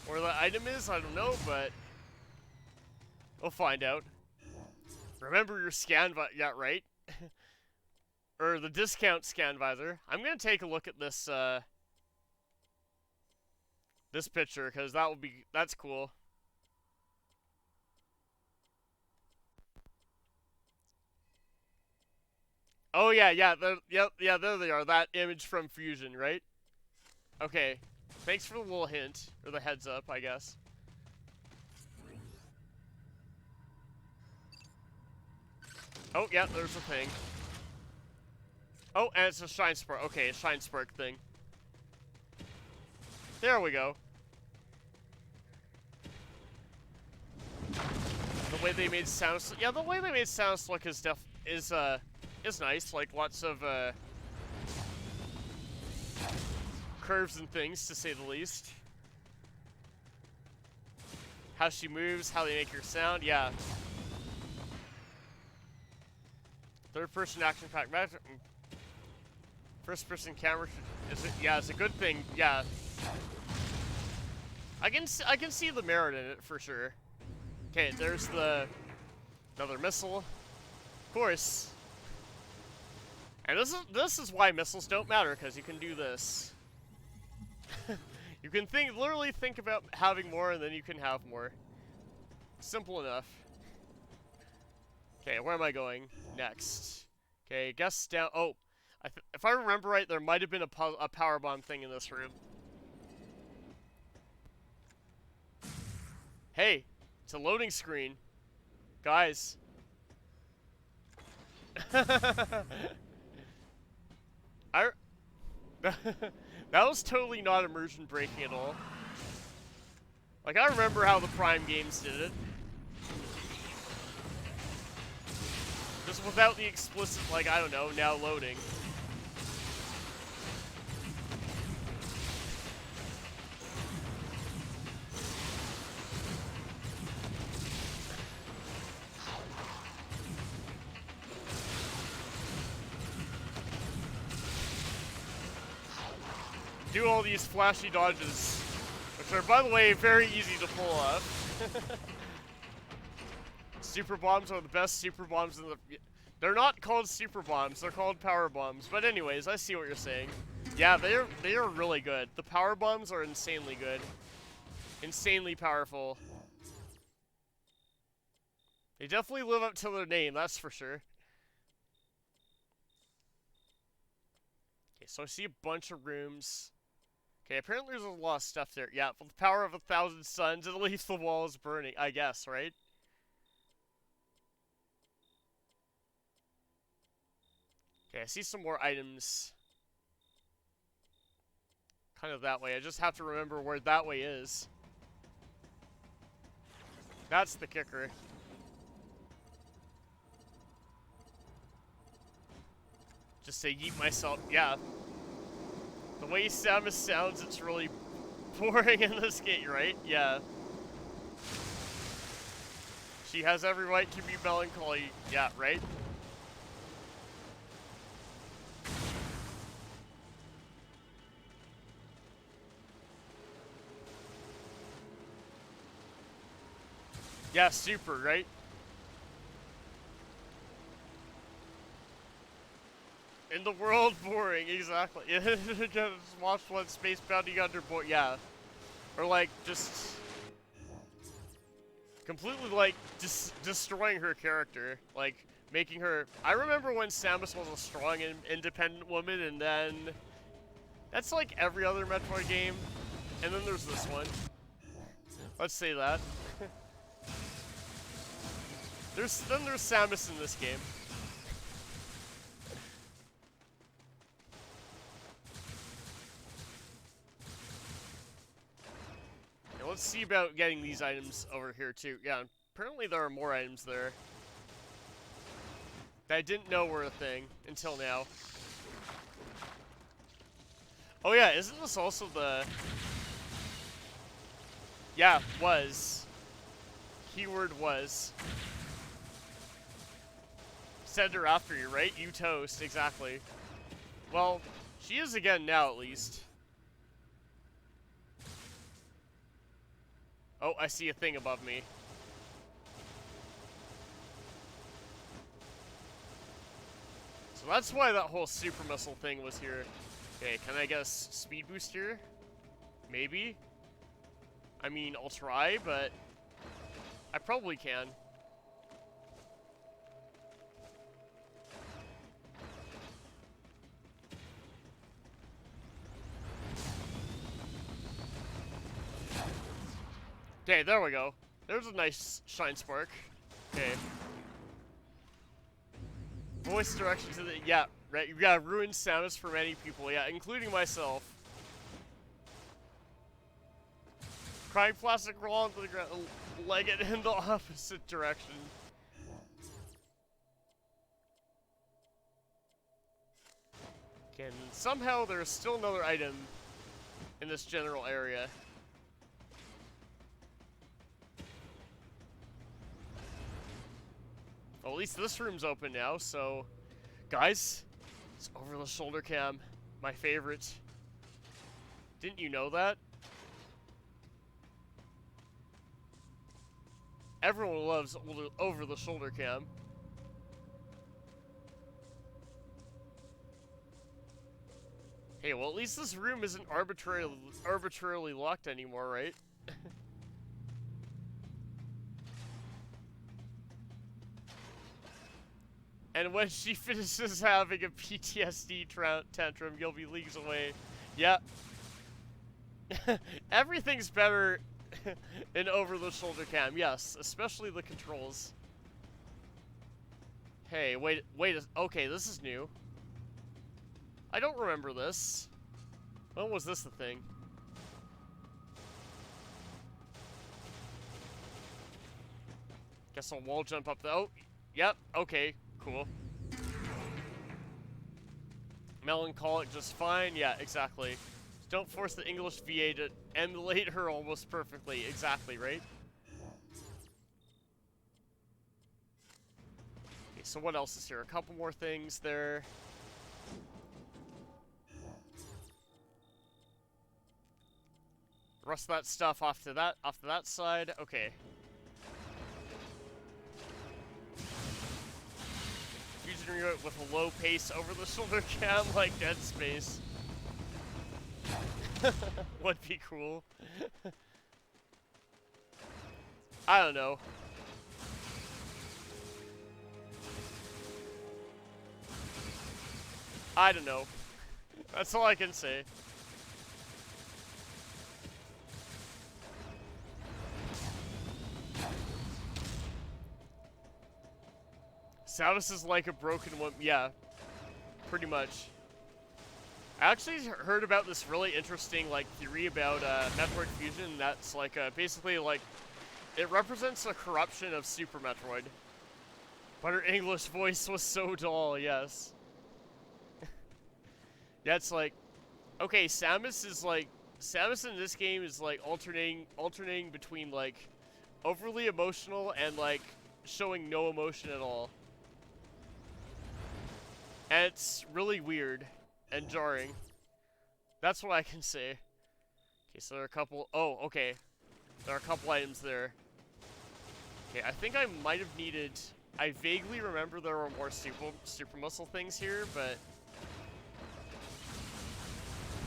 Where the item is, I don't know, but we'll find out. Remember your scan yeah, right? Or the discount scan visor. I'm gonna take a look at this this picture because that's cool. Oh yeah, yeah, there they are. That image from Fusion, right? Okay. Thanks for the little hint or the heads up, I guess. Oh yeah, there's a thing. Oh, and it's a Shine Spark. Okay, a Shine Spark thing. There we go. The way they made sounds, yeah, the way they made sounds look is nice. Like lots of curves and things, to say the least. How she moves, how they make her sound, yeah. Third-person action-packed. First-person camera. Yeah, it's a good thing. Yeah. I can see the merit in it for sure. Okay, there's another missile. Of course. And this is why missiles don't matter, because you can do this. You can literally think about having more, and then you can have more. Simple enough. Okay, where am I going next? Okay, guess down. Oh, if I remember right, there might have been a power bomb thing in this room. Hey, it's a loading screen, guys. That was totally not immersion breaking at all. Like, I remember how the Prime games did it. Just without the explicit, like, I don't know, now loading. Do all these flashy dodges, which are, by the way, very easy to pull off. Super bombs are the best super bombs in the... They're not called super bombs, they're called power bombs. But anyways, I see what you're saying. Yeah, they are really good. The power bombs are insanely good. Insanely powerful. They definitely live up to their name, that's for sure. Okay, so I see a bunch of rooms. Okay, apparently there's a lot of stuff there. Yeah, with the power of 1,000 suns, it leaves the walls burning, I guess, right? Okay, I see some more items. Kind of that way. I just have to remember where that way is. That's the kicker. Just say yeet myself. Yeah. The way Samus sounds, it's really boring in this game, right? Yeah. She has every right to be melancholy. Yeah, right? Yeah, super, right? In the world, boring, exactly. Just watch one space bounty under boy. Yeah. Or like, just completely like destroying her character. Like, making her... I remember when Samus was a strong and independent woman, and then... That's like every other Metroid game. And then there's this one. Let's say that. There's Samus in this game. Okay, let's see about getting these items over here too. Yeah, apparently there are more items there that I didn't know were a thing until now. Oh yeah, isn't this also the... Yeah, was. Keyword was. Send her after you, right? You toast, exactly. Well, she is again now, at least. Oh, I see a thing above me. So that's why that whole super missile thing was here. Okay, can I guess speed boost here? Maybe? I mean, I'll try, but I probably can. Okay, there we go. There's a nice shine spark. Okay. Voice direction to the... Yeah, right. You gotta ruin Samus for many people. Yeah, including myself. Crying plastic roll onto the ground. Leg it in the opposite direction. Okay, and somehow there's still another item in this general area. Well, at least this room's open now, so... Guys, it's over the shoulder cam. My favorite. Didn't you know that? Everyone loves over the shoulder cam. least this room isn't arbitrarily locked anymore, right? And when she finishes having a PTSD tantrum, you'll be leagues away. Yep. Everything's better in over-the-shoulder cam, yes, especially the controls. Hey, wait, okay, this is new. I don't remember this. When was this the thing? Guess I'll wall jump up the— oh, yep, okay, cool. Melancholic just fine, yeah, exactly. Don't force the English VA to emulate her almost perfectly, exactly, right? Okay, so what else is here? A couple more things there. The rest of that stuff off to that side. Okay. Fusion remote with a low pace over the shoulder cam like Dead Space. Would be cool. I don't know. I don't know. That's all I can say. Samus is like a broken one. Yeah, pretty much. I actually heard about this really interesting like theory about Metroid Fusion. That's like basically like it represents a corruption of Super Metroid. But her English voice was so dull. Yes. Yeah, it's like, okay, Samus in this game is like alternating between like overly emotional and like showing no emotion at all. And it's really weird and jarring. That's what I can say. Okay, so there are a couple— oh, okay. There are a couple items there. Okay, I think I might have needed— I vaguely remember there were more super muscle things here, but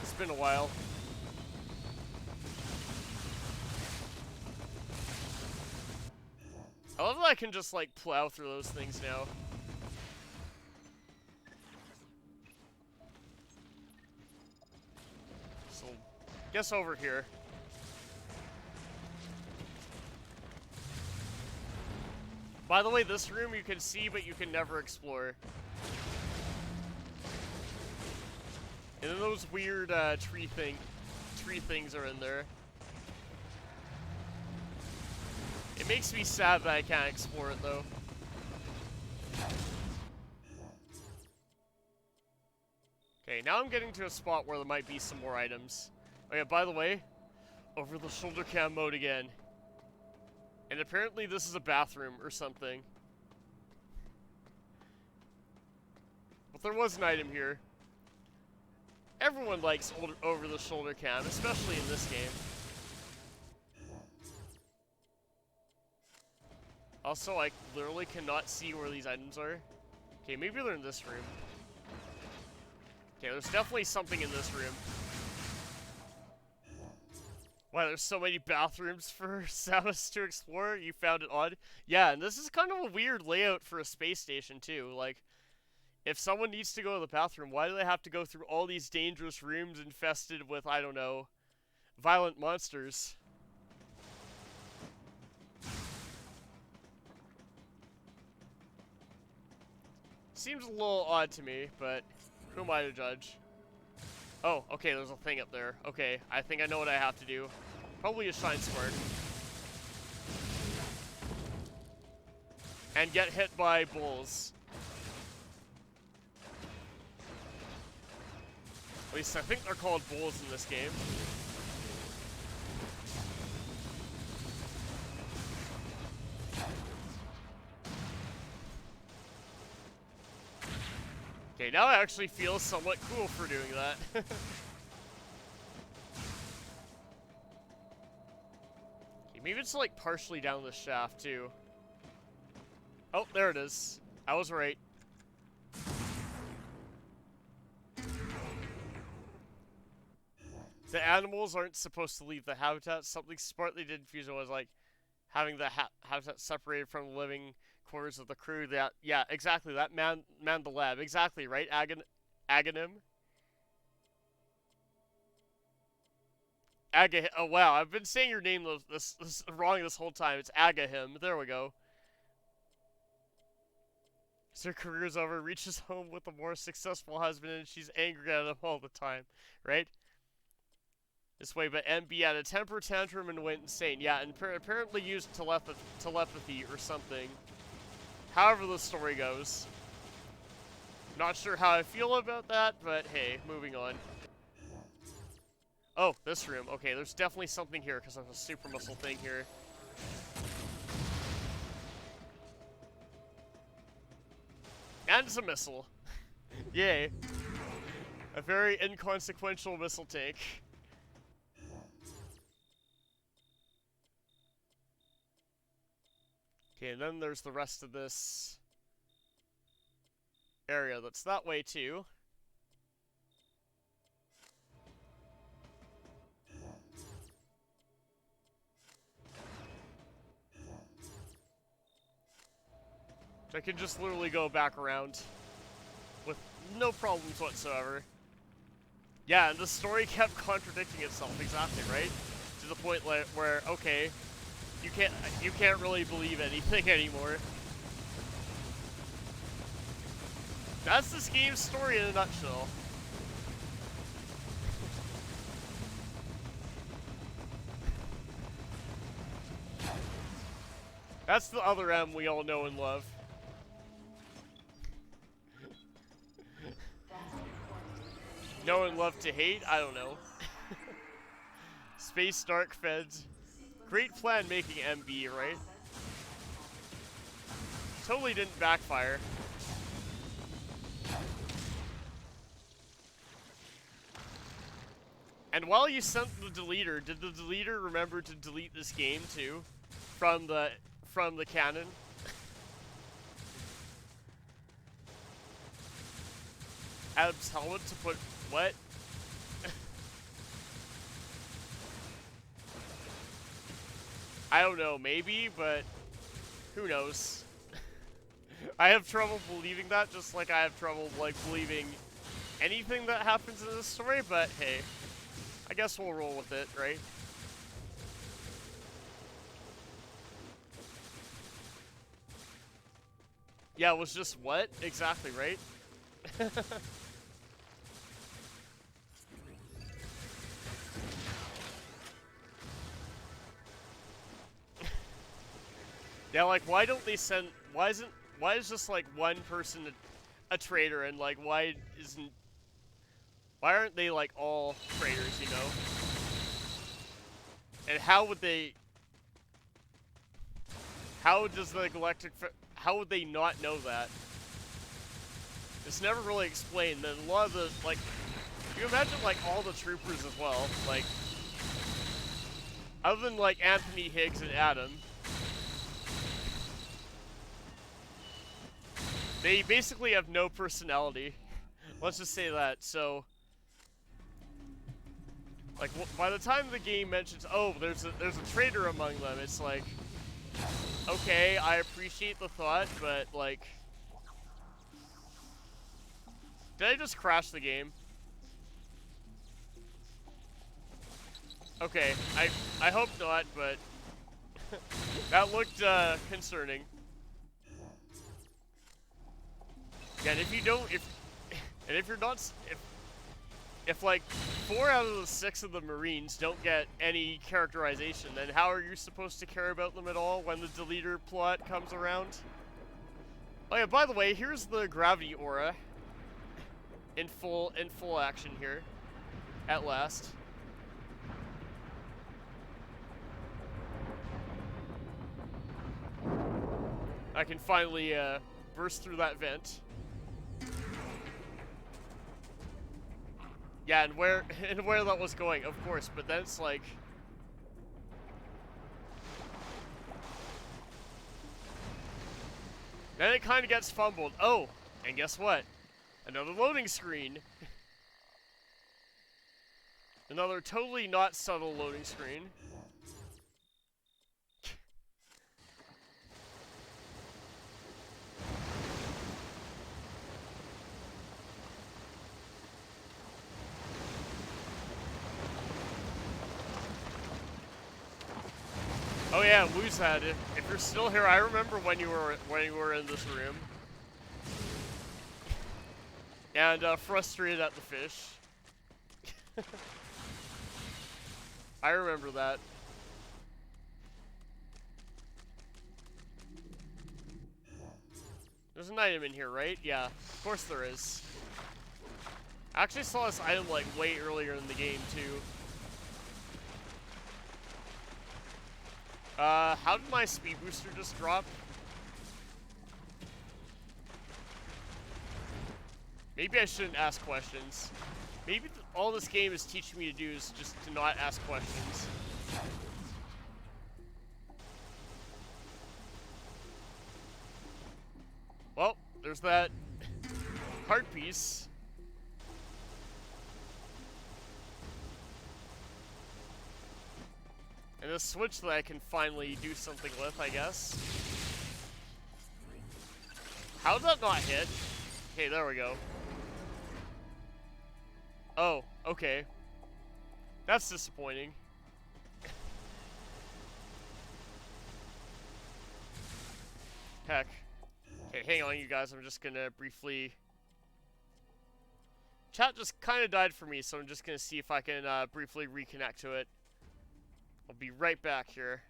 it's been a while. I love that I can just like plow through those things now. So, guess over here. By the way, this room you can see, but you can never explore. And then those weird tree things are in there. It makes me sad that I can't explore it though. Okay, now I'm getting to a spot where there might be some more items. Oh yeah, by the way, over the shoulder cam mode again. And apparently this is a bathroom or something. But there was an item here. Everyone likes over the shoulder cam, especially in this game. Also, I literally cannot see where these items are. Okay, maybe they're in this room. Okay, there's definitely something in this room. Wow, there's so many bathrooms for Samus to explore. You found it odd? Yeah, and this is kind of a weird layout for a space station, too. Like, if someone needs to go to the bathroom, why do they have to go through all these dangerous rooms infested with, I don't know, violent monsters? Seems a little odd to me, but who am I to judge? Oh, okay, there's a thing up there. Okay, I think I know what I have to do. Probably a Shine Spark. And get hit by bulls. At least I think they're called bulls in this game. Okay, now I actually feel somewhat cool for doing that. Okay, maybe it's like partially down the shaft too. Oh, there it is. I was right. The animals aren't supposed to leave the habitat. Something smartly did in Fusion was like having the habitat separated from the living quarters of the crew. That yeah, exactly. That man the lab. Exactly right. Aghanim. Oh wow, I've been saying your name this wrong this whole time. It's Agahim. There we go. So her career's over, reaches home with a more successful husband, and she's angry at him all the time, right? This way, but MB had a temper tantrum and went insane. Yeah, and apparently used telepathy or something. However the story goes. Not sure how I feel about that, but hey, moving on. Oh, this room. Okay, there's definitely something here, because there's a super muscle thing here. And it's a missile. Yay. A very inconsequential missile tank. Okay, and then there's the rest of this area that's that way too. I can just literally go back around with no problems whatsoever. Yeah, and the story kept contradicting itself exactly, right? To the point where, okay, you can't really believe anything anymore. That's this game's story in a nutshell. That's the other M we all know and love. Know and love to hate? I don't know. Space Dark Feds. Great plan making MB, right? Totally didn't backfire. And while you sent the deleter, did the deleter remember to delete this game too? From the canon? Abs helmet to put what? I don't know, maybe, but who knows? I have trouble believing that, just like I have trouble like believing anything that happens in this story, but hey, I guess we'll roll with it, right? Yeah, it was just what? Exactly, right? Yeah, like, why don't they send, why is just, like, one person a traitor, and, like, why aren't they, like, all traitors, you know? And how would they, how does the Galactic, how would they not know that? It's never really explained. Then a lot of the, like, you imagine, like, all the troopers as well, like, other than, like, Anthony, Higgs, and Adam, they basically have no personality. Let's just say that. So, like, by the time the game mentions, oh, there's a traitor among them, it's like, okay, I appreciate the thought, but like, did I just crash the game? Okay, I hope not, but that looked concerning. Yeah, and if you don't, if you're not, if like 4 out of the 6 of the Marines don't get any characterization, then how are you supposed to care about them at all when the deleter plot comes around? Oh yeah, by the way, here's the gravity aura in full action here, at last. I can finally burst through that vent. Yeah, and where that was going, of course, but then it's like, then it kind of gets fumbled. Oh, and guess what? Another loading screen. Another totally not subtle loading screen. Oh yeah, Woozad, if you're still here, I remember when you were in this room. And frustrated at the fish. I remember that. There's an item in here, right? Yeah, of course there is. I actually saw this item like way earlier in the game too. How did my speed booster just drop? Maybe I shouldn't ask questions. Maybe all this game is teaching me to do is just to not ask questions. Well, there's that heart piece. And a switch that I can finally do something with, I guess. How did that not hit? Okay, there we go. Oh, okay. That's disappointing. Heck. Okay, hang on, you guys. I'm just gonna briefly... Chat just kind of died for me, so I'm just gonna see if I can briefly reconnect to it. I'll be right back here.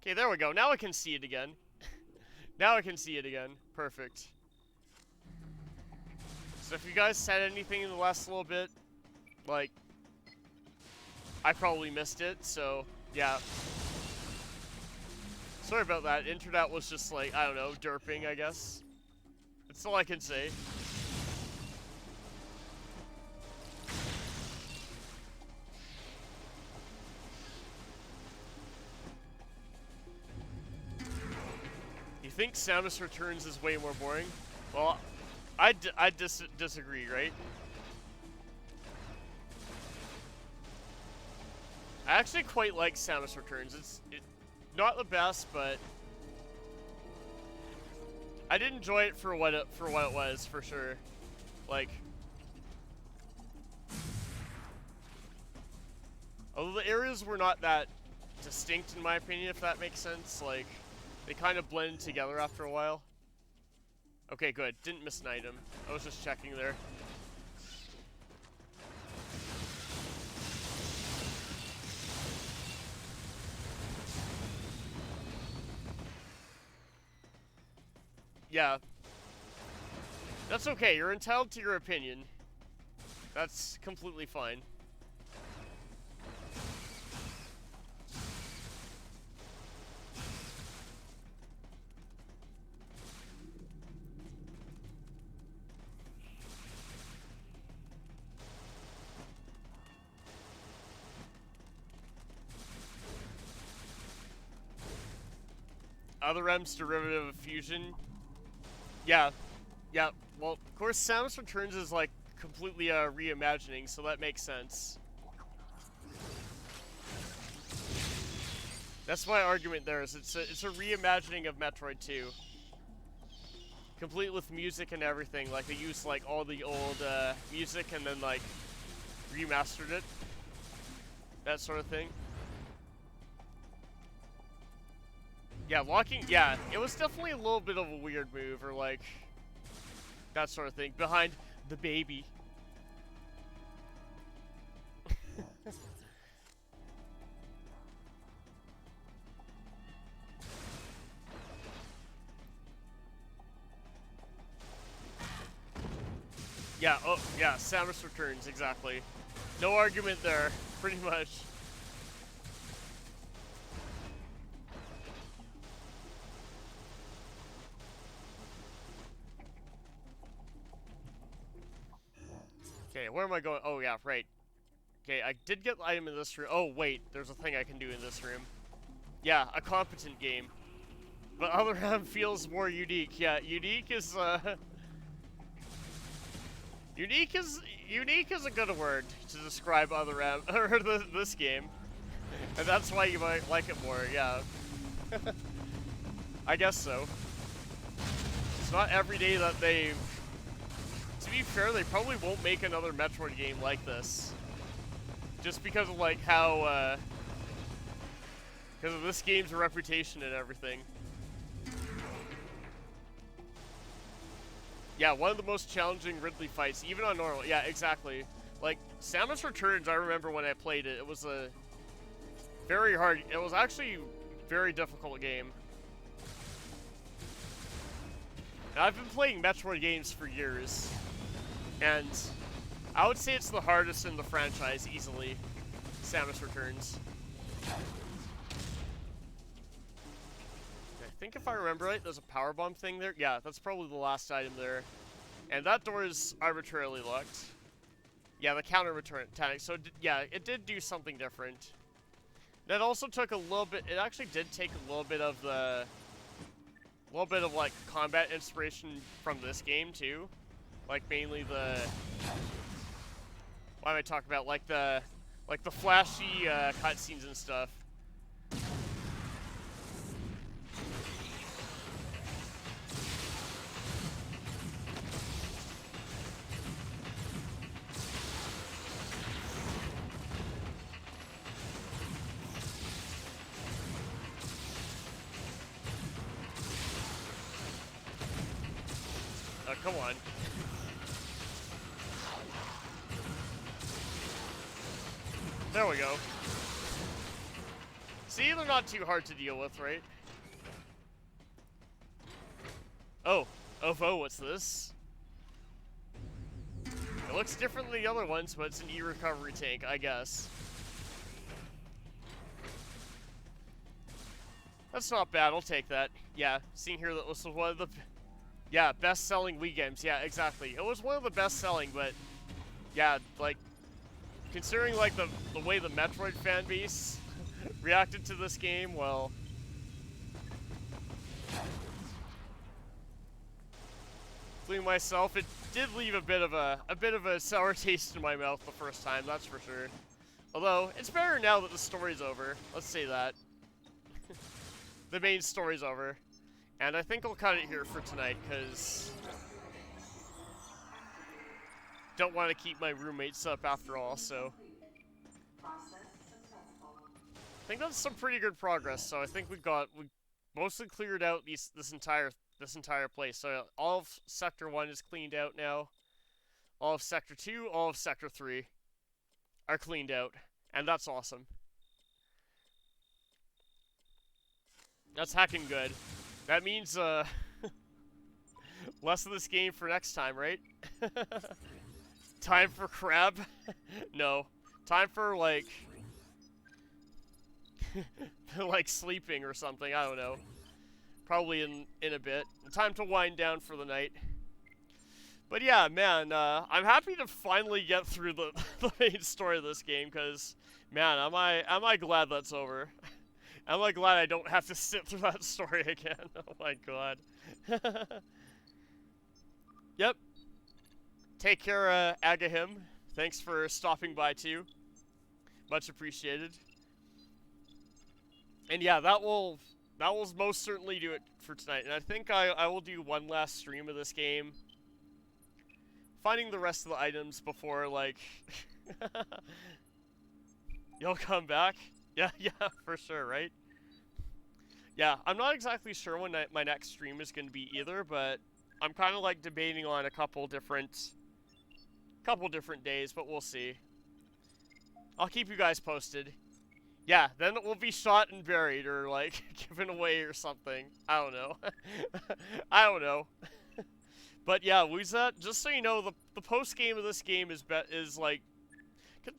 Okay, there we go. Now I can see it again. Now I can see it again. Perfect. So if you guys said anything in the last little bit, like, I probably missed it, so, yeah. Sorry about that. Internet was just like, I don't know, derping, I guess. That's all I can say. You think Samus Returns is way more boring? Well, I disagree, right? I actually quite like Samus Returns. It's not the best, but I did enjoy it for what it was, for sure. Like, although the areas were not that distinct, in my opinion, if that makes sense. Like, they kind of blended together after a while. Okay, good. Didn't miss an item. I was just checking there. Yeah. That's okay. You're entitled to your opinion. That's completely fine. Other M's derivative of fusion. Yeah. Yeah. Well, of course, Samus Returns is like completely reimagining, so that makes sense. That's my argument there. Is it's a reimagining of Metroid 2, complete with music and everything. Like they used like all the old music and then like remastered it, that sort of thing. Yeah, locking, yeah, it was definitely a little bit of a weird move, or like, that sort of thing, behind the baby. Yeah, oh, yeah, Samus Returns, exactly. No argument there, pretty much. Okay, where am I going? Oh, yeah, right. Okay, I did get the item in this room. Oh, wait, there's a thing I can do in this room. Yeah, a competent game. But other RAM feels more unique. Yeah, unique is, Unique is a good word to describe other RAM, or this game. And that's why you might like it more, yeah. I guess so. It's not every day that they... To be fair, they probably won't make another Metroid game like this. Just because of, like, how, because of this game's reputation and everything. Yeah, one of the most challenging Ridley fights, even on normal. Yeah, exactly. Like, Samus Returns, I remember when I played it, it was a very hard... It was actually a very difficult game. And I've been playing Metroid games for years. And I would say it's the hardest in the franchise, easily. Samus Returns. I think if I remember right, there's a power bomb thing there. Yeah, that's probably the last item there. And that door is arbitrarily locked. Yeah, the counter return tactic. So yeah, it did do something different. That also took a little bit. It actually did take a little bit of like combat inspiration from this game too. Like mainly the. Why am I talking about like the flashy cutscenes and stuff. Oh, come on. There we go. See, they're not too hard to deal with, right? Oh. Oh, what's this? It looks different than the other ones, but it's an e-recovery tank, I guess. That's not bad, I'll take that. Yeah, seeing here that was one of the... Yeah, best-selling Wii games. Yeah, exactly. It was one of the best-selling, but... Yeah, like... Considering, like, the way the Metroid fan base reacted to this game, well... Including myself, it did leave a bit of a sour taste in my mouth the first time, that's for sure. Although, it's better now that the story's over. Let's say that. The main story's over. And I think I'll cut it here for tonight, because... Don't want to keep my roommates up after all, so... I think that's some pretty good progress, so I think we mostly cleared out this entire place. So all of Sector 1 is cleaned out now. All of Sector 2, all of Sector 3 are cleaned out. And that's awesome. That's hacking good. That means, less of this game for next time, right? Time for crab? No. Time for, like... like sleeping or something, I don't know. Probably in a bit. Time to wind down for the night. But yeah, man, I'm happy to finally get through the main story of this game, because, man, am I glad that's over. Am I glad I don't have to sit through that story again. Oh my god. Yep. Take care, Agahim. Thanks for stopping by too. Much appreciated. And yeah, that will most certainly do it for tonight. And I think I will do one last stream of this game. Finding the rest of the items before, like... You'll come back? Yeah, for sure, right? Yeah, I'm not exactly sure when my next stream is going to be either, but I'm kind of like debating on a couple different days, but we'll see. I'll keep you guys posted. Yeah, then it will be shot and buried, or like given away or something. I don't know. I don't know. But yeah, Wuzat, just so you know, the post game of this game is like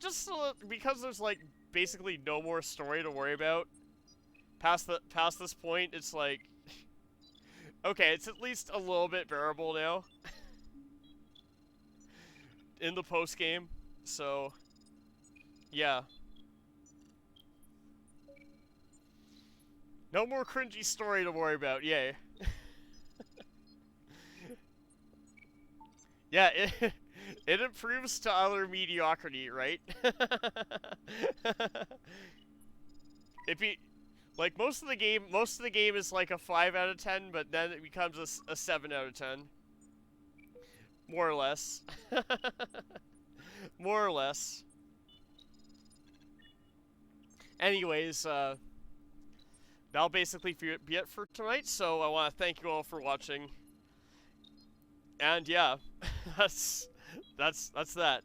just because there's like basically no more story to worry about. Past this point, it's like okay, it's at least a little bit bearable now in the post game. So Yeah. No more cringy story to worry about, yay. Yeah, it improves to utter mediocrity, right? It'd be like most of the game is like a 5 out of 10, but then it becomes a 7 out of 10. More or less. More or less. Anyways, that'll basically be it for tonight, so I want to thank you all for watching. And yeah, that's that.